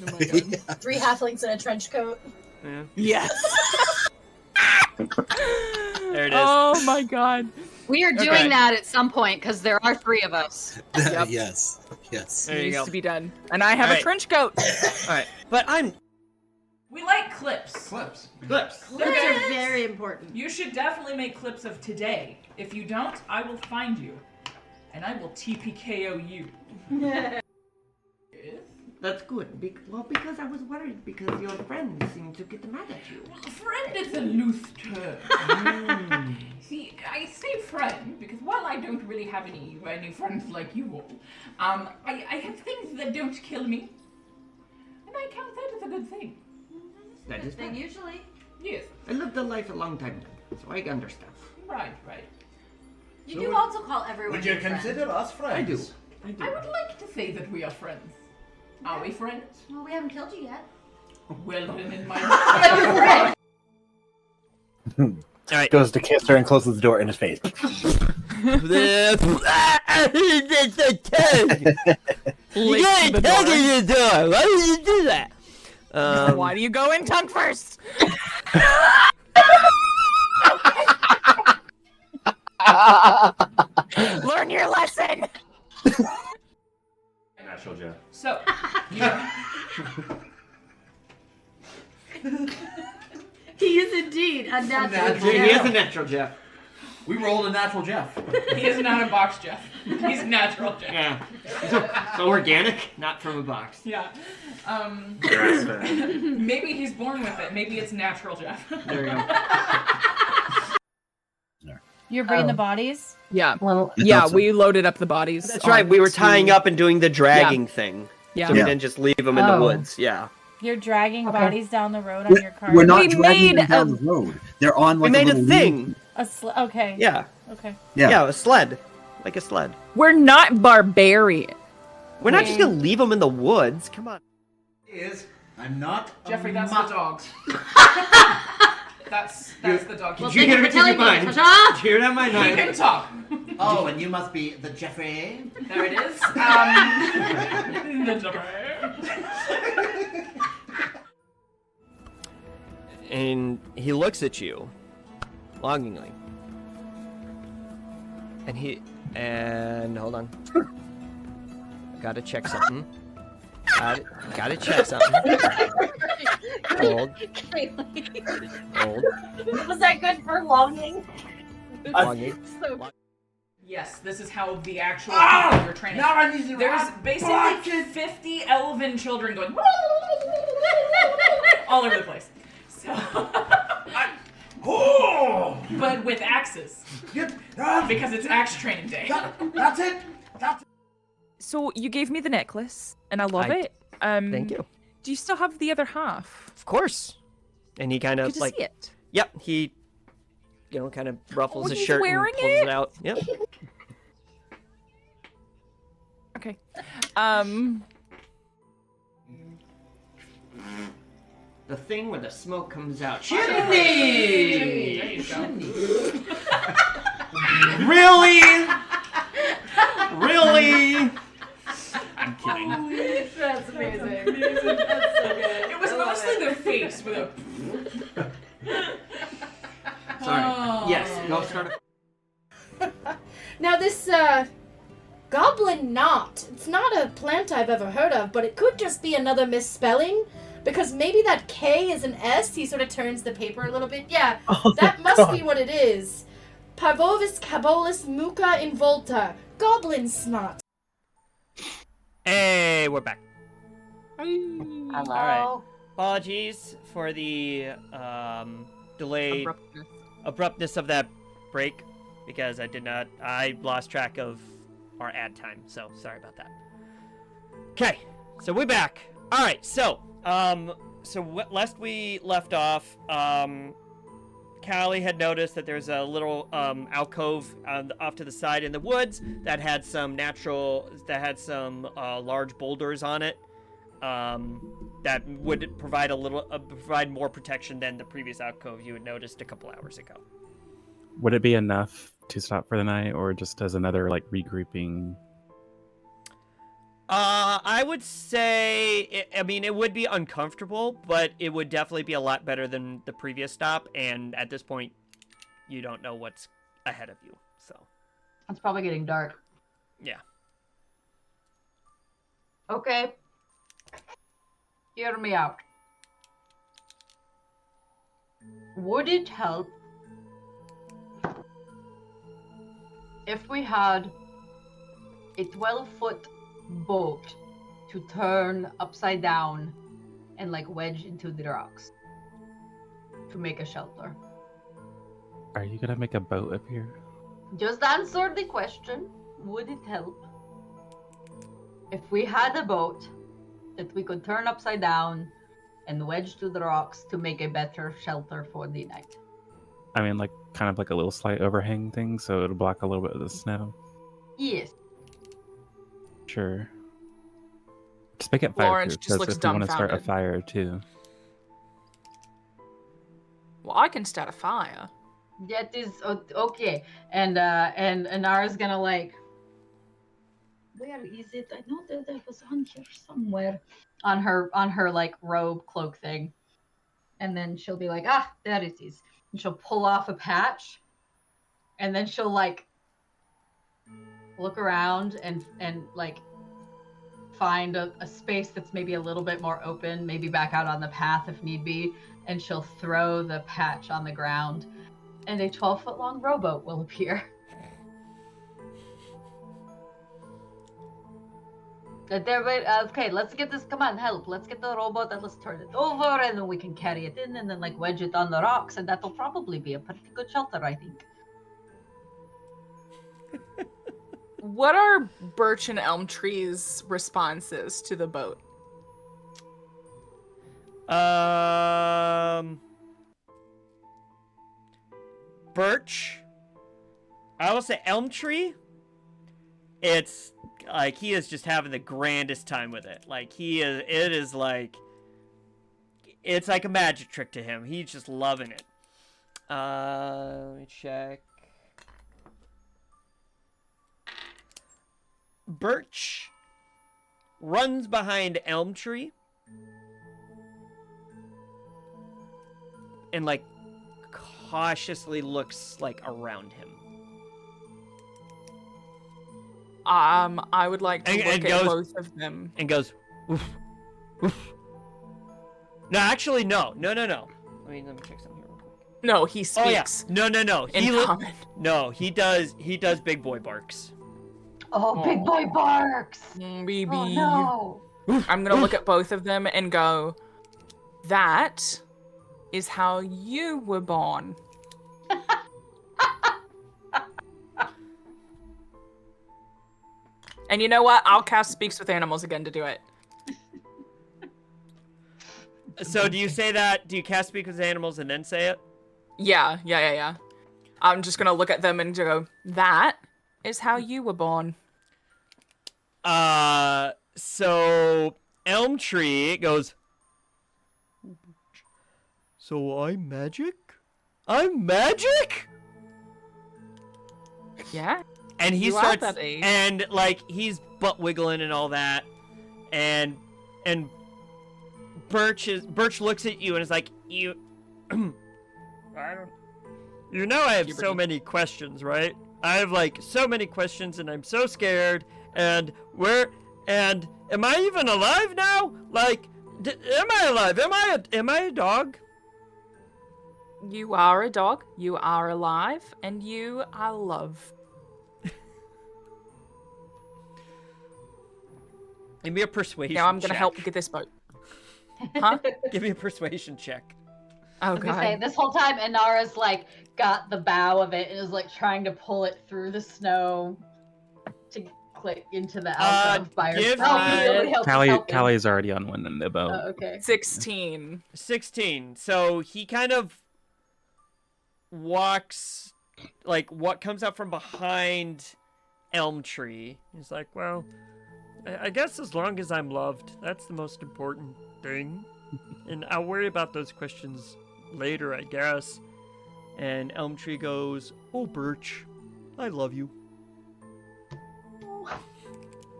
Oh my God. 3 halflings in a trench coat. Yeah. Yes. There it is. Oh my God. We are doing that at some point because there are 3 of us. Yep. Yes. Yes. There you Needs go. to be done. And I have a Alright. trench coat. All right, but We like clips. Clips. Clips. Clips are very important. You should definitely make clips of today. If you don't, I will find you. And I will TPKO you. That's good. Because I was worried because your friends seem to get mad at you. Friend is a loose term. See, I say friend because while I don't really have any friends like you all, I have things that don't kill me, and I count that as a good thing. That is Then fine. usually. Yes. I lived a life a long time ago, so I understand. Right. You do also call everyone Would you your friend. consider us friends? I do. I would like to say that we are friends. Are we friends? Well, we haven't killed you yet. Well, then in my All right. Goes to kiss her and closes the door in his face. You gotta tug in the door. Why did you do that? Why do you go in tongue first? Learn your lesson. Natural Jeff. So, He is indeed a natural. He is a natural Jeff. We rolled a natural Jeff. he is not a box Jeff. He's natural Jeff. Yeah. So organic, not from a box. Yeah. Grass-fed. Maybe he's born with it. Maybe it's natural Jeff. There you go. You're bringing the bodies? Yeah. Well, Yeah, we loaded up the bodies. That's right. We were tying onto- up and doing the dragging thing. Yeah. So we didn't just leave them in the woods. Yeah. You're dragging Okay. bodies down the road on your car. We're not We dragging made them down a- the road. They're on We like made a little thing. Okay. Yeah. Okay. Yeah, a sled. Like a sled. We're not barbarian. We're not just gonna leave them in the woods. Come on. I'm not. Jeffrey, that's the dogs. That's the dog. Well, Did you thank hear you it for in your telling me, mind? Natasha. Did you hear that my He name? can talk. Oh, and you must be the Jeffrey. There it is. The Jeffrey. And he looks at you longingly. And hold on. Gotta check something. Gotta check something. Hold. Hold. Was that good for longing? Longing. Yes, this is how the actual people you're training. Now I need to There's rock basically 50 elven children going all over the place. So, but with axes. Because it's axe training day. That's it. So you gave me the necklace, and I love it. Thank you. Do you still have the other half? Of course. And he kind Good of to like, see it. yep, he, kind of ruffles Oh, his he's shirt and wearing pulls it out. Yep. Okay. The thing where the smoke comes out. Chimney! There you go. Really? Really? I'm kidding. That's amazing. That's so good. It was mostly the face with a. Sorry. Oh. Yes, go start. Now this goblin knot. It's not a plant I've ever heard of, but it could just be another misspelling. Because maybe that K is an S. He sort of turns the paper a little bit. Yeah, that must be what it is. Parvovis cabolis muca involta. Goblin snot. Hey, we're back. Hello. All right. Apologies for the delayed abruptness of that break because I lost track of our ad time, so sorry about that. Okay, so we're back. All right, so last we left off, Callie had noticed that there's a little alcove off to the side in the woods that had some large boulders on it that would provide more protection than the previous alcove you had noticed a couple hours ago. Would it be enough to stop for the night, or just as another like regrouping? I would say, it would be uncomfortable, but it would definitely be a lot better than the previous stop, and at this point, you don't know what's ahead of you, so. It's probably getting dark. Yeah. Okay. Hear me out. Would it help if we had a 12-foot boat to turn upside down and wedge into the rocks to make a shelter? Are you gonna make a boat up here? Just answer the question. Would it help if we had a boat that we could turn upside down and wedge to the rocks to make a better shelter for the night? I mean, kind of like a little slight overhang thing, so it'll block a little bit of the snow. Yes. Sure. Just make it Lawrence fireproof, just because looks if you want to start a dumbfounded. fire too. Well, I can start a fire. That is okay. And Inara's gonna like. Where is it? I know that was on here somewhere. On her like robe cloak thing. And then she'll be like, ah, there it is. And she'll pull off a patch. And then she'll like look around and like find a space that's maybe a little bit more open, maybe back out on the path if need be, and she'll throw the patch on the ground, and a 12-foot long rowboat will appear. Okay, let's get this. Come on, help. Let's get the rowboat and let's turn it over, and then we can carry it in and then like wedge it on the rocks, and that'll probably be a pretty good shelter, I think. What are Birch and Elm Tree's responses to the boat? Birch. I will say Elm Tree. It's like he is just having the grandest time with it. Like it is like, it's like a magic trick to him. He's just loving it. Let me check. Birch runs behind Elm Tree and like cautiously looks like around him. I would like to look at goes, both of them. And goes, oof, oof. No, actually, no. Let me check something here real quick. No, he speaks. Oh, yeah. No. No, he does big boy barks. Oh, big boy barks! Baby. Oh, no. I'm gonna look at both of them and go, that is how you were born. And you know what? I'll cast Speaks with Animals again to do it. So do you say that? Do you cast Speak with Animals and then say it? Yeah. I'm just gonna look at them and go, that is how you were born. So Elm Tree goes, so I'm magic? I'm magic? Yeah. And he You are starts, that age. and like he's butt wiggling and all that, and Birch looks at you and is like, I don't. You know I have so many questions, right? I have like so many questions, and I'm so scared. And am I even alive now? Like, am I alive? Am I a dog? You are a dog. You are alive, and you are love. Give me a persuasion. Now I'm gonna check. help you get this boat. Huh? Give me a persuasion check. Oh God. Say, this whole time, Inara's like got the bow of it and is like trying to pull it through the snow to click into the alcove by herself. Callie's already on one in the boat. Oh, okay. 16. So he kind of walks, like, what comes out from behind Elm Tree. He's like, well, I guess as long as I'm loved, that's the most important thing. And I'll worry about those questions later, I guess. And Elm Tree goes, oh, Birch, I love you.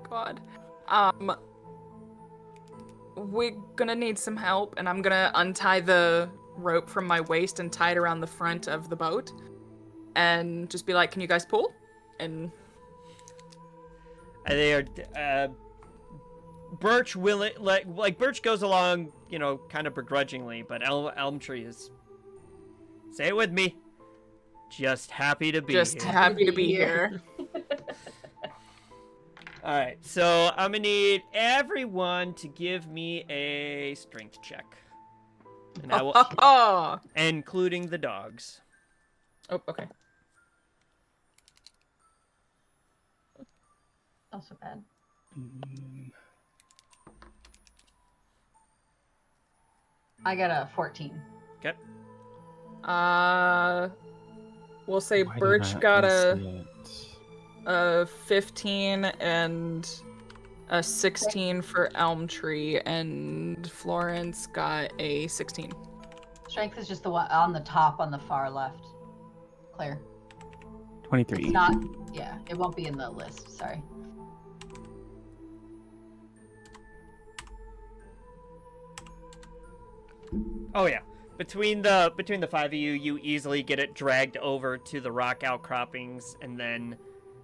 God. We're gonna need some help, and I'm gonna untie the rope from my waist and tie it around the front of the boat. And just be like, can you guys pull? And they are, Birch will like Birch goes along, you know, kind of begrudgingly, but Elm Tree is, say it with me, just happy to be just here. happy to be here. All right, so I'm gonna need everyone to give me a strength check, and I will, including the dogs. Oh, okay. Not so bad. I got a 14. Okay. We'll say Why Birch did I got not see a 15 and A 16 for Elm Tree, and Florence got a 16. Strength is just the one on the top on the far left. Claire. 23. It's not. Yeah, it won't be in the list. Sorry. Oh yeah. Between the five of you, you easily get it dragged over to the rock outcroppings, and then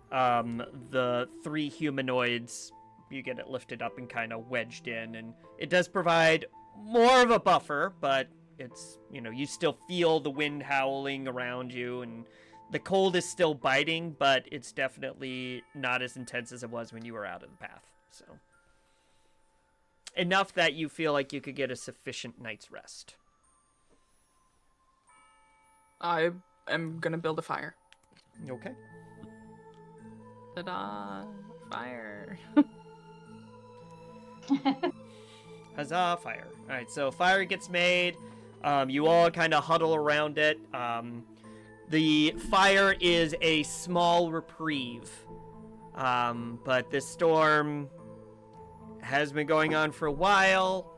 the three humanoids, you get it lifted up and kind of wedged in, and it does provide more of a buffer, but it's, you still feel the wind howling around you, and the cold is still biting, but it's definitely not as intense as it was when you were out of the path. So enough that you feel like you could get a sufficient night's rest. I am gonna build a fire. Okay. Ta-da! Fire. Huzzah, fire. Alright, so fire gets made. You all kind of huddle around it. The fire is a small reprieve. But this storm has been going on for a while.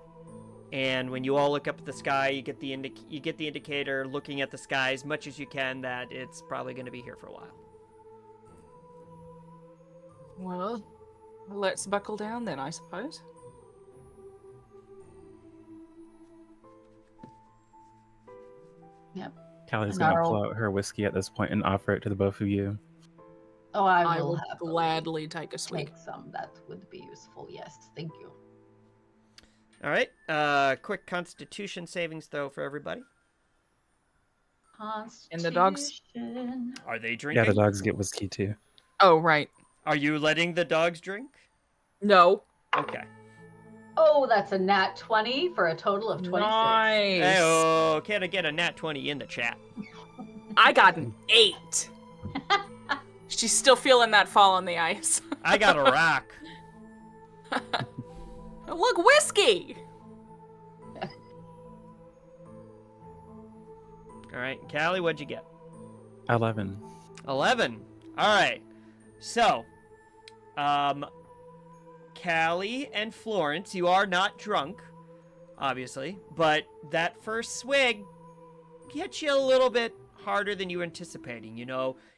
And when you all look up at the sky, you get the indicator looking at the sky as much as you can that it's probably going to be here for a while. Well, let's buckle down then, I suppose. Yep. Callie's And gonna I'll- pull out her whiskey at this point and offer it to the both of you. Oh, I will will have gladly take a swig. take some. That would be useful. Yes, thank you. All right. Quick Constitution savings throw for everybody. And the dogs? Are they Yeah, drinking? the dogs get whiskey too. Oh, right. Are you letting the dogs drink? No. Okay. Oh, that's a nat 20 for a total of 26. Nice. Hey-oh, can I get a nat 20 in the chat? I got an 8. She's still feeling that fall on the ice. I got a rock. Look, whiskey! All right, Callie, what'd you get? 11. 11. All right. So, Callie and Florence, you are not drunk, obviously, but that first swig gets you a little bit harder than you were anticipating.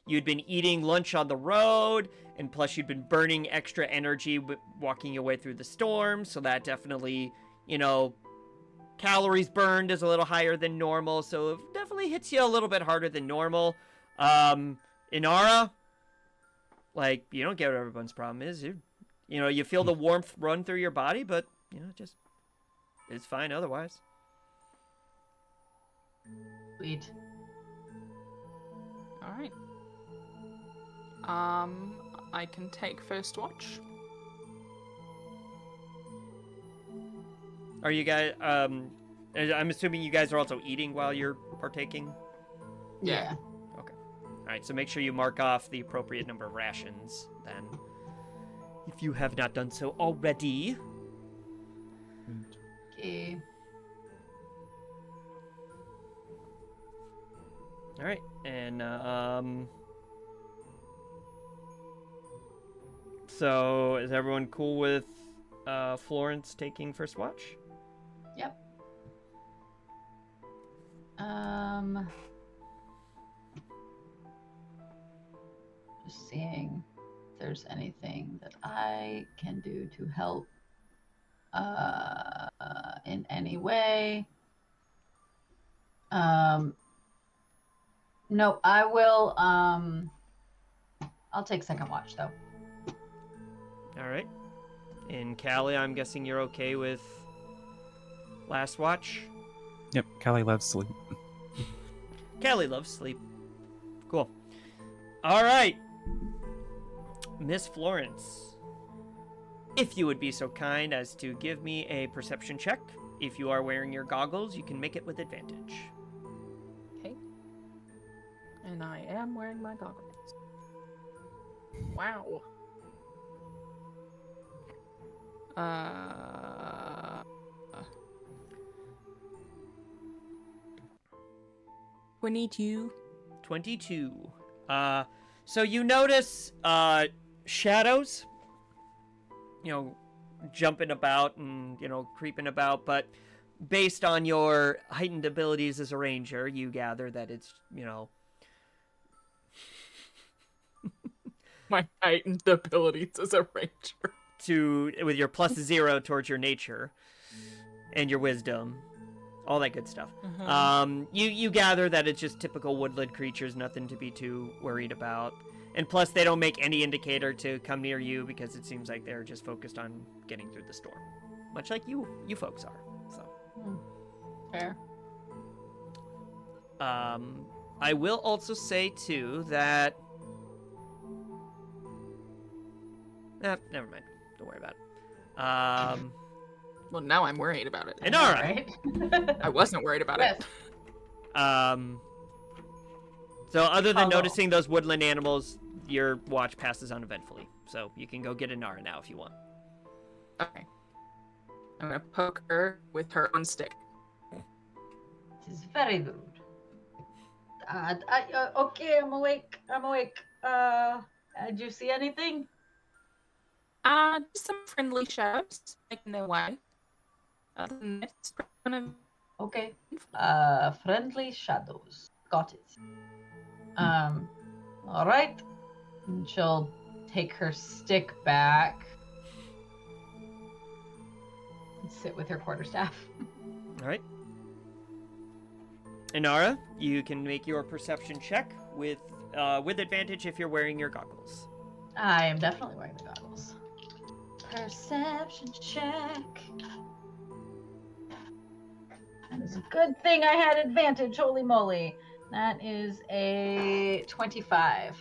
You'd been eating lunch on the road, and plus you'd been burning extra energy walking your way through the storm, so that definitely, calories burned is a little higher than normal, so it definitely hits you a little bit harder than normal. Inara, you don't get what everyone's problem is. You feel the warmth run through your body, but, just, it's fine otherwise. Sweet. All right. I can take first watch. Are you guys, I'm assuming you guys are also eating while you're partaking? Yeah. Okay. All right, so make sure you mark off the appropriate number of rations, then, if you have not done so already. Okay. All right, and, so is everyone cool with, Florence taking first watch? Yep. Just seeing if there's anything that I can do to help in any way. No, I will I'll take second watch though. All right. And Callie, I'm guessing you're okay with last watch? Yep, Callie loves sleep. Callie loves sleep. Cool. All right. Miss Florence, if you would be so kind as to give me a perception check. If you are wearing your goggles, you can make it with advantage. Okay. And I am wearing my goggles. Wow. 22. 22. So you notice shadows, jumping about and, creeping about, but based on your heightened abilities as a ranger, you gather that it's, My heightened abilities as a ranger. with your +0 towards your nature and your wisdom, all that good stuff. You gather that it's just typical woodland creatures, nothing to be too worried about. And plus, they don't make any indicator to come near you because it seems like they're just focused on getting through the storm, much like you folks are. So, Fair. I will also say too that. Never mind. Don't worry about it. Well, now I'm worried about it. Inara. Right? I wasn't worried about it. So other than noticing those woodland animals, your watch passes uneventfully. So you can go get Inara now if you want. Okay. I'm gonna poke her with her own stick. It is very rude. Okay, I'm awake. Did you see anything? Just some friendly shadows making their way. Other than that, it's kind of... Okay. Friendly shadows. Got it. All right. And she'll take her stick back and sit with her quarterstaff. All right. Inara, you can make your perception check with advantage if you're wearing your goggles. I am definitely wearing the goggles. Perception check. That is a good thing I had advantage, holy moly. That is a 25.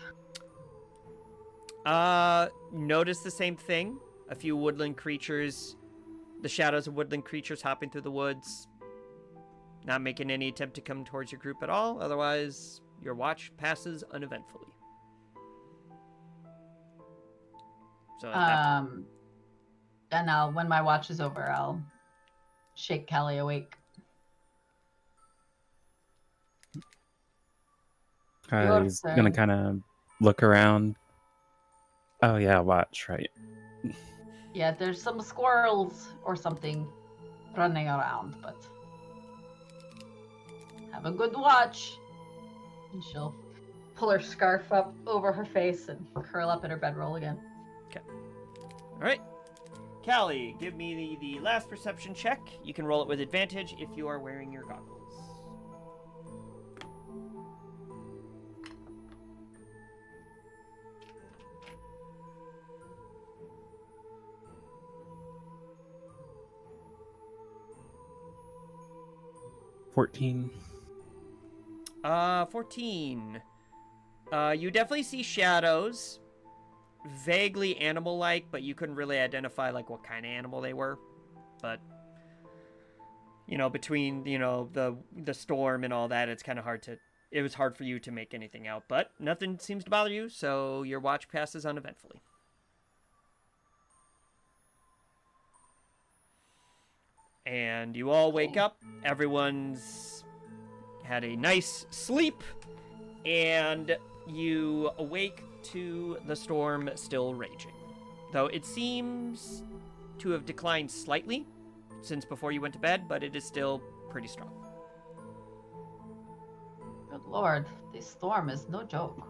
Notice the same thing. A few woodland creatures, the shadows of woodland creatures hopping through the woods. Not making any attempt to come towards your group at all. Otherwise, your watch passes uneventfully. So then when my watch is over, I'll shake Callie awake. He's gonna kind of look around. Oh yeah, watch, right. Yeah, there's some squirrels or something running around, but have a good watch. And she'll pull her scarf up over her face and curl up in her bedroll again. Okay. All right. Callie, give me the last perception check. You can roll it with advantage if you are wearing your goggles. $14. 14. You definitely see shadows, vaguely animal-like, but you couldn't really identify like what kind of animal they were. But between the storm and all that, it's kind of hard to. It was hard for you to make anything out, but nothing seems to bother you, so your watch passes uneventfully. And you all wake up. Everyone's had a nice sleep, and you awake to the storm still raging. Though it seems to have declined slightly since before you went to bed, but it is still pretty strong. Good lord, this storm is no joke.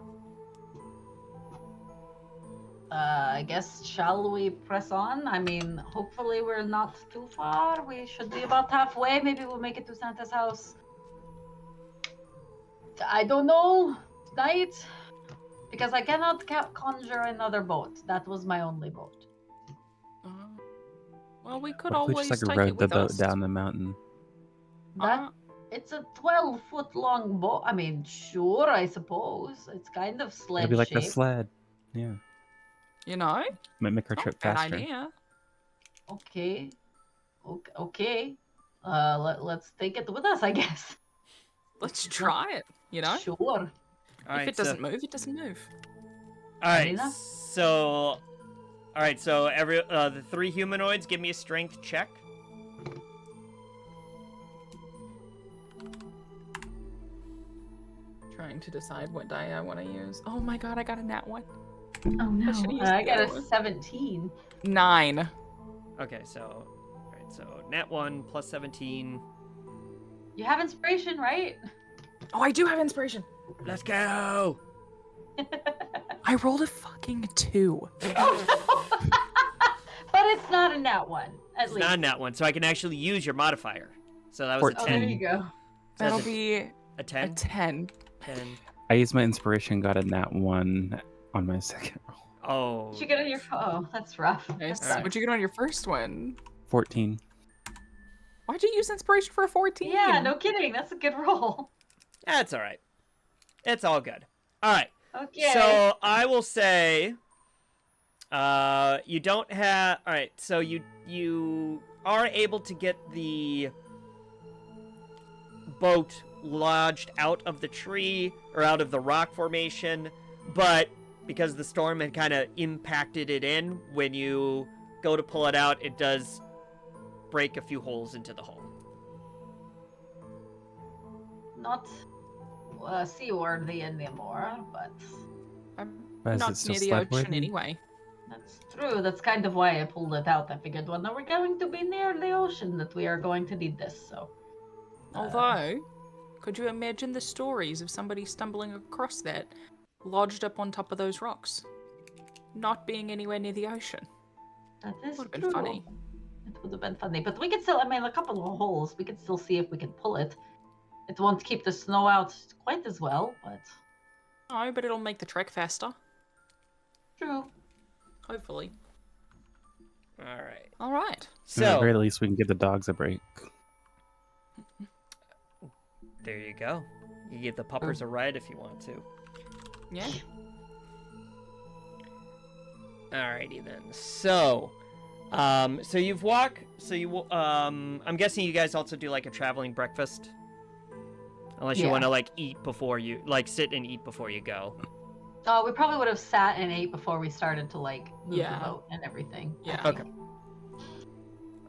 I guess, shall we press on? I mean, hopefully we're not too far. We should be about halfway. Maybe we'll make it to Santa's house. I don't know. Tonight? Because I cannot conjure another boat. That was my only boat. Well, we could What if we always just take rode it with the boat us. down the mountain? It's a 12-foot long boat. I mean, sure, I suppose. It's kind of sled It'd be like the shaped. sled. Yeah. Might make our trip Bad faster. idea. Okay. Okay. Let's take it with us, I guess. Let's try it, Sure. If it doesn't move, it doesn't move. Alright, so every the three humanoids, give me a strength check. Trying to decide what die I want to use. Oh my god, I got a nat 1. Oh no. I should've used I the got other a one. 17. 9. Okay, so all right, so nat 1 plus 17. You have inspiration, right? Oh, I do have inspiration. Let's go. I rolled a fucking 2. But it's not a nat 1, at It's least. not a nat 1, so I can actually use your modifier. So that was 14. Oh, a there 10. you go. So That'll that's be a 10. a 10. 10. I used my inspiration, got a nat 1 on my second roll. Oh. Did you get on your phone? Oh, that's rough. Nice. That sucks. What'd you get on your first one? 14. Why'd you use inspiration for a 14? Yeah, no kidding. That's a good roll. That's all right. It's all good. All right. Okay. So I will say, you don't have. All right. So you are able to get the boat lodged out of the tree or out of the rock formation, but because the storm had kind of impacted it in, when you go to pull it out, it does break a few holes into the hull. Not seaworthy anymore, but But is Not it still near the sled ocean worthy? anyway. that's true. That's kind of why I pulled it out. I figured, well, now we're going to be near the ocean that we are going to need this, so. Although, could you imagine the stories of somebody stumbling across that, lodged up on top of those rocks, not being anywhere near the ocean? That is Would have been true. funny. It would have been funny, but we could still, I mean, a couple of holes, we could still see if we can pull it. It won't keep the snow out quite as well, but No, but it'll make the trek faster. true. Hopefully. All right. All right. At the So very least, we can give the dogs a break. there you go. You give the puppers a ride if you want to. Yeah. Alrighty then. So, so you've walked. So you, I'm guessing you guys also do like a traveling breakfast, unless you Yeah. want to like eat before you, like sit and eat before you go. Oh, we probably would have sat and ate before we started to like move Yeah. the boat and everything. I Yeah. think. Okay.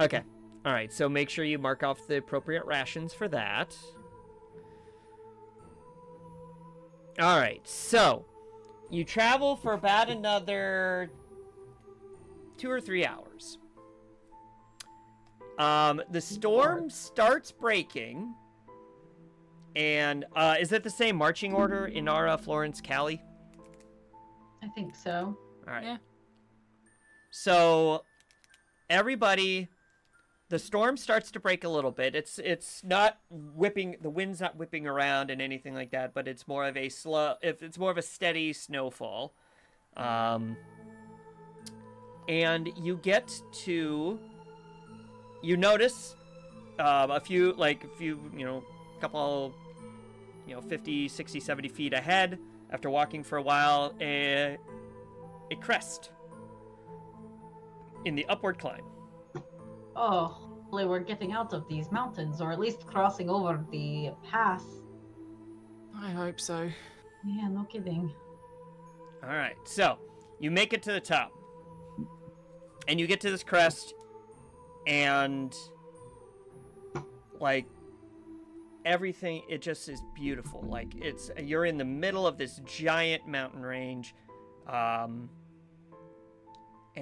Okay. All right. So make sure you mark off the appropriate rations for that. All right. So you travel for about another 2 or 3 hours. The storm starts breaking, and is it the same marching order? Inara, Florence, Cali? I think so. All right. Yeah. So everybody, the storm starts to break a little bit. It's not whipping, the wind's not whipping around and anything like that, but it's more of a it's more of a steady snowfall. And you get to, you notice a few, couple, 50, 60, 70 feet ahead, after walking for a while, a crest in the upward climb. Oh, hopefully we're getting out of these mountains, or at least crossing over the pass. I hope so. Yeah, no kidding. All right, so you make it to the top, and you get to this crest, and like everything, it just is beautiful. Like you're in the middle of this giant mountain range, and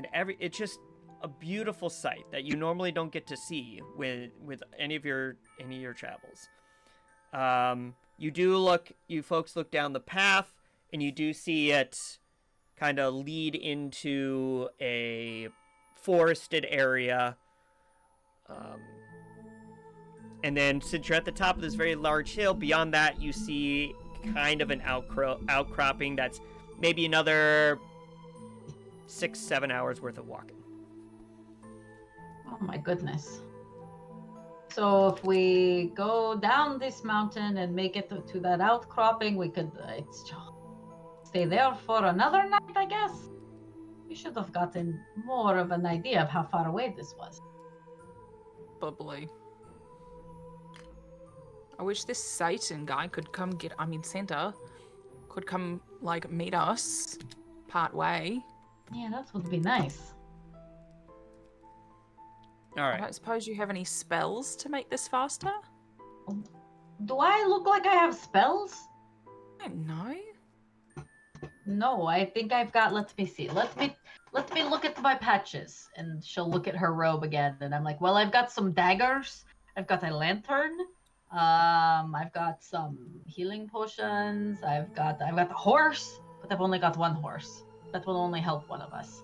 it's just a beautiful sight that you normally don't get to see with any of your travels. You folks look down the path, and you do see it kind of lead into a forested area. And then since you're at the top of this very large hill, beyond that you see kind of an outcropping that's maybe another 6-7 hours worth of walking. Oh my goodness. So if we go down this mountain and make it to that outcropping, we could stay there for another night, I guess. We should have gotten more of an idea of how far away this was. Bubbly. I wish this Satan guy could come Santa could come, meet us part way. Yeah, that would be nice. All right. I don't suppose you have any spells to make this faster? Do I look like I have spells? I don't know. No, I think I've got. Let me see. Let me look at my patches. And she'll look at her robe again, and I'm like, well, I've got some daggers. I've got a lantern. I've got some healing potions. I've got the horse, but I've only got one horse. That will only help one of us.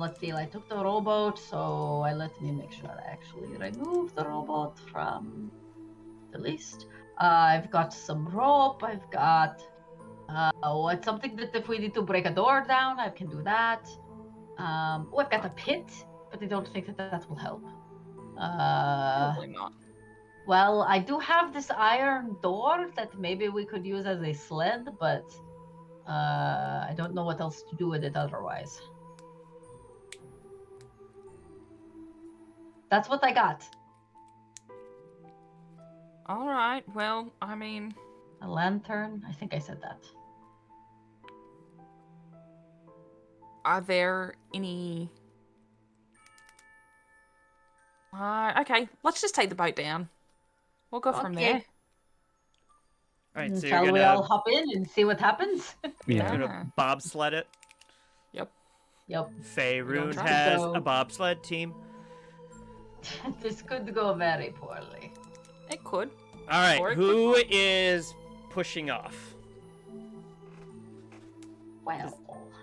Let's see. I took the rowboat, so let me make sure I actually remove the rowboat from the list. I've got some rope. I've got it's something that if we need to break a door down, I can do that. I've got a pit, but I don't think that will help. Probably not. Well, I do have this iron door that maybe we could use as a sled, but I don't know what else to do with it otherwise. That's what I got. All right. Well, I mean, a lantern. I think I said that. Are there any? Okay, let's just take the boat down. We'll go from there. All right, so shall you're we gonna all hop in and see what happens? you're gonna bobsled it. Yep. Faerun try to has go. a bobsled team. This could go very poorly. It could. All right, Or it who is pushing off? Well,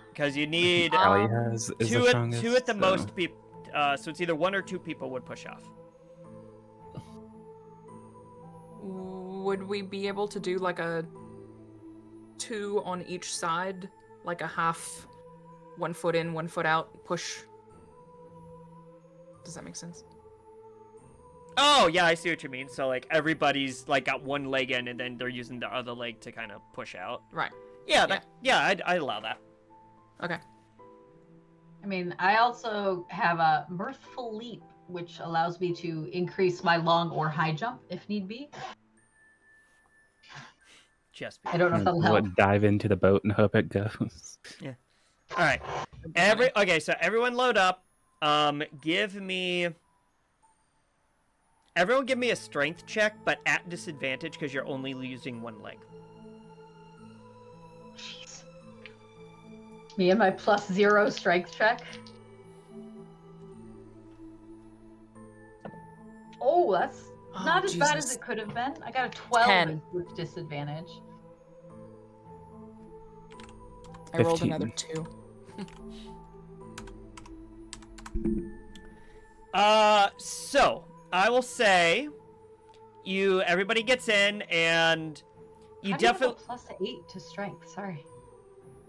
because you need Ellie is the two strongest, at the so- most people. So it's either one or two people would push off. Would we be able to do like a 2 on each side, like a half, 1 foot in, 1 foot out push? Does that make sense? Oh yeah, I see what you mean. So like everybody's like got one leg in, and then they're using the other leg to kind of push out. Right. Yeah. I'd allow that. Okay. I mean, I also have a mirthful leap, which allows me to increase my long or high jump if need be. Just I don't know if that'll help. Dive into the boat and hope it goes. Yeah. All right. Okay, so everyone load up. Everyone give me a strength check, but at disadvantage because you're only using one leg. Jeez. Me and my +0 strength check. Oh, that's not as bad as Jesus. it could have been. I got a 12 10. with disadvantage. I rolled 15. another 2. So I will say, everybody gets in, and you How do you have a definitely. +8 to strength? Sorry.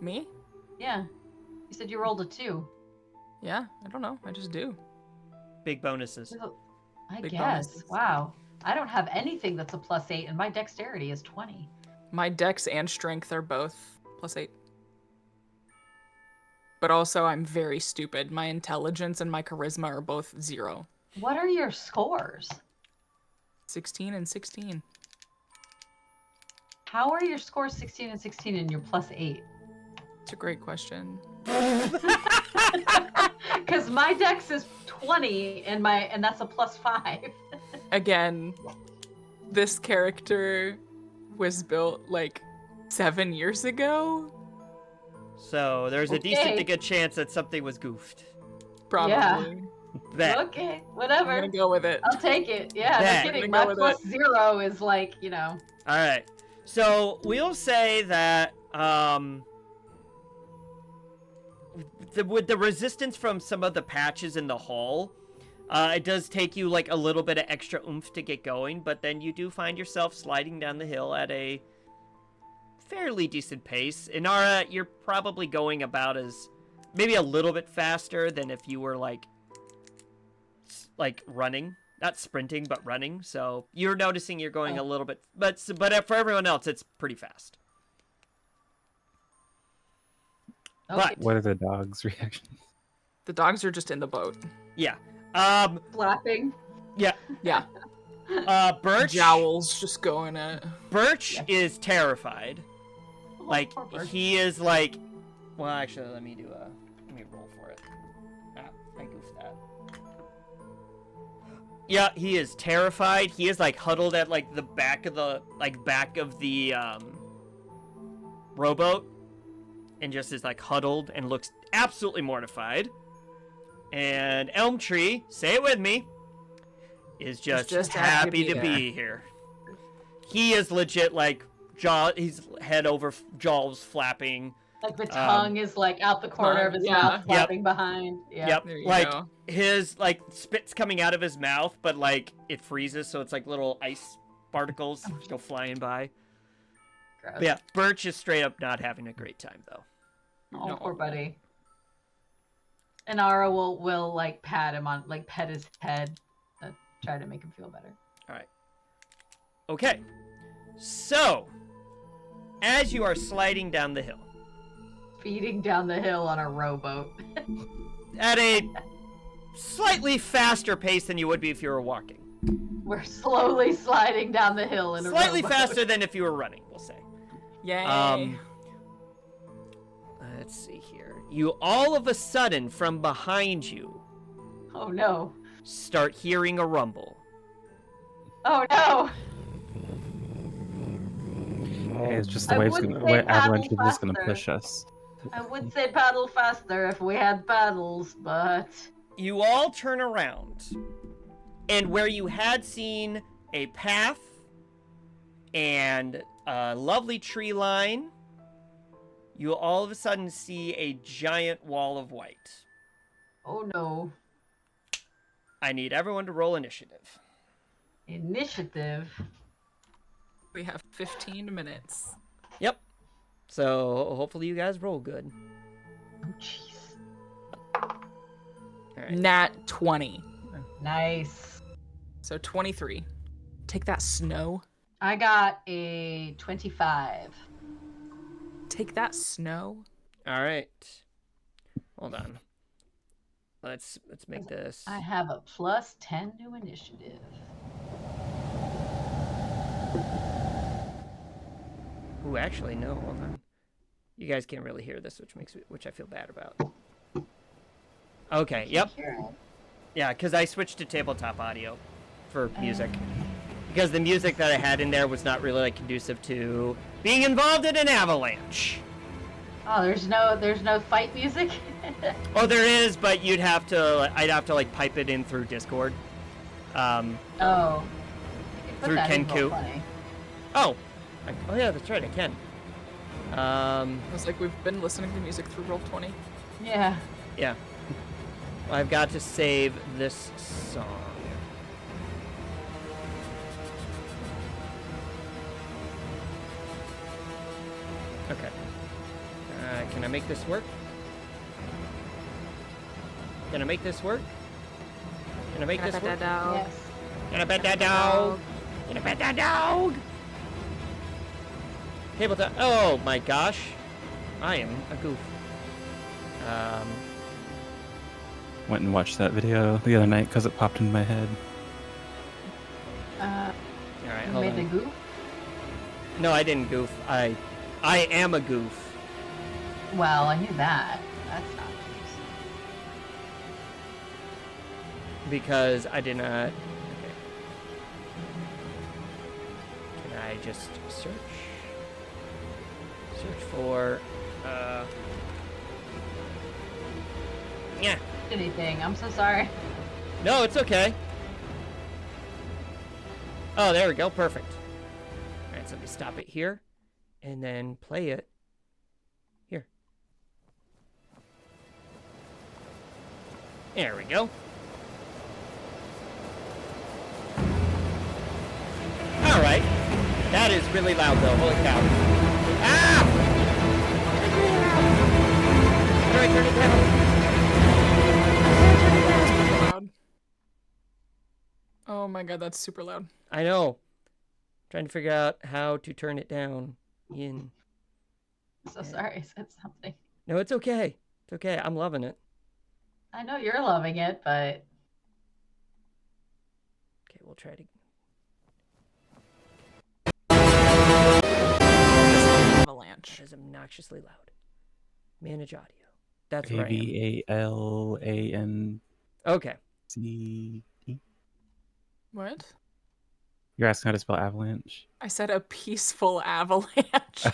Me? Yeah. You said you rolled a 2. Yeah, I don't know. I just do. Big bonuses. I Big guess. bonuses. Wow. I don't have anything that's a +8, and my dexterity is 20. My dex and strength are both +8. But also, I'm very stupid. My intelligence and my charisma are both 0. What are your scores? 16 and 16. How are your scores 16 and 16 and you're +8? It's a great question. Because my dex is 20 and that's a +5. Again, this character was built like 7 years ago. So there's a decent to good chance that something was goofed. Probably. Yeah. Bet. Okay, whatever. I'm gonna go with it. I'll take it. Yeah, Bet. no kidding. I'm My gonna go with +0 is like, All right. So we'll say that with the resistance from some of the patches in the hull, it does take you like a little bit of extra oomph to get going, but then you do find yourself sliding down the hill at a fairly decent pace. Inara, you're probably going about as maybe a little bit faster than if you were like running, not sprinting, but running. So you're noticing you're going a little bit, but for everyone else, it's pretty fast. But What are the dogs' reactions? The dogs are just in the boat. yeah, flapping. yeah. Yeah. Birch. Jowls just going at it. Birch is terrified. Like poor Birch. he is like. Well, actually, let me roll for it. I goofed that. Yeah, he is terrified. He is like huddled at like the back of the rowboat, and just is like huddled and looks absolutely mortified. And Elm Tree, say it with me, is just happy to be here. He is legit like he's head over jaws flapping. Like the tongue is like out the corner of his mouth, flapping behind. Yeah. Yep. There you Like go. his like spit's coming out of his mouth, but like it freezes, so it's like little ice particles go flying by. Gross. But yeah, Birch is straight up not having a great time though. Oh, poor buddy. And Ara will like pat him on, like pet his head, try to make him feel better. All right. Okay. So, as you are sliding down the hill, Feeding down the hill on a rowboat. at a slightly faster pace than you would be if you were walking. We're slowly sliding down the hill in a Slightly rowboat. faster than if you were running, we'll say. Yay. Let's see here. You all of a sudden, from behind you, Oh no. start hearing a rumble. Oh no. Hey, it's just the I waves wouldn't gonna, say way Avalanche paddle is just gonna faster. push us. I would say paddle faster if we had paddles, but You all turn around, and where you had seen a path and a lovely tree line, you all of a sudden see a giant wall of white. oh no. I need everyone to roll initiative. Initiative. We have 15 minutes. Yep. So hopefully you guys roll good. Oh jeez. All right. Nat 20. Nice. So 23. Take that, Snow. I got a 25. Take that, Snow. All right. Hold on. Let's make this. I have a plus 10 to initiative. Ooh, actually, no. Hold on. You guys can't really hear this, which I feel bad about. Okay. Yep. Yeah, because I switched to tabletop audio for music. Because the music that I had in there was not really like conducive to being involved in an avalanche. Oh, there's no fight music? Oh, there is, but I'd have to like pipe it in through Discord. Oh. You can put Through that in Kenku. Roll20. Oh. Oh yeah, that's right, I can. I was like, we've been listening to music through Roll20. Yeah. Yeah. Well, I've got to save this song. Okay. Can I make this work? Can I make this work? Can I make this work? Yes. Can I pet that dog? Can I pet that dog? Tabletop. Oh my gosh. I am a goof. Went and watched that video the other night because it popped in my head. All right, You hold made on. the goof? No, I didn't goof. I am a goof. Well, I knew that. That's not nice. Because I did not. Okay. Can I just search? Search for. Yeah. Anything. I'm so sorry. No, it's okay. Oh, there we go. Perfect. All right, so let me stop it here, and then play it here. There we go. All right. That is really loud, though. Holy cow. Ah! How do I turn it down? Loud. Oh my god, that's super loud. I know. Trying to figure out how to turn it down in. So sorry I said something. No, it's okay. It's okay. I'm loving it. I know you're loving it, but Okay, we'll try to. Avalanche. That is obnoxiously loud. Manage audio. That's where I am. AVALANCE. Okay. What? You're asking how to spell avalanche? I said a peaceful avalanche.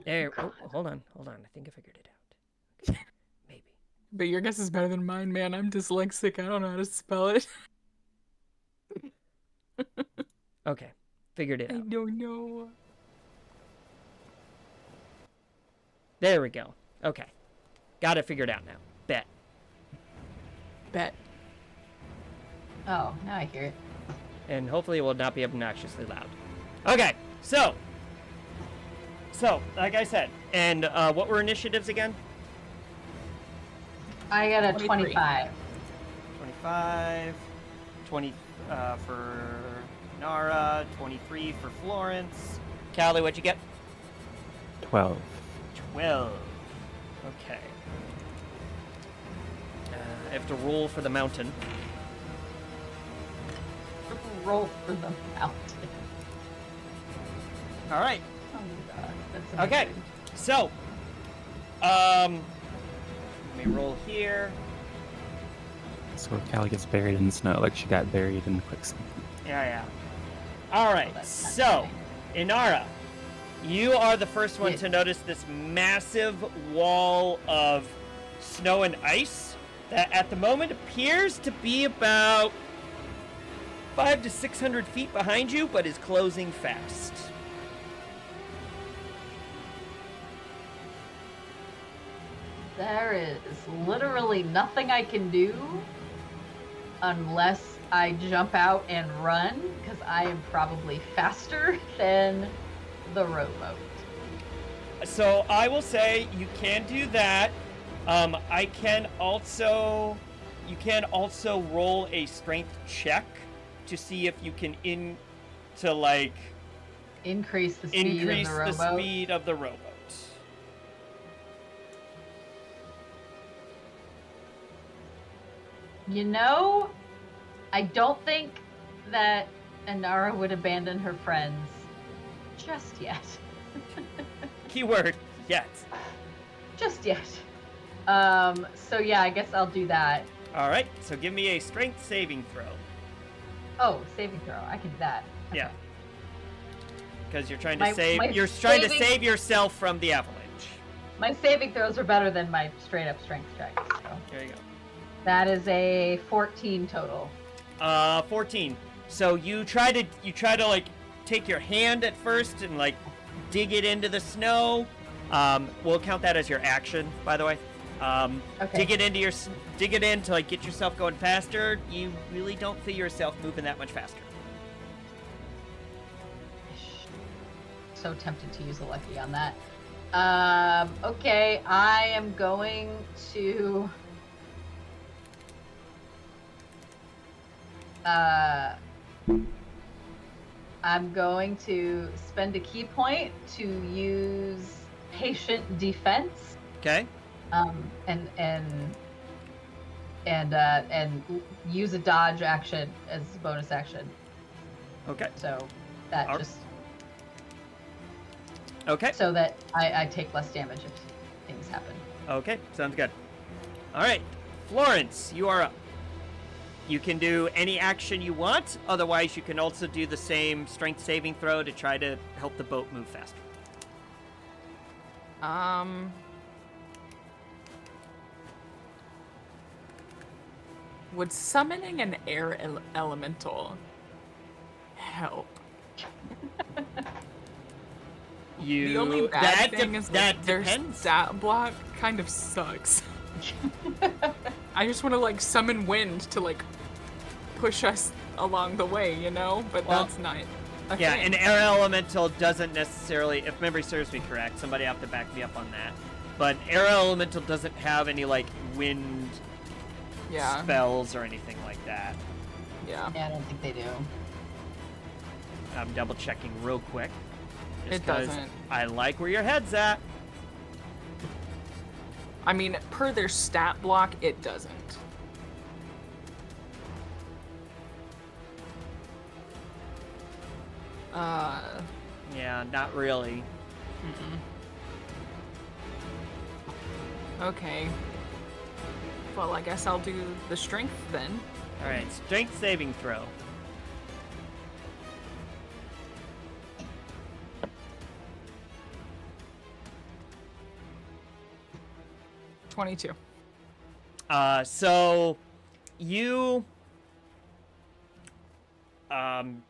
There. Oh, hold on. I think I figured it out. Okay. Maybe. But your guess is better than mine, man. I'm dyslexic. I don't know how to spell it. Okay. Figured it I out. don't know. There we go. Okay. Got it figured out now. Bet. Oh, now I hear it. And hopefully it will not be obnoxiously loud. Okay. So, like I said, and what were initiatives again? I got a 23. 25. 25, 20 for Nara, 23 for Florence. Callie, what'd you get? 12. 12. Okay. I have to roll for the mountain. Roll for the mountain. All right. Oh my god, that's Okay. amazing. So, let me roll here. So Callie gets buried in the snow like she got buried in quicksand. Yeah. All right. that's not So, Inara, you are the first one Yeah. to notice this massive wall of snow and ice that at the moment appears to be about 500 to 600 feet behind you, but is closing fast. There is literally nothing I can do unless I jump out and run, because I am probably faster than the rowboat. So I will say you can do that. You can also roll a strength check to see if you can Increase the speed increase of the the rowboat. speed of the rowboat. You know, I don't think that Inara would abandon her friends just yet. Keyword, yet. Just yet. So yeah, I guess I'll do that. All right, so give me a strength saving throw. Oh, saving throw. I can do that. Yeah. Because you're trying to My to saving- save yourself from the avalanche. My saving throws are better than my straight up strength checks. So There you go. that is a 14 total. 14. So you try to like take your hand at first and like dig it into the snow. We'll count that as your action, by the way. Okay. Dig it in to like get yourself going faster. You really don't feel yourself moving that much faster. So tempted to use a lucky on that. Okay, I am going to I'm going to spend a key point to use patient defense. Okay. And use a dodge action as a bonus action. Okay. So that Alright. just Okay. so that I take less damage if things happen. Okay. Sounds good. All right, Florence, you are up. You can do any action you want. Otherwise, you can also do the same strength saving throw to try to help the boat move faster. Would summoning an air elemental help? The only bad thing is that their stat block kind of sucks. I just want to like summon wind to like push us along the way, you know? But Well, that's not. Yeah, thing. an air elemental doesn't necessarily, if memory serves me correct, somebody have to back me up on that. But air elemental doesn't have any like wind spells or anything like that. Yeah. Yeah, I don't think they do. I'm double checking real quick. Just It 'cause doesn't. I like where your head's at. I mean, per their stat block, it doesn't. Yeah, not really. Okay. Well, I guess I'll do the strength then. All right, strength saving throw. 22. So you find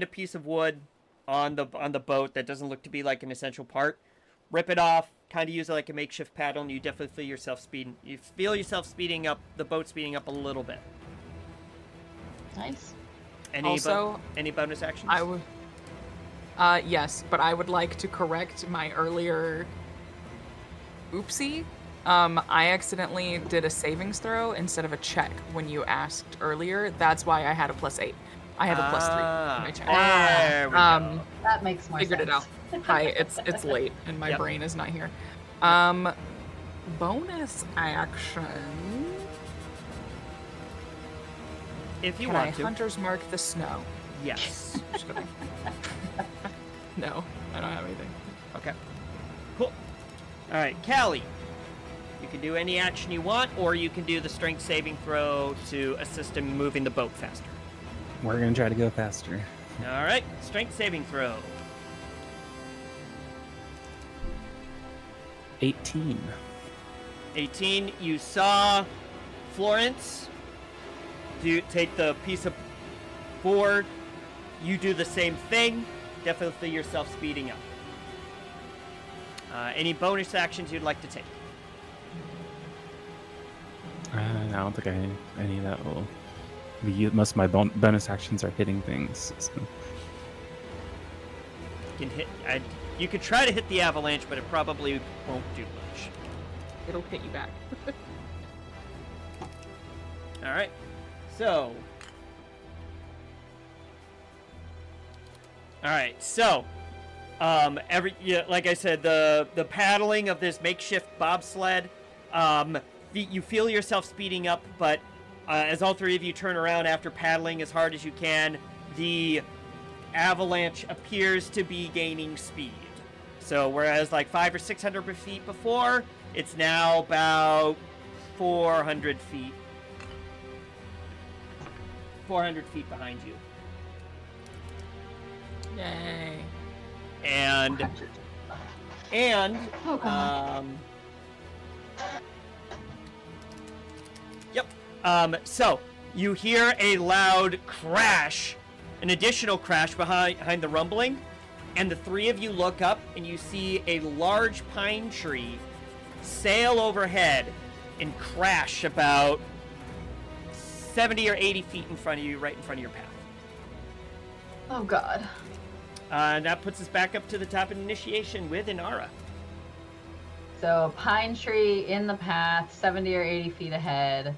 a piece of wood on the boat that doesn't look to be like an essential part. Rip it off. Kind of use it like a makeshift paddle, and you definitely feel yourself speeding. You feel yourself speeding up. The boat speeding up a little bit. Nice. Any bonus actions? I would. Yes, but I would like to correct my earlier oopsie. I accidentally did a savings throw instead of a check when you asked earlier. That's why I had a +8. I have a +3 in my check. There we go. That makes more Figured sense. it out. Hi, it's late and my Yep. brain is not here. Bonus action. If you Can want I to. hunter's mark the snow? Yes. Just kidding. No, I don't have anything. Okay. Cool. All right, Callie. You can do any action you want, or you can do the strength saving throw to assist in moving the boat faster. We're gonna try to go faster. All right, strength saving throw. 18. 18. You saw Florence take the piece of board. You do the same thing. Definitely feel yourself speeding up. Any bonus actions you'd like to take? I don't think I have any that will be used. Most of my bonus actions are hitting things. So. You can hit. You could try to hit the avalanche, but it probably won't do much. It'll hit you back. All right. So. All right. So. Like I said, the paddling of this makeshift bobsled. You feel yourself speeding up, but as all three of you turn around after paddling as hard as you can, the avalanche appears to be gaining speed. So whereas like 500 or 600 feet before, it's now about 400 feet. 400 feet behind you. Yay. And Oh, God. So you hear a loud crash, an additional crash behind the rumbling, and the three of you look up and you see a large pine tree sail overhead and crash about 70 or 80 feet in front of you, right in front of your path. Oh, God. And that puts us back up to the top of initiation with Inara. So, pine tree in the path, 70 or 80 feet ahead.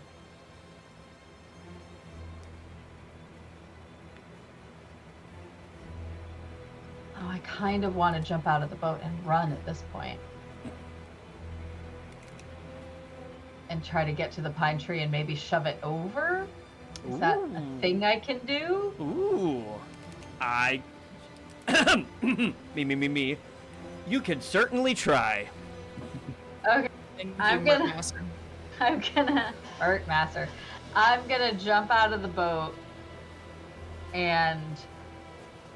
Oh, I kind of want to jump out of the boat and run at this point. And try to get to the pine tree and maybe shove it over? Is that a thing I can do? Ooh. Me. You can certainly try. Okay. I'm gonna jump out of the boat and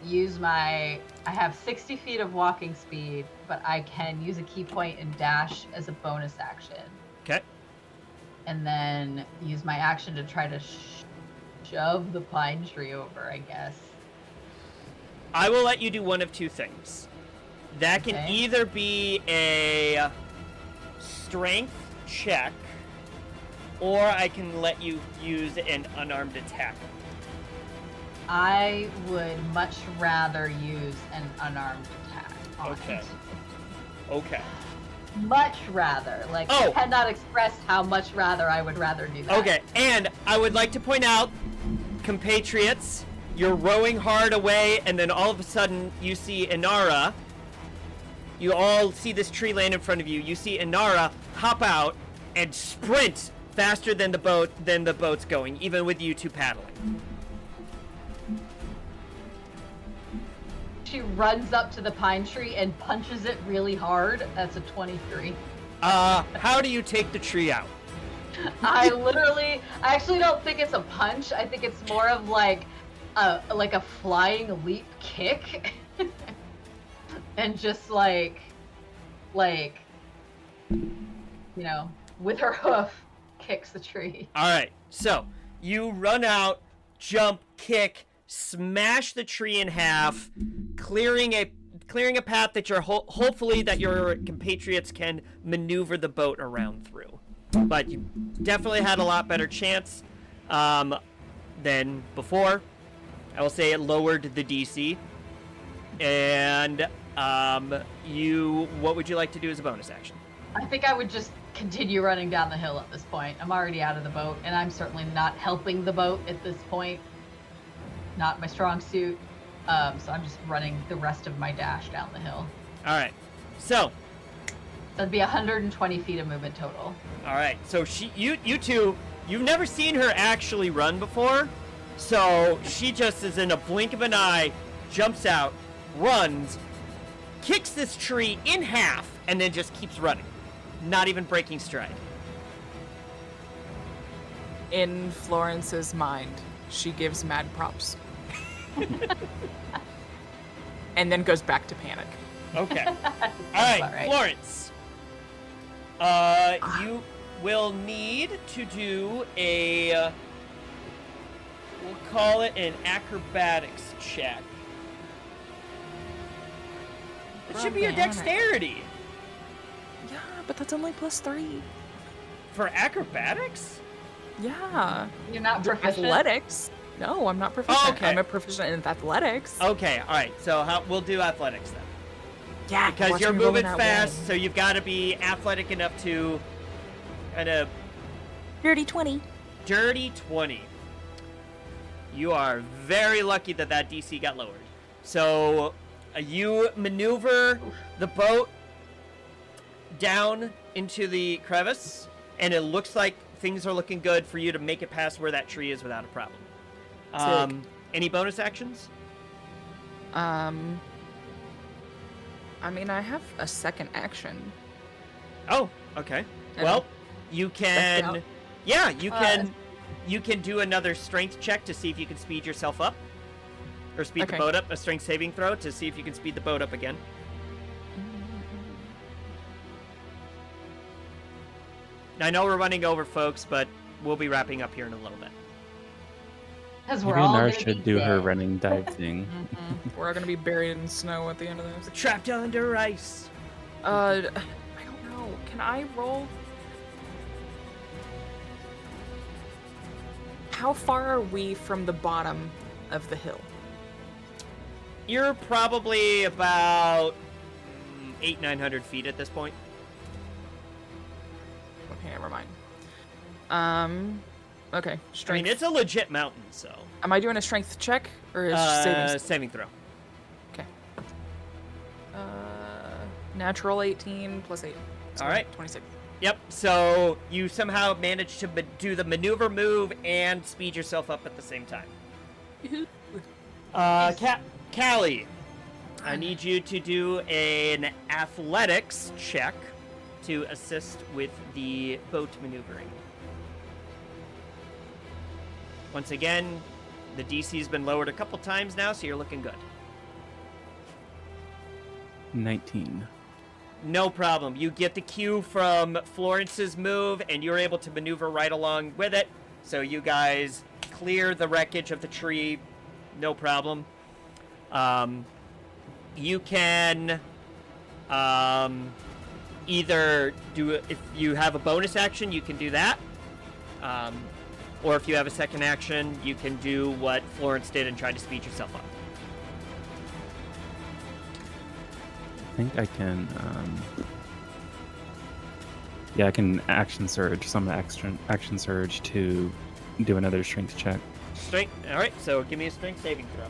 use I have 60 feet of walking speed, but I can use a key point and dash as a bonus action. Okay. And then use my action to try to shove the pine tree over, I guess. I will let you do one of two things. That can either be a strength check, or I can let you use an unarmed attack. I would much rather use an unarmed attack on it. Okay. Much rather. Like, I cannot express how much rather I would rather do that. Okay, and I would like to point out, compatriots, you're rowing hard away, and then all of a sudden you see Inara. You all see this tree land in front of you. You see Inara hop out and sprint faster than the boat's going, even with you two paddling. She runs up to the pine tree and punches it really hard. That's a 23. How do you take the tree out? I actually don't think it's a punch. I think it's more of like a flying leap kick. And just like with her hoof, kicks the tree. All right, so you run out, jump, kick, smash the tree in half, clearing a path that hopefully that your compatriots can maneuver the boat around through. But you definitely had a lot better chance than before. I will say it lowered the DC. And what would you like to do as a bonus action? I think I would just continue running down the hill at this point. I'm already out of the boat, and I'm certainly not helping the boat at this point. Not my strong suit. So I'm just running the rest of my dash down the hill. All right. So that'd be 120 feet of movement total. All right. So you two, you've never seen her actually run before. So she just is in a blink of an eye, jumps out, runs, kicks this tree in half, and then just keeps running. Not even breaking stride. In Florence's mind, she gives mad props. And then goes back to panic. Okay. All right, Florence. You will need to do a, we'll call it an acrobatics check. It should be your dexterity. Yeah, but that's only +3. For acrobatics? Yeah. You're not proficient? Athletics. No, I'm not proficient. Oh, okay. I'm a proficient in athletics. Okay, all right. So we'll do athletics then. Yeah, because you're moving fast, so you've got to be athletic enough to kind of... Dirty 20. Dirty 20. You are very lucky that DC got lowered. So you maneuver the boat down into the crevice, and it looks like things are looking good for you to make it past where that tree is without a problem. Any bonus actions? I mean, I have a second action. Oh, okay. Well, you can... Yeah, you can do another strength check to see if you can speed yourself up. Or speed the boat up. A strength saving throw to see if you can speed the boat up again. I know we're running over, folks, but we'll be wrapping up here in a little bit. Because Maybe Nar should do her running dive thing. We're all gonna be buried in snow at the end of this. Trapped under ice. I don't know. Can I roll? How far are we from the bottom of the hill? You're probably about 800-900 feet at this point. Okay, never mind. Okay, strength. I mean, it's a legit mountain, so. Am I doing a strength check or is saving throw? Okay. Natural 18 plus 8. So all right. 26. Yep. So you somehow managed to do the maneuver move and speed yourself up at the same time. Callie, I need you to do an athletics check to assist with the boat maneuvering. Once again, the DC's been lowered a couple times now, so you're looking good. 19. No problem. You get the cue from Florence's move, and you're able to maneuver right along with it. So you guys clear the wreckage of the tree, no problem. You can either do, if you have a bonus action, you can do that. Or if you have a second action, you can do what Florence did and try to speed yourself up. I think I can, yeah, I can action surge, summon action surge to do another strength check. Strength, alright, so give me a strength saving throw.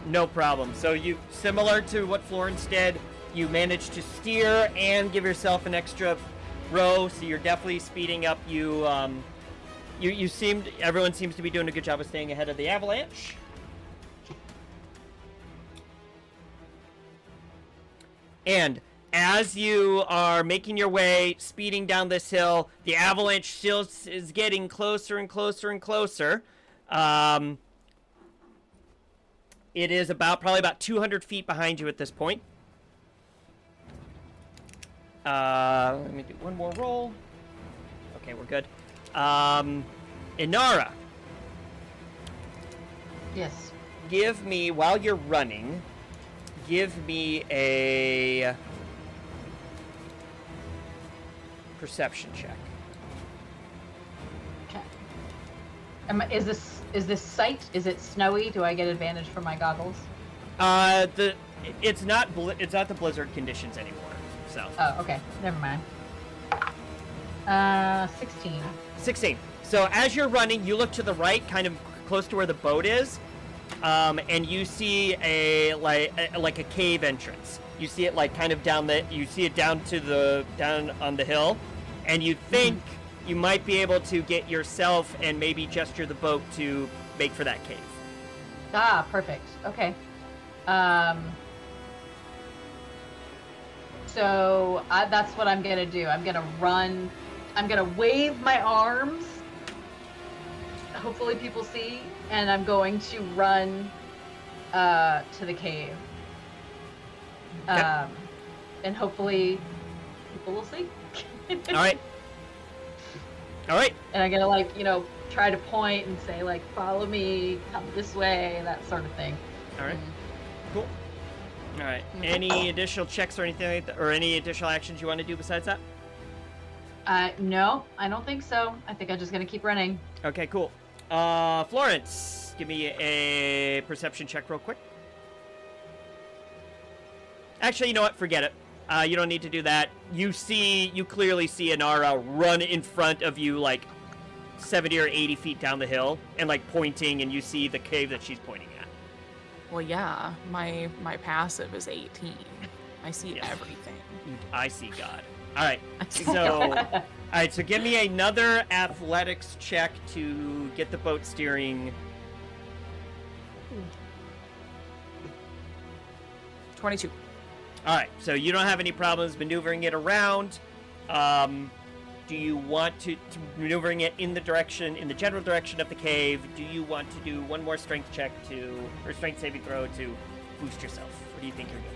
No problem. So you, similar to what Florence did, you managed to steer and give yourself an extra row, so you're definitely speeding up. Everyone seems to be doing a good job of staying ahead of the avalanche. And as you are making your way, speeding down this hill, the avalanche still is getting closer and closer and closer. It is probably about 200 feet behind you at this point. Let me do one more roll. Okay, we're good. Inara. Yes. Give me, while you're running, give me a perception check. Okay. Is this sight? Is it snowy? Do I get advantage from my goggles? It's not the blizzard conditions anymore. So. Oh, okay. Never mind. 16. 16. So as you're running, you look to the right, kind of close to where the boat is, and you see like a cave entrance. You see it like kind of down on the hill, and you think you might be able to get yourself and maybe gesture the boat to make for that cave. Ah, perfect. Okay. So that's what I'm gonna do. I'm gonna run. I'm gonna wave my arms. Hopefully people see, and I'm going to run to the cave. Okay. And hopefully people will see. All right. All right. And I'm gonna try to point and say follow me, come this way, that sort of thing. All right. Cool. All right. Any additional checks or anything like that, or any additional actions you want to do besides that? No, I don't think so. I think I'm just gonna keep running. Okay, cool. Florence, give me a perception check real quick. Actually, you know what? Forget it. You don't need to do that. You clearly see Inara run in front of you 70 or 80 feet down the hill and pointing, and you see the cave that she's pointing at. Well, yeah, my passive is 18. I see everything. I see God. All right. So, so give me another athletics check to get the boat steering. 22. All right. So you don't have any problems maneuvering it around. Do you want to maneuvering it in the general direction of the cave? Do you want to do one more strength check or strength saving throw to boost yourself? What do you think you're doing?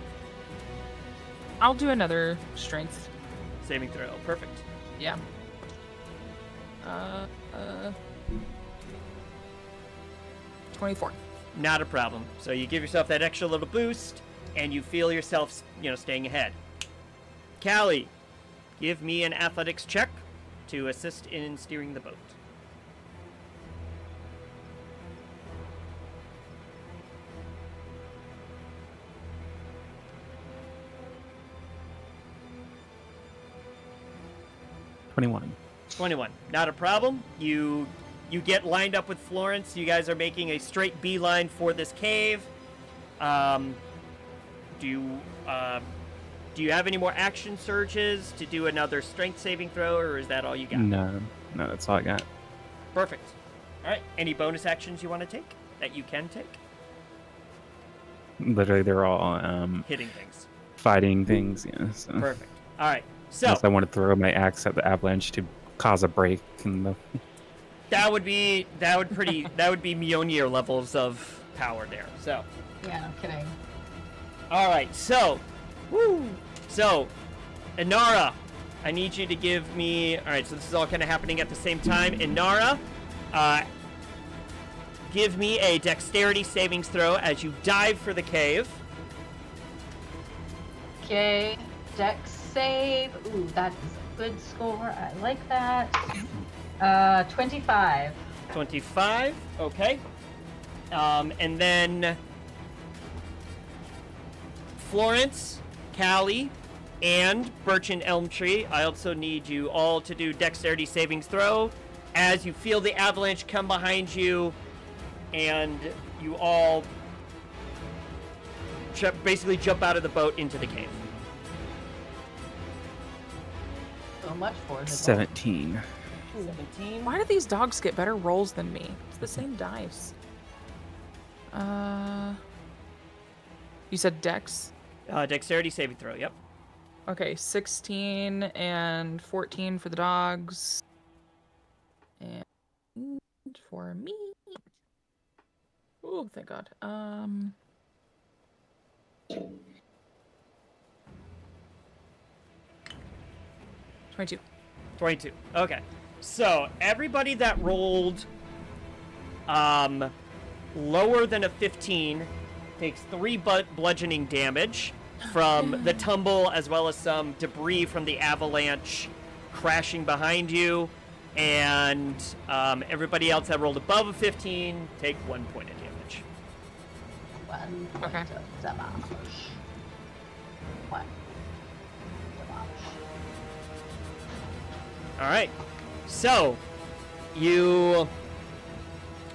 I'll do another strength saving throw. Perfect. Yeah. 24. Not a problem. So you give yourself that extra little boost, and you feel yourself, staying ahead. Callie, give me an athletics check to assist in steering the boat. $21. 21. Not a problem. You get lined up with Florence. You guys are making a straight beeline for this cave. Do you have any more action surges to do another strength saving throw, or is that all you got? No, that's all I got. Perfect. All right. Any bonus actions you want to take that you can take? Literally, they're all hitting things, fighting things. Yeah. So. Perfect. All right. So unless I want to throw my axe at the avalanche to cause a break in the. That would be Mjolnir levels of power there. So. Yeah, no kidding. All right. So, Inara, I need you to give me. All right. So this is all kind of happening at the same time. Inara, give me a dexterity savings throw as you dive for the cave. Okay, dex save. Ooh, that is a good score. I like that. 25. 25. Okay. And then Florence, Callie, and Birch and Elm Tree. I also need you all to do dexterity savings throw as you feel the avalanche come behind you, and you all basically jump out of the boat into the cave. So much for the 17. 17. Why do these dogs get better rolls than me? It's the same dice. You said dex? Dexterity saving throw. Yep. Okay, 16 and 14 for the dogs. And for me. Oh, thank God. 22. 22. Okay. So everybody that rolled lower than a 15 takes 3 bludgeoning damage from the tumble, as well as some debris from the avalanche crashing behind you. And everybody else that rolled above a 15 take 1 point of damage. 1 point Okay. of damage. 1 damage. All right. So you.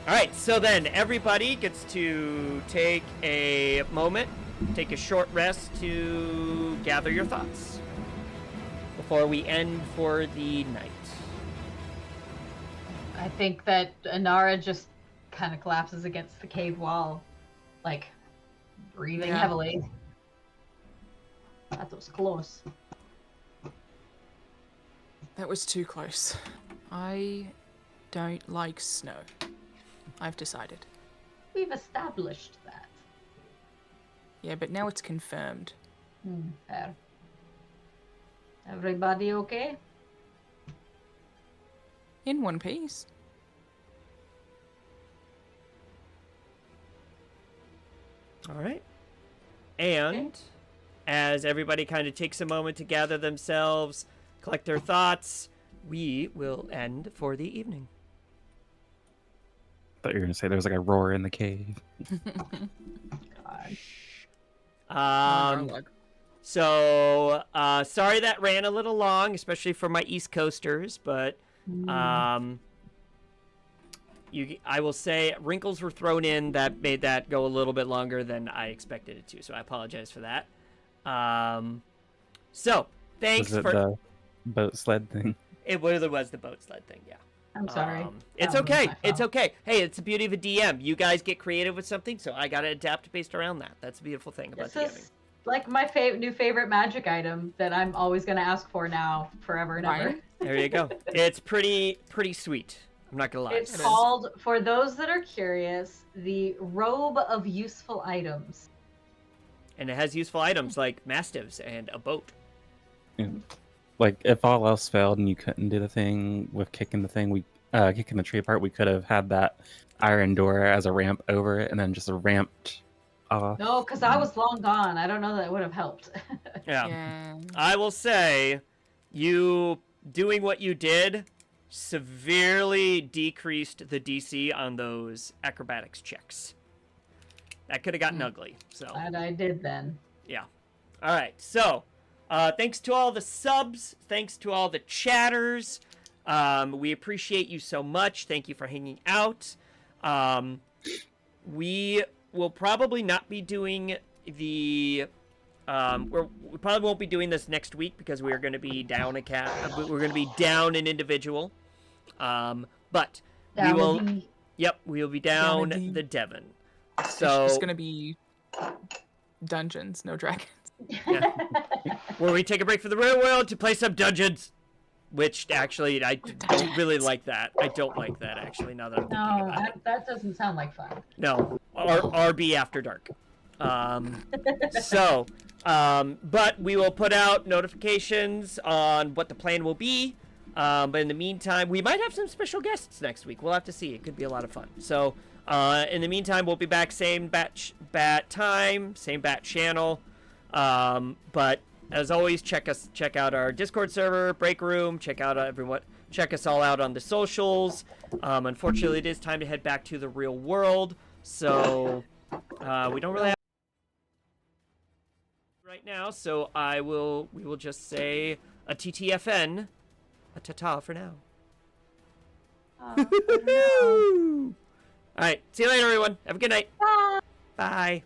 All right. So then everybody gets to take a moment, take a short rest to gather your thoughts before we end for the night. I think that Inara just kind of collapses against the cave wall, like breathing heavily. That was close. That was too close. I don't like snow. I've decided. We've established that. Yeah, but now it's confirmed. Fair. Everybody okay? In one piece. All right. And as everybody kind of takes a moment to gather themselves, collect their thoughts, we will end for the evening. Thought you were gonna say there was like a roar in the cave. So sorry that ran a little long, especially for my East Coasters, but I will say wrinkles were thrown in that made that go a little bit longer than I expected it to, so I apologize for that. So thanks Was it for the boat sled thing? It really was the boat sled thing, yeah. I'm sorry. It's okay. It's okay. Hey, it's the beauty of a DM. You guys get creative with something, so I gotta adapt based around that. That's the beautiful thing about This DMing. is like my new favorite magic item that I'm always gonna ask for now, forever and ever. There you go. It's pretty sweet. I'm not gonna lie. It's called, for those that are curious, the Robe of Useful Items. And it has useful items like mastiffs and a boat. Like if all else failed and you couldn't do the thing with kicking the thing, kicking the tree apart, we could have had that iron door as a ramp over it, and then just ramped off. No, because I was long gone. I don't know that it would have helped. Yeah. I will say, you doing what you did severely decreased the DC on those acrobatics checks. That could have gotten ugly. So Glad I did then. yeah. All right. So thanks to all the subs. Thanks to all the chatters. We appreciate you so much. Thank you for hanging out. We will probably not be doing the we probably won't be doing this next week because we are going to be down we're going to be down an individual. But we will. Yep, we will be down the Devon. So it's gonna be dungeons, no dragons. Yeah. Where we take a break from the real world to play some dungeons. Which actually, I don't really like that. I don't like that actually. Now that I'm thinking about it. That doesn't sound like fun. No, RB After Dark. But we will put out notifications on what the plan will be. But in the meantime, we might have some special guests next week. We'll have to see. It could be a lot of fun. So, in the meantime, we'll be back same bat time, same bat channel. But as always, check out our Discord server, Break Room. Check us all out on the socials. Unfortunately, it is time to head back to the real world. So, we don't really have right now. So we will just say a TTFN. A ta-ta for now. All right. See you later, everyone. Have a good night. Bye. Bye.